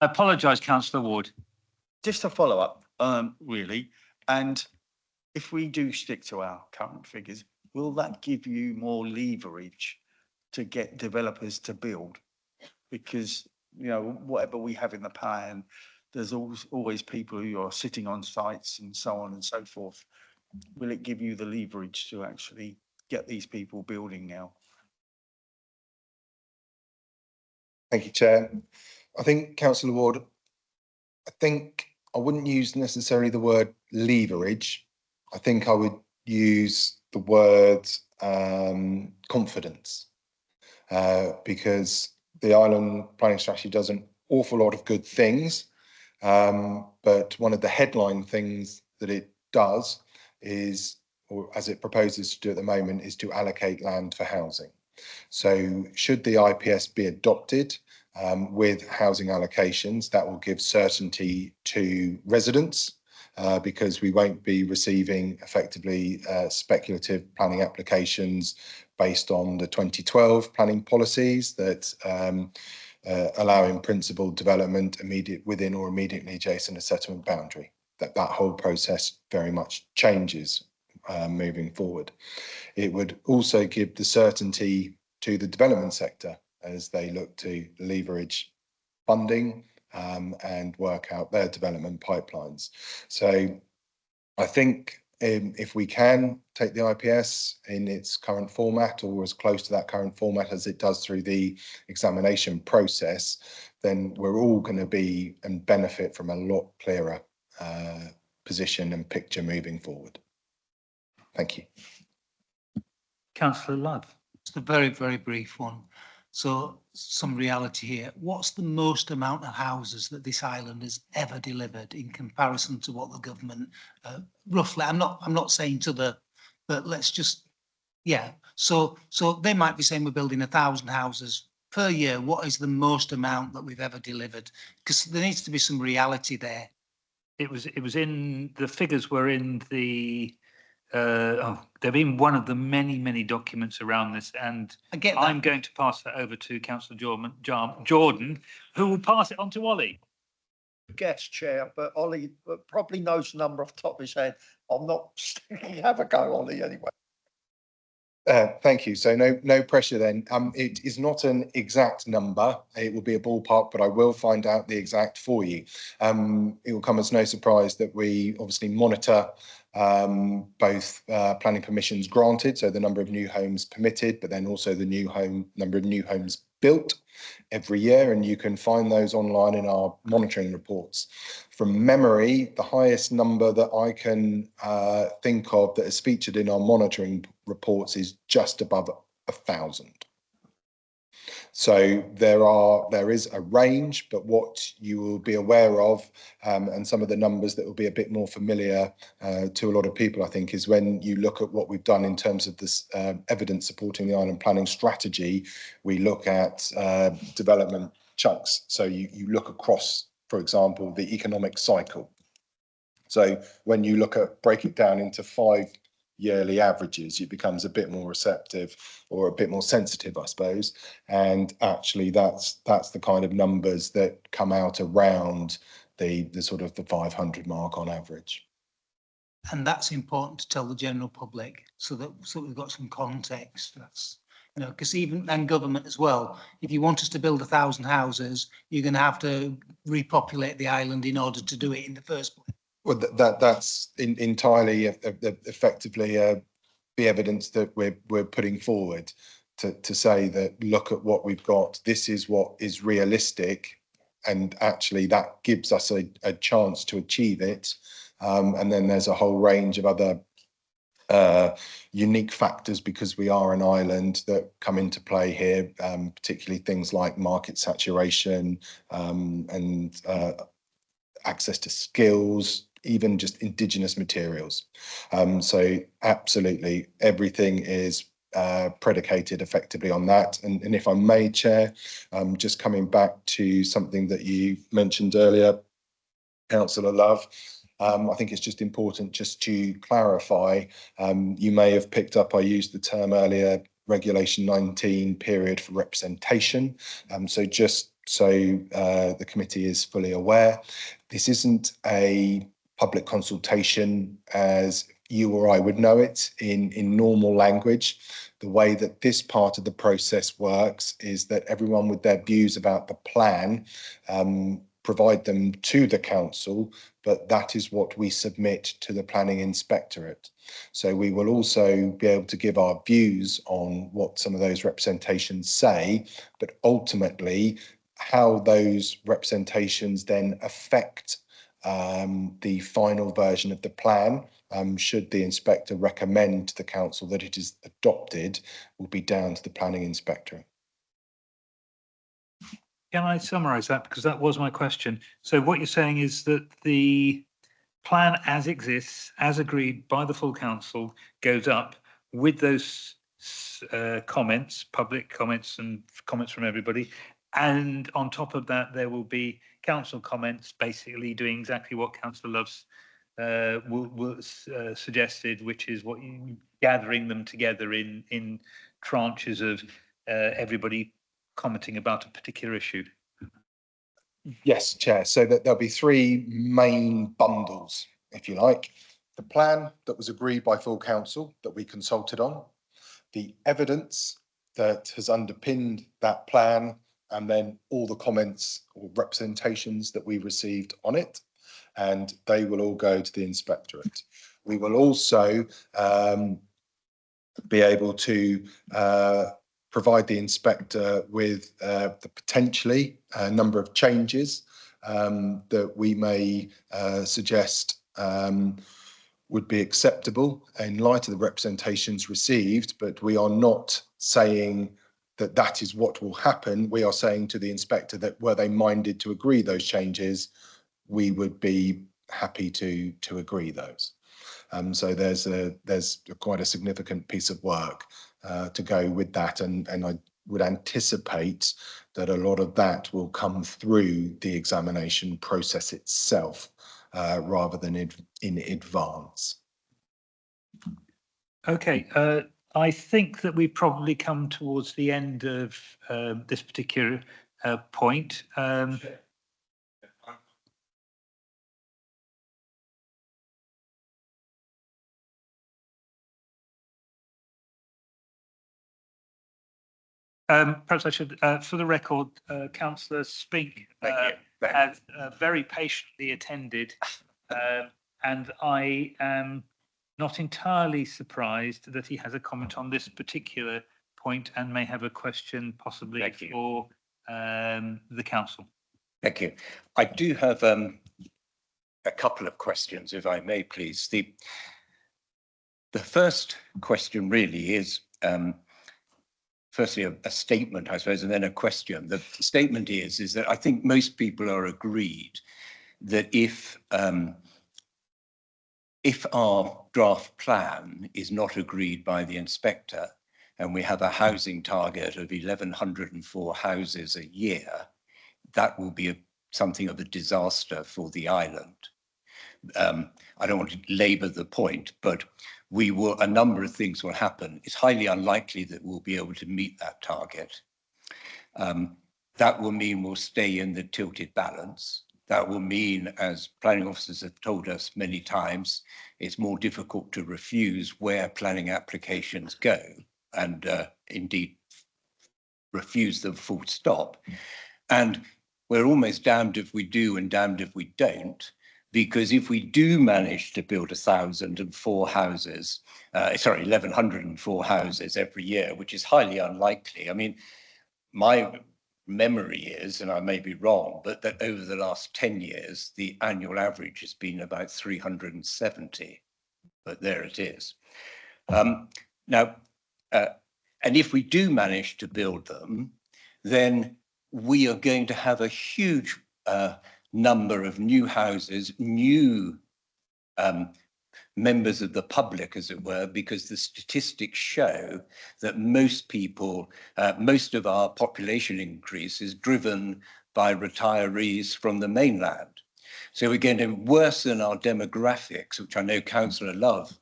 apologise, Councillor Ward.
Just a follow up, really. And if we do stick to our current figures, will that give you more leverage to get developers to build? Because, you know, whatever we have in the plan, there's always people who are sitting on sites and so on and so forth. Will it give you the leverage to actually get these people building now?
Thank you, Chair. I think, Councillor Ward, I wouldn't use necessarily the word leverage. I think I would use the word confidence, because the island planning strategy does an awful lot of good things, but one of the headline things that it does is, or as it proposes to do at the moment, is to allocate land for housing. So should the IPS be adopted with housing allocations, that will give certainty to residents, because we won't be receiving effectively speculative planning applications based on the 2012 planning policies that allow in principle development within or immediately adjacent a settlement boundary. That whole process very much changes moving forward. It would also give the certainty to the development sector as they look to leverage funding and work out their development pipelines. So I think if we can take the IPS in its current format, or as close to that current format as it does through the examination process, then we're all going to be and benefit from a lot clearer position and picture moving forward. Thank you.
Councillor Love.
Just a very, very brief one. So some reality here. What's the most amount of houses that this island has ever delivered in comparison to what the government roughly? I'm not saying to the, but let's just, yeah. So they might be saying we're building 1,000 houses per year. What is the most amount that we've ever delivered? Because there needs to be some reality there.
It was in the figures were in the they've been one of the many documents around this, and
I get that.
I'm going to pass that over to Councillor Jordan, who will pass it on to Ollie.
Guest, Chair, but Ollie probably knows the number off the top of his head. I'm not have a go, Ollie, anyway.
Thank you. So no pressure then. It is not an exact number. It will be a ballpark, but I will find out the exact for you. It will come as no surprise that we obviously monitor both planning permissions granted, so the number of new homes permitted, but then also the number of new homes built every year, and you can find those online in our monitoring reports. From memory, the highest number that I can think of that is featured in our monitoring reports is just above 1,000. So there is a range, but what you will be aware of, and some of the numbers that will be a bit more familiar to a lot of people, I think, is when you look at what we've done in terms of this evidence supporting the island planning strategy, we look at development chunks. So you look across, for example, the economic cycle. So when you break it down into 5 yearly averages, it becomes a bit more receptive or a bit more sensitive, I suppose. And actually that's the kind of numbers that come out around the sort of the 500 mark on average.
And that's important to tell the general public so we've got some context. That's, you know, because and government as well, if you want us to build 1,000 houses, you're going to have to repopulate the island in order to do it in the first place.
Well, that's entirely effectively the evidence that we're putting forward to say that look at what we've got. This is what is realistic, and actually that gives us a chance to achieve it. And then there's a whole range of other unique factors because we are an island that come into play here, particularly things like market saturation and access to skills, even just indigenous materials. So absolutely everything is predicated effectively on that. And if I may, Chair, just coming back to something that you mentioned earlier, Councillor Love, I think it's just important just to clarify, you may have picked up, I used the term earlier, Regulation 19 period for representation. So just so the committee is fully aware, this isn't a public consultation as you or I would know it in normal language. The way that this part of the process works is that everyone with their views about the plan provide them to the council, but that is what we submit to the planning inspectorate. So we will also be able to give our views on what some of those representations say, but ultimately how those representations then affect the final version of the plan, should the inspector recommend to the council that it is adopted, will be down to the planning inspectorate.
Can I summarise that? Because that was my question. So what you're saying is that the plan as exists, as agreed by the full council, goes up with those comments, public comments and comments from everybody. And on top of that, there will be council comments basically doing exactly what Councillor Love's suggested, which is what gathering them together in tranches of everybody commenting about a particular issue.
Yes, Chair. So that there'll be 3 main bundles, if you like. The plan that was agreed by full council that we consulted on, the evidence that has underpinned that plan, and then all the comments or representations that we received on it, and they will all go to the inspectorate. We will also be able to provide the inspector with the potentially a number of changes that we may suggest would be acceptable in light of the representations received, but we are not saying that that is what will happen. We are saying to the inspector that were they minded to agree those changes, we would be happy to agree those. So there's quite a significant piece of work to go with that, and I would anticipate that a lot of that will come through the examination process itself rather than in advance.
Okay, I think that we've probably come towards the end of this particular point. Perhaps I should, for the record, councillor Spink
Thank you.
has very patiently attended, and I am not entirely surprised that he has a comment on this particular point and may have a question possibly
Thank you.
for the council.
Thank you. I do have a couple of questions, if I may, please. The first question really is, firstly, a statement, I suppose, and then a question. The statement is that I think most people are agreed that if our draft plan is not agreed by the inspector and we have a housing target of 1,104 houses a year, that will be something of a disaster for the island. I don't want to labour the point, but a number of things will happen. It's highly unlikely that we'll be able to meet that target. That will mean we'll stay in the tilted balance. That will mean, as planning officers have told us many times, it's more difficult to refuse where planning applications go, and indeed refuse them full stop. And we're almost damned if we do and damned if we don't, because if we do manage to build 1,004 houses, 1,104 houses every year, which is highly unlikely. I mean, my memory is, and I may be wrong, but that over the last 10 years, the annual average has been about 370, but there it is. Now, and if we do manage to build them, then we are going to have a huge number of new houses, new members of the public, as it were, because the statistics show that most people, most of our population increase is driven by retirees from the mainland. So we're going to worsen our demographics, which I know Councillor Love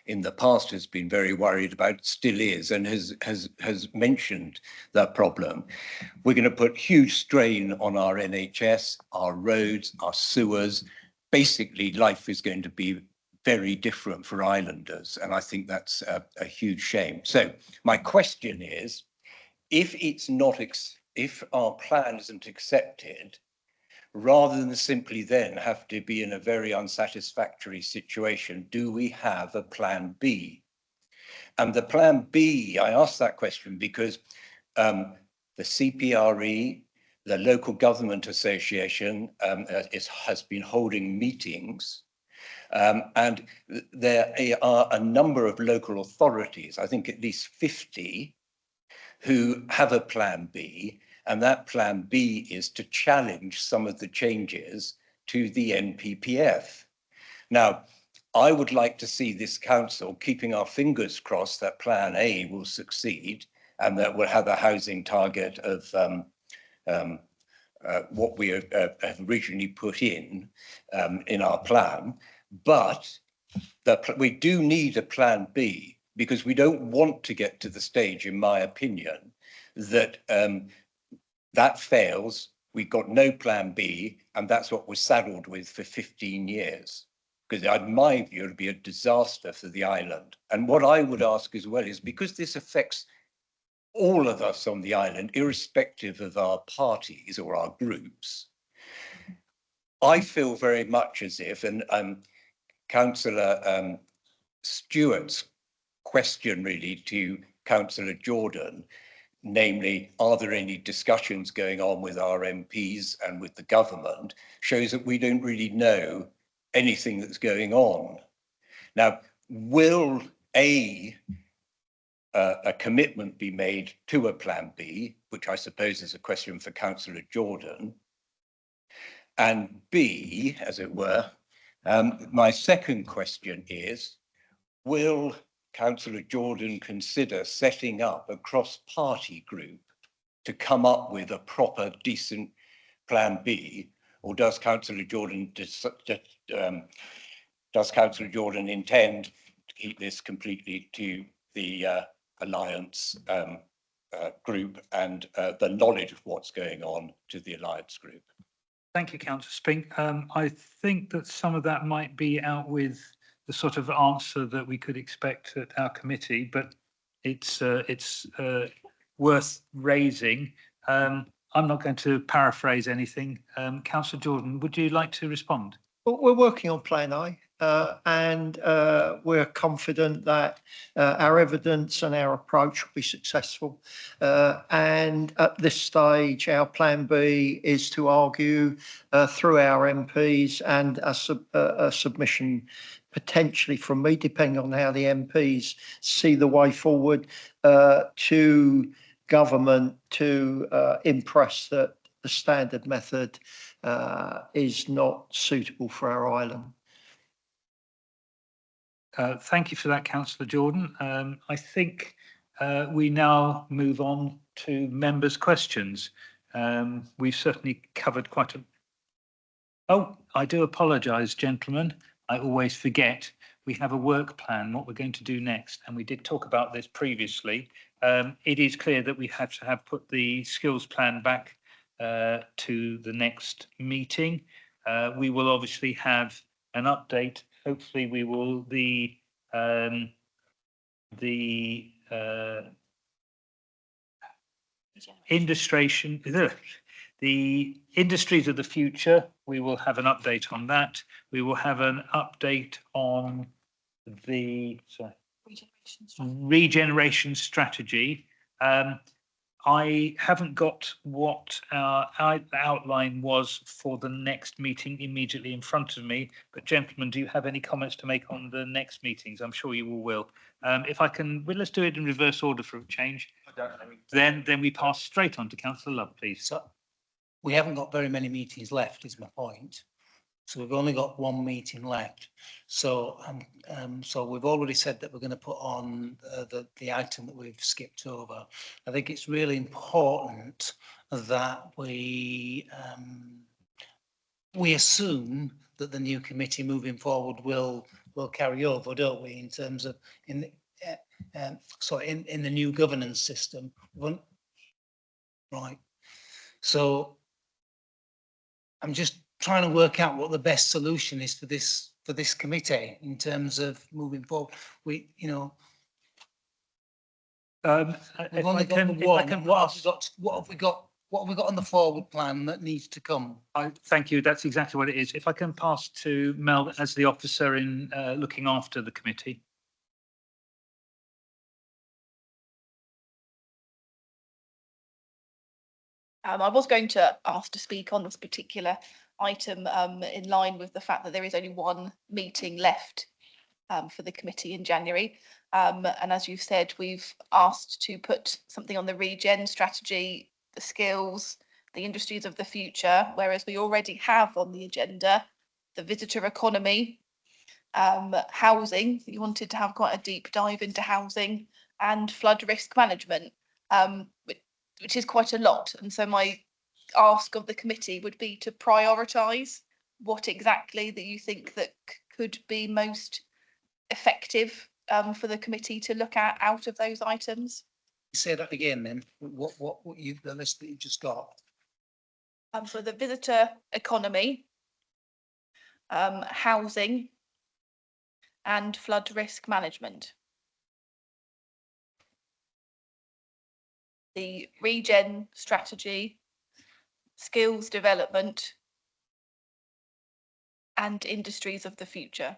in the past has been very worried about, still is, and has mentioned that problem. We're going to put huge strain on our NHS, our roads, our sewers. Basically, life is going to be very different for islanders, and I think that's a huge shame. So my question is, if our plan isn't accepted, rather than simply then have to be in a very unsatisfactory situation, do we have a plan B? And the plan B, I ask that question because the CPRE, the Local Government Association, has been holding meetings, and there are a number of local authorities, I think at least 50, who have a plan B, and that plan B is to challenge some of the changes to the NPPF. Now, I would like to see this council keeping our fingers crossed that plan A will succeed and that we'll have a housing target of what we have originally put in our plan. But we do need a plan B, because we don't want to get to the stage, in my opinion, that that fails, we've got no plan B, and that's what we're saddled with for 15 years. Because in my view, it would be a disaster for the island. And what I would ask as well is, because this affects all of us on the island, irrespective of our parties or our groups, I feel very much as if, and Councillor Stewart's question really to Councillor Jordan, namely, are there any discussions going on with our MPs and with the government, shows that we don't really know anything that's going on. Now, will a commitment be made to a plan B, which I suppose is a question for Councillor Jordan, and B, as it were, my second question is, will Councillor Jordan consider setting up a cross-party group to come up with a proper, decent plan B, or does Councillor Jordan intend to keep this completely to the Alliance group and the knowledge of what's going on to the Alliance group?
Thank you, Councillor Spink. I think that some of that might be out with the sort of answer that we could expect at our committee, but it's worth raising. I'm not going to paraphrase anything. Councillor Jordan, would you like to respond?
Well, we're working on Plan A, and we're confident that our evidence and our approach will be successful. And at this stage, our Plan B is to argue through our MPs and a submission potentially from me, depending on how the MPs see the way forward, to government to impress that the standard method is not suitable for our island.
Thank you for that, Councillor Jordan. I think we now move on to members' questions. We've certainly covered quite a... Oh, I do apologise, gentlemen. I always forget. We have a work plan, what we're going to do next, and we did talk about this previously. It is clear that we have to have put the skills plan back to the next meeting. We will obviously have an update. Hopefully we will, the industries of the future, we will have an update on that. We will have an update on the regeneration strategy. I haven't got what our outline was for the next meeting immediately in front of me, but gentlemen, do you have any comments to make on the next meetings? I'm sure you all will. If I can, well, let's do it in reverse order for a change. Then we pass straight on to Councillor Love, please.
So we haven't got very many meetings left, is my point. So we've only got one meeting left. So so we've already said that we're going to put on the item that we've skipped over. I think it's really important that we assume that the new committee moving forward will carry over, don't we? In terms of in the new governance system, right? So I'm just trying to work out what the best solution is for this committee in terms of moving forward. We've only got the one. What have we got on the forward plan that needs to come?
Thank you. That's exactly what it is. If I can pass to Mel as the officer in looking after the committee.
I was going to ask to speak on this particular item in line with the fact that there is only one meeting left for the committee in January. And as you've said, we've asked to put something on the regen strategy, the skills, the industries of the future, whereas we already have on the agenda the visitor economy, housing. You wanted to have quite a deep dive into housing and flood risk management, which is quite a lot. And so my ask of the committee would be to prioritise what exactly that you think that could be most effective for the committee to look at out of those items.
Say that again then. What the list that you just got?
For the visitor economy, housing and flood risk management. The regen strategy, skills development and industries of the future.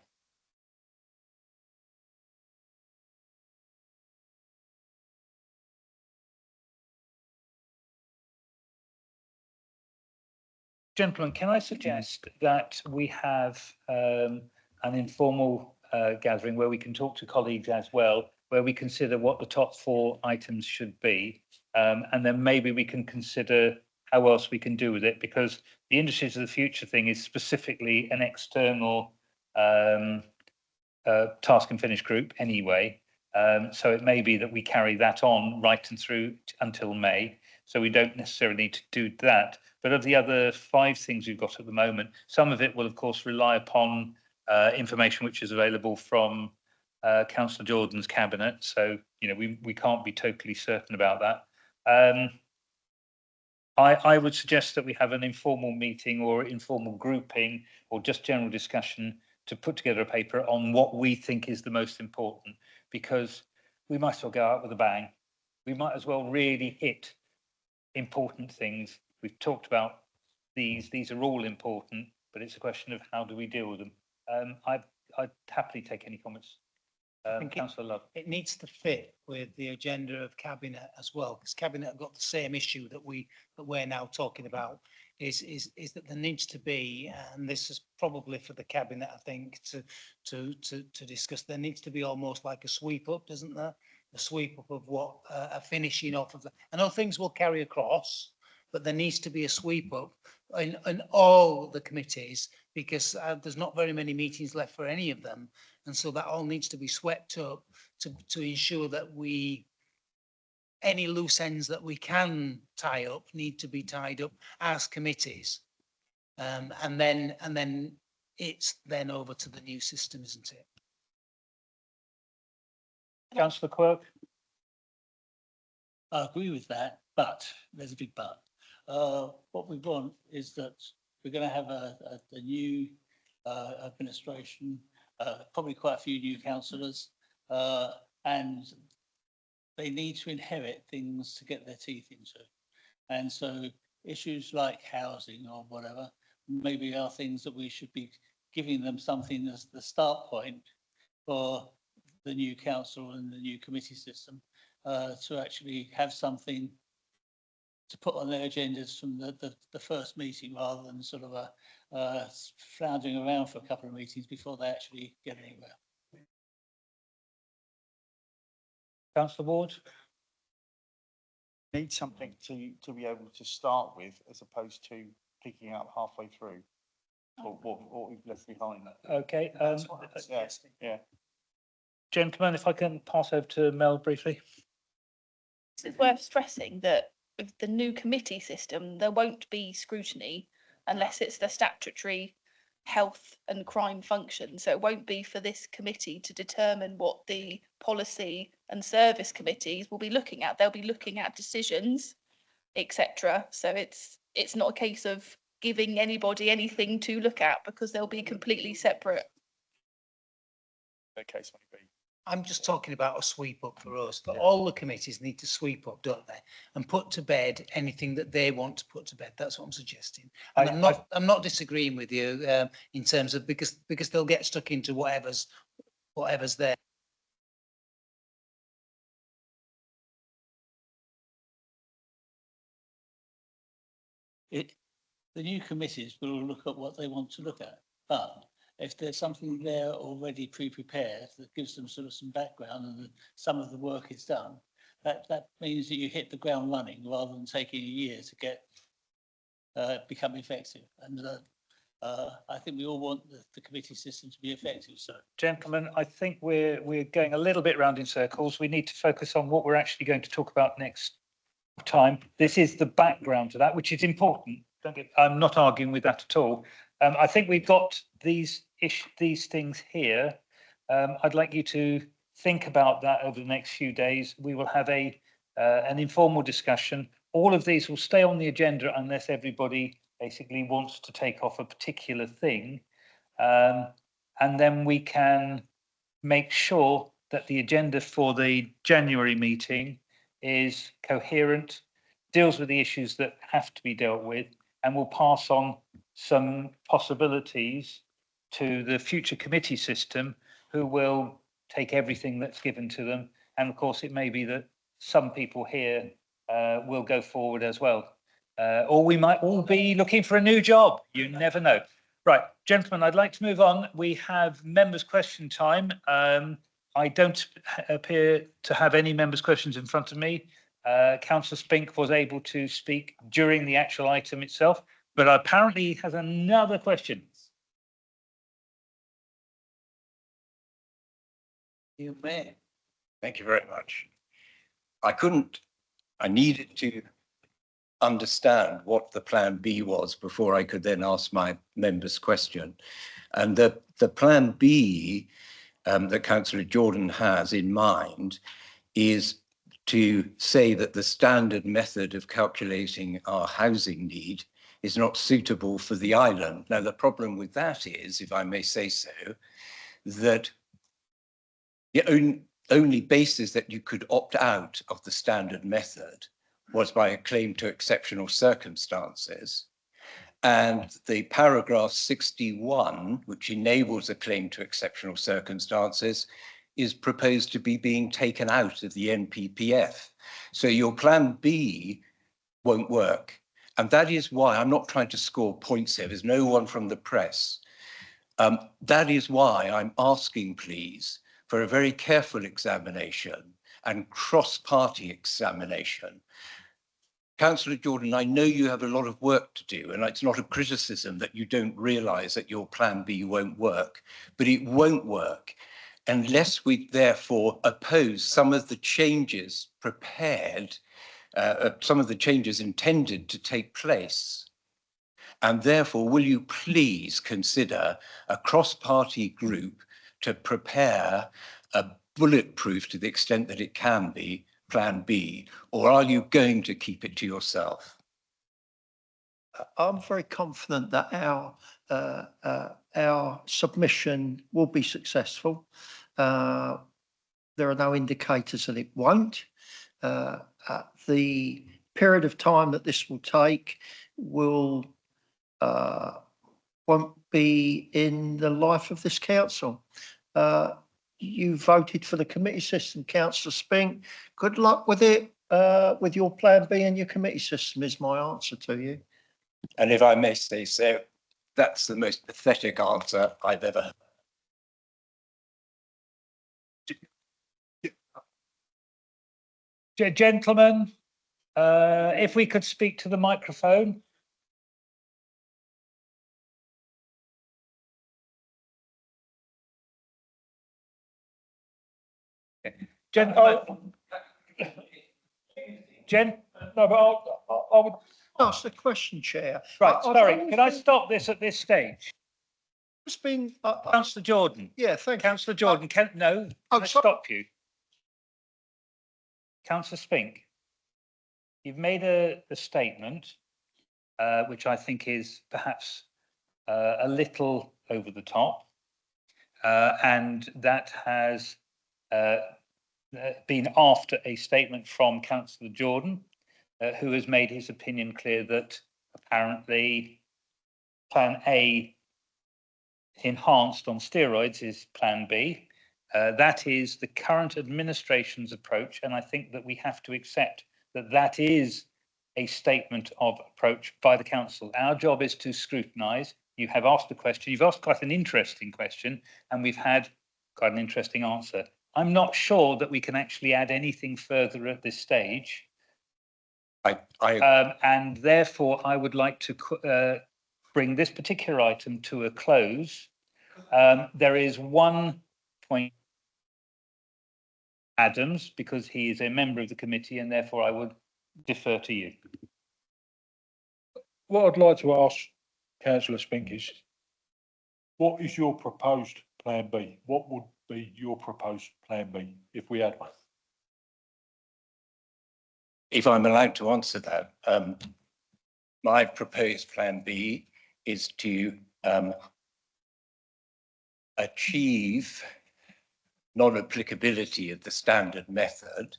Gentlemen, can I suggest that we have an informal gathering where we can talk to colleagues as well, where we consider what the top 4 items should be, and then maybe we can consider how else we can do with it, because the industries of the future thing is specifically an external task and finish group anyway. So it may be that we carry that on right and through until May. So we don't necessarily need to do that. But of the other 5 things we've got at the moment, some of it will, of course, rely upon information which is available from Councillor Jordan's cabinet. So, you know, we can't be totally certain about that. I would suggest that we have an informal meeting or informal grouping or just general discussion to put together a paper on what we think is the most important, because we might as well go out with a bang. we might as well really hit important things. We've talked about these are all important, but it's a question of how do we deal with them. I'd happily take any comments. Councillor Love.
It needs to fit with the agenda of Cabinet as well, because Cabinet have got the same issue that we're now talking about, is that there needs to be, and this is probably for the Cabinet, I think, to discuss, there needs to be almost like a sweep up, doesn't there? A sweep up of what, a finishing off of the, I know things will carry across, but there needs to be a sweep up in all the committees, because there's not very many meetings left for any of them. And so that all needs to be swept up to ensure that any loose ends that we can tie up need to be tied up as committees. And then it's then over to the new system, isn't it?
Councillor Quirk.
I agree with that, but there's a big but. What we want is that we're going to have a new administration, probably quite a few new councillors, and they need to inherit things to get their teeth into. And so issues like housing or whatever, maybe are things that we should be giving them something as the start point for the new council and the new committee system, to actually have something to put on their agendas from the first meeting, rather than sort of floundering around for a couple of meetings before they actually get anywhere.
Councillor Ward.
Need something to be able to start with, as opposed to picking up halfway through what we've left behind.
Okay.
Yeah.
Gentlemen, if I can pass over to Mel briefly.
It's worth stressing that with the new committee system, there won't be scrutiny unless it's the statutory health and crime function. So it won't be for this committee to determine what the policy and service committees will be looking at. They'll be looking at decisions, etc. So it's not a case of giving anybody anything to look at, because they'll be completely separate.
The case may be.
I'm just talking about a sweep up for us, but all the committees need to sweep up, don't they? And put to bed anything that they want to put to bed. That's what I'm suggesting. And I'm not disagreeing with you in terms of, because they'll get stuck into whatever's there.
The new committees will look at what they want to look at, but if there's something there already pre-prepared that gives them sort of some background, and some of the work is done, that means that you hit the ground running rather than taking a year to get become effective. And I think we all want the committee system to be effective. So,
gentlemen, I think we're going a little bit round in circles. We need to focus on what we're actually going to talk about next time. This is the background to that, which is important. I'm not arguing with that at all. I think we've got these things here. I'd like you to think about that over the next few days. We will have an informal discussion. All of these will stay on the agenda unless everybody basically wants to take off a particular thing. And then we can make sure that the agenda for the January meeting is coherent, deals with the issues that have to be dealt with, and will pass on some possibilities to the future committee system, who will take everything that's given to them. And of course, it may be that some people here will go forward as well. Or we might all be looking for a new job. You never know. Right, gentlemen, I'd like to move on. We have members' question time. I don't appear to have any members' questions in front of me. Councillor Spink was able to speak during the actual item itself, but apparently has another question.
you may.
Thank you very much. I needed to understand what the plan B was before I could then ask my member's question. And the plan B that Councillor Jordan has in mind is to say that the standard method of calculating our housing need is not suitable for the island. Now, the problem with that is, if I may say so, that only basis that you could opt out of the standard method was by a claim to exceptional circumstances. And the paragraph 61, which enables a claim to exceptional circumstances, is proposed to be being taken out of the NPPF. So your plan B won't work. And that is why I'm not trying to score points here. There's no one from the press. That is why I'm asking, please, for a very careful examination and cross-party examination. Councillor Jordan, I know you have a lot of work to do, and it's not a criticism that you don't realise that your plan B won't work, but it won't work unless we therefore oppose some of the changes prepared, some of the changes intended to take place. And therefore, will you please consider a cross-party group to prepare a bulletproof, to the extent that it can be, plan B, or are you going to keep it to yourself?
I'm very confident that our submission will be successful. There are no indicators that it won't. The period of time that this will take won't be in the life of this council. You voted for the committee system, Councillor Spink. Good luck with it, with your plan B and your committee system is my answer to you.
And if I may say so, that's the most pathetic answer I've ever heard.
Gentlemen, if we could speak to the microphone. Gentlemen. No, but I would
ask the question, Chair.
Right, sorry, can I stop this at this stage?
It's been
Councillor Jordan.
Yeah, thank you.
Councillor Jordan, can I stop you? Councillor Spink, you've made a statement, which I think is perhaps a little over the top, and that has been after a statement from Councillor Jordan, who has made his opinion clear that apparently Plan A enhanced on steroids is Plan B. That is the current administration's approach, and I think that we have to accept that that is a statement of approach by the council. Our job is to scrutinise. You have asked a question, you've asked quite an interesting question, and we've had quite an interesting answer. I'm not sure that we can actually add anything further at this stage. And therefore, I would like to bring this particular item to a close. There is one point, Adams, because he is a member of the committee, and therefore I would defer to you.
What I'd like to ask Councillor Spink is, what is your proposed plan B? What would be your proposed plan B if we had one?
If I'm allowed to answer that, my proposed plan B is to achieve non-applicability of the standard method,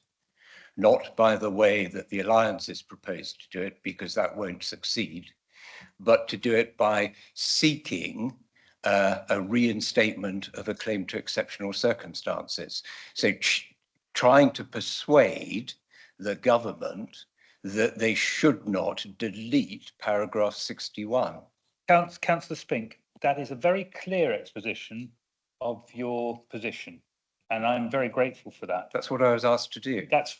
not by the way that the Alliance is proposed to do it, because that won't succeed, but to do it by seeking a reinstatement of a claim to exceptional circumstances. So trying to persuade the government that they should not delete paragraph 61.
Councillor Spink, that is a very clear exposition of your position, and I'm very grateful for that.
That's what I was asked to do.
That's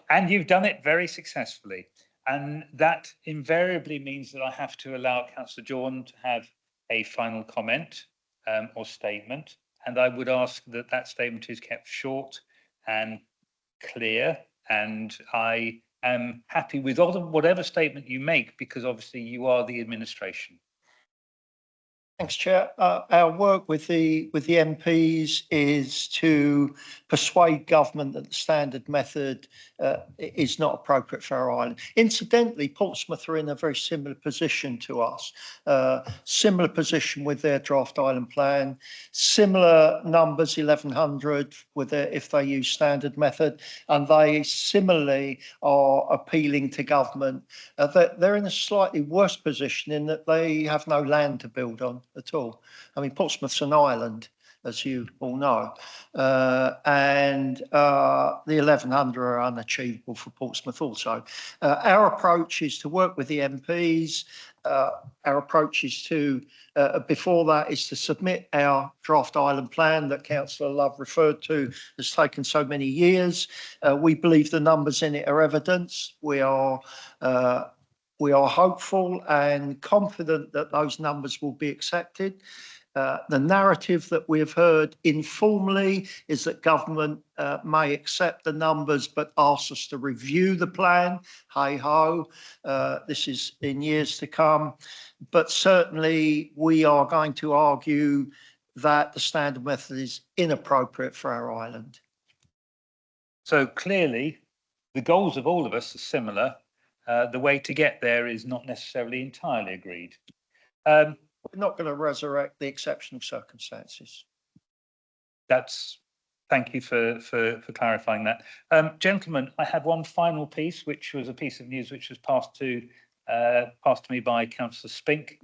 and you've done it very successfully, and that invariably means that I have to allow Councillor Jordan to have a final comment or statement, and I would ask that that statement is kept short and clear, and I am happy with whatever statement you make, because obviously you are the administration.
Thanks, Chair. Our work with the MPs is to persuade government that the standard method is not appropriate for our island. Incidentally, Portsmouth are in a very similar position to us. Similar position with their draft island plan, similar numbers, 1,100 with their, if they use standard method, and they similarly are appealing to government. They're in a slightly worse position in that they have no land to build on at all. I mean, Portsmouth's an island, as you all know, and the 1,100 are unachievable for Portsmouth also. Our approach is to work with the MPs. Our approach is to, before that, is to submit our draft island plan that Councillor Love referred to has taken so many years. We believe the numbers in it are evidence. We are hopeful and confident that those numbers will be accepted. The narrative that we have heard informally is that government may accept the numbers but ask us to review the plan. Hey ho, this is in years to come. But certainly we are going to argue that the standard method is inappropriate for our island.
So clearly, the goals of all of us are similar. The way to get there is not necessarily entirely agreed.
We're not going to resurrect the exceptional circumstances.
Thank you for clarifying that. Gentlemen, I had one final piece, which was a piece of news which was passed to me by Councillor Spink.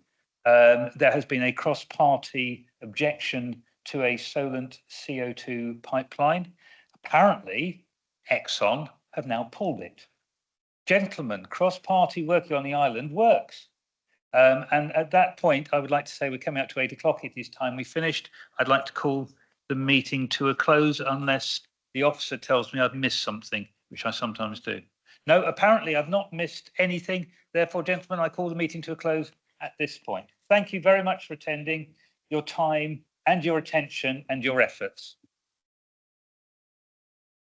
There has been a cross-party objection to a Solent CO2 pipeline. Apparently, Exxon have now pulled it. Gentlemen, cross-party working on the island works. And at that point, I would like to say we're coming up to 8 o'clock. It is time we finished. I'd like to call the meeting to a close unless the officer tells me I've missed something, which I sometimes do. No, apparently I've not missed anything. Therefore, gentlemen, I call the meeting to a close at this point. Thank you very much for attending, your time and your attention and your efforts.